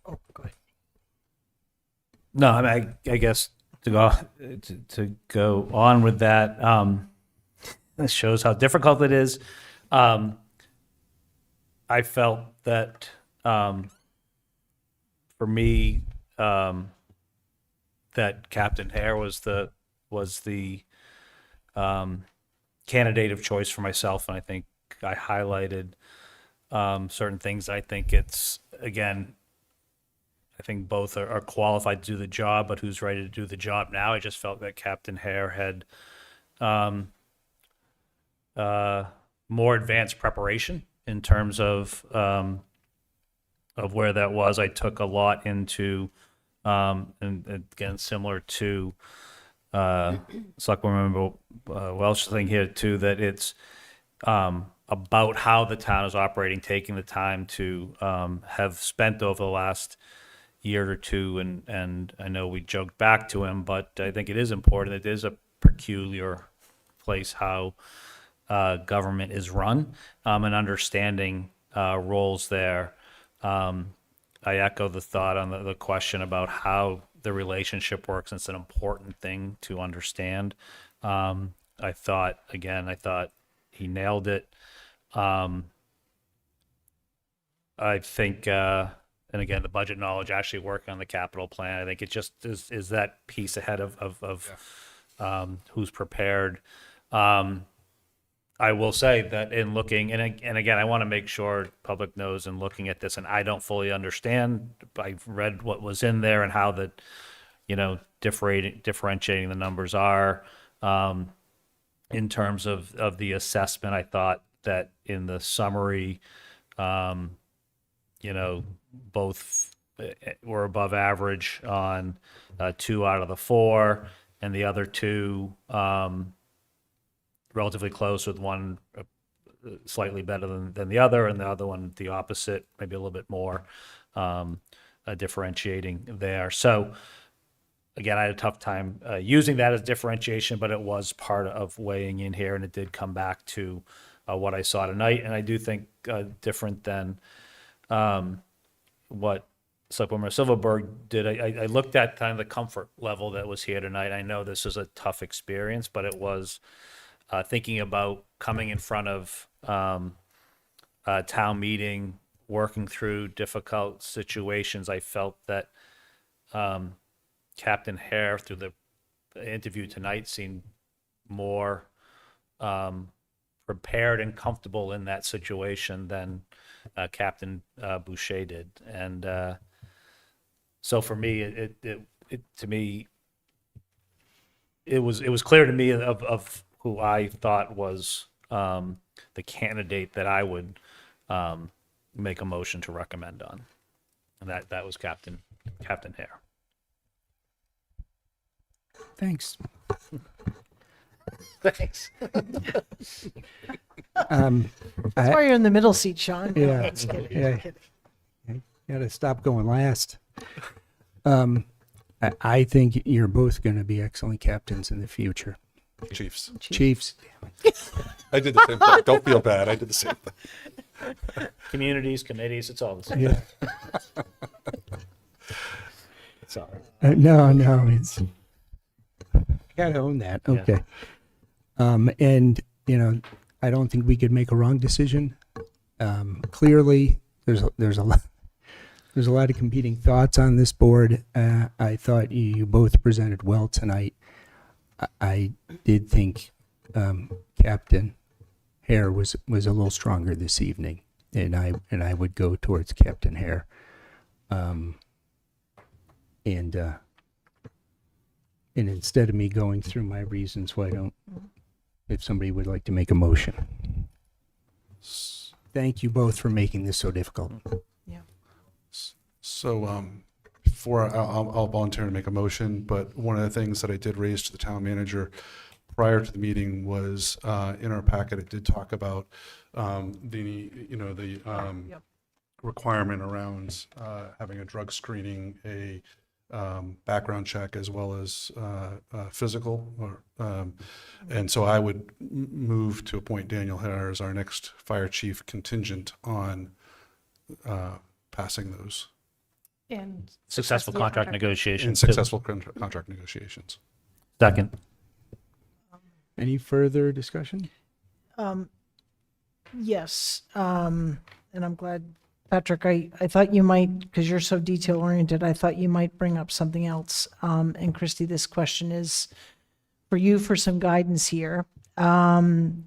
Oh, go ahead. No, I mean, I guess to go on with that, this shows how difficult it is. I felt that for me, that Captain Hare was the candidate of choice for myself, and I think I highlighted certain things. I think it's, again, I think both are qualified to do the job, but who's ready to do the job now? I just felt that Captain Hare had more advanced preparation in terms of where that was. I took a lot into, and again, similar to Selectwoman Welch thing here too, that it's about how the town is operating, taking the time to have spent over the last year or two, and I know we joked back to him, but I think it is important. It is a peculiar place how government is run, and understanding roles there. I echo the thought on the question about how the relationship works. It's an important thing to understand. I thought he nailed it. I think, and again, the budget knowledge, actually working on the capital plan, I think it just is that piece ahead of who's prepared. I will say that in looking, and again, I want to make sure public knows in looking at this, and I don't fully understand. I've read what was in there and how the, differentiating the numbers are. In terms of the assessment, I thought that in the summary, both were above average on 2 out of the 4, and the other 2 relatively close, with one slightly better than the other, and the other one the opposite, maybe a little bit more differentiating there. So again, I had a tough time using that as differentiation, but it was part of weighing in here, and it did come back to what I saw tonight. And I do think different than what Selectwoman Silverberg did. I looked at kind of the comfort level that was here tonight. I know this is a tough experience, but it was thinking about coming in front of a town meeting, working through difficult situations. I felt that Captain Hare, through the interview tonight, seemed more prepared and comfortable in that situation than Captain Boucher did. And so for me, it was clear to me of who I thought was the candidate that I would make a motion to recommend on, and that was Captain Hare. Thanks. Thanks. That's why you're in the middle seat, Sean. No, Yeah. just kidding, Yeah. just kidding. Got to stop going last. I think you're both going to be excellent captains in the future. Chiefs. Chiefs. I did the same thing. Don't feel bad. I did the same thing. Communities, committees, it's all the same. Yeah. Sorry. No, it's got to own that. Yeah. Okay. And I don't think we could make a wrong decision. Clearly, there's a lot of competing thoughts on this board. I thought you both presented well tonight. I did think Captain Hare was a little stronger this evening, and I would go towards Captain Hare. And instead of me going through my reasons, why don't, if somebody would like to make a motion. Thank you both for making this so difficult. Yeah. So before I'll volunteer to make a motion, but one of the things that I did raise to the town manager prior to the meeting was in our packet, it did talk about the Yep. requirement around having a drug screening, a background check, as well as physical. And so I would move to appoint Daniel Hare as our next fire chief contingent on passing those And Successful contract negotiations. in too. successful contract negotiations. Second. Any further discussion? yes, and I'm glad, Patrick, I thought you might, because you're so detail oriented, I thought you might bring up something else. And Christy, this question is for you for some guidance here. And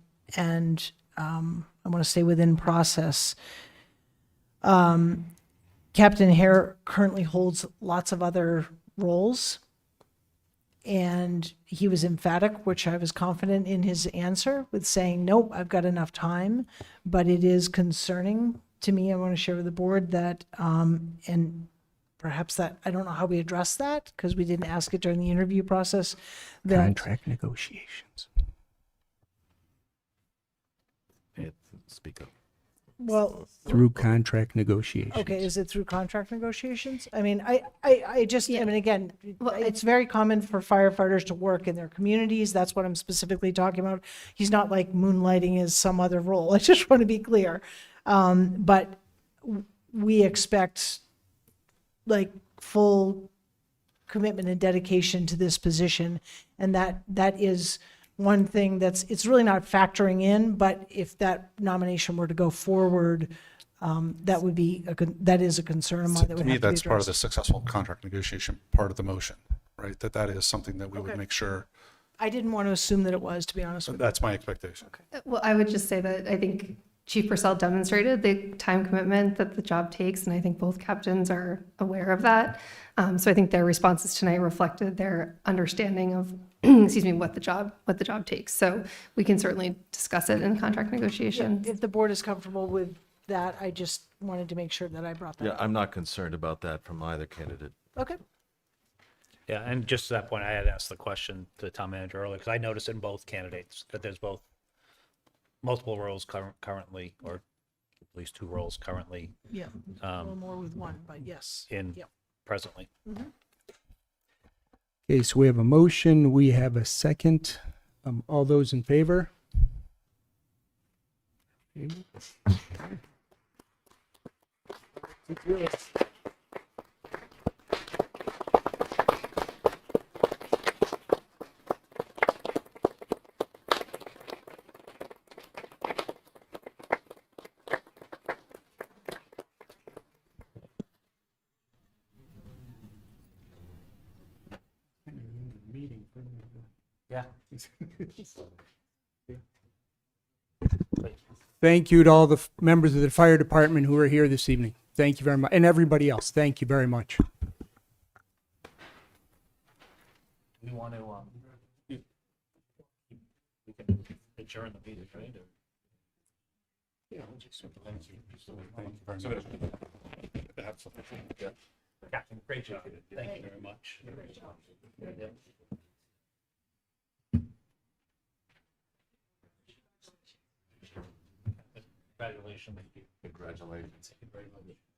I want to stay within process. Captain Hare currently holds lots of other roles. And he was emphatic, which I was confident in his answer with saying, nope, I've got enough time. But it is concerning to me. I want to share with the board that, and perhaps that, I don't know how we address that because we didn't ask it during the interview process. That, Contract negotiations. Speak up. well, Through contract negotiations. okay, is it through contract negotiations? I mean, I just, I mean, again, it's very common for firefighters to work in their communities. That's what I'm specifically talking about. He's not like moonlighting as some other role. I just want to be clear. But we expect like full commitment and dedication to this position. And that is one thing it's really not factoring in, but if that nomination were to go forward, that would be, that is a concern of mine that To would me, have to be that's part of the addressed. successful contract negotiation part of the motion, right? That is something that we would Okay. make sure, I didn't want to assume that it was, to be honest with you. that's my expectation. Well, I would just say that I think Chief Purcell demonstrated the time commitment that the job takes, and I think both captains are aware of that. So I think their responses tonight reflected their understanding of, excuse me, what the job takes. So we can certainly discuss it in contract negotiations. If the board is comfortable with that, I just wanted to make sure that I brought that Yeah, up. I'm not concerned about that from either candidate. Okay. Yeah, and just to that point, I had asked the question to the town manager earlier, because I noticed in both candidates that there's both multiple roles currently, or at least 2 roles currently Yeah, a little more with one, but yes. in Yep. presently. Okay, so we have a motion, we have a second. All those in favor? Yeah. Thank you to all the members of the fire department who are here this evening. Thank you very much. And everybody else, thank you very much. We want to, we can adjourn the meeting, right? Or- Yeah, great job. Thank you very much. Yep. Congratulations. Congratulations.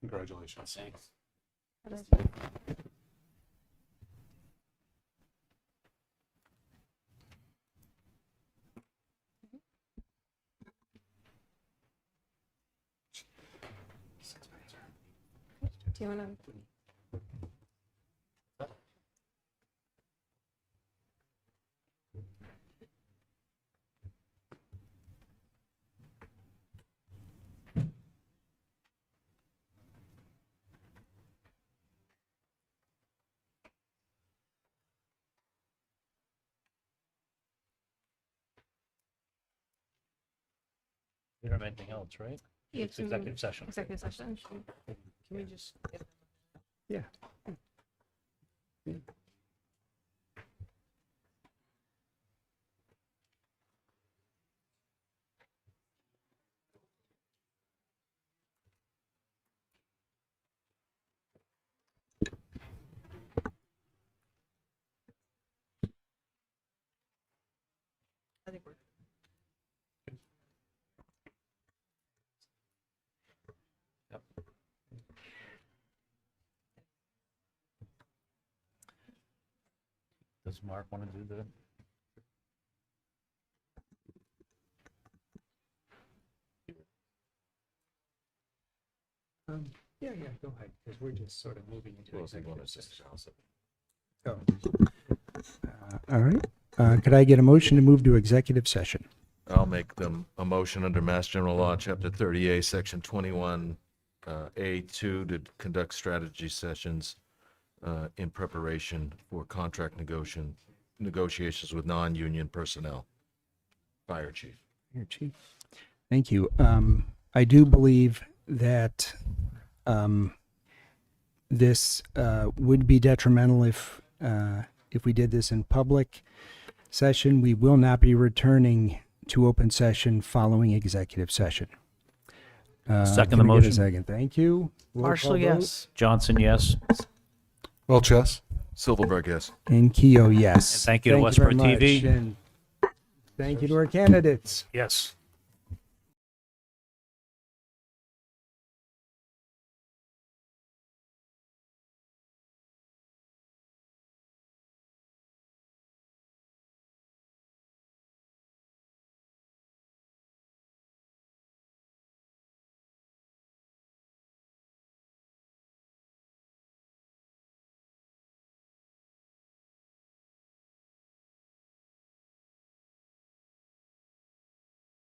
Congratulations. Thanks. Do you want to? You don't have anything else, right? You have It's to executive session. Executive session. Can we just? Yeah. I think we're. Does Mark want to do the? Yeah, go ahead, because we're just sort of moving into executive session. All right. Could I get a motion to move to executive session? I'll make them a motion under Mass General Law, Chapter 30A, Section 21, A2, to conduct strategy sessions in preparation for contract negotiations with non-union personnel. Fire Chief. Here, Chief. Thank you. I do believe that this would be detrimental if we did this in public session. We will not be returning to open session following executive session. Second Can the we get a motion. second? Thank you. Roll Marshall, call vote. yes. Johnson, yes. Welch, yes? Silverberg, yes. And Keough, yes. And thank you to very Westborough much. TV. And thank you to our candidates. Yes.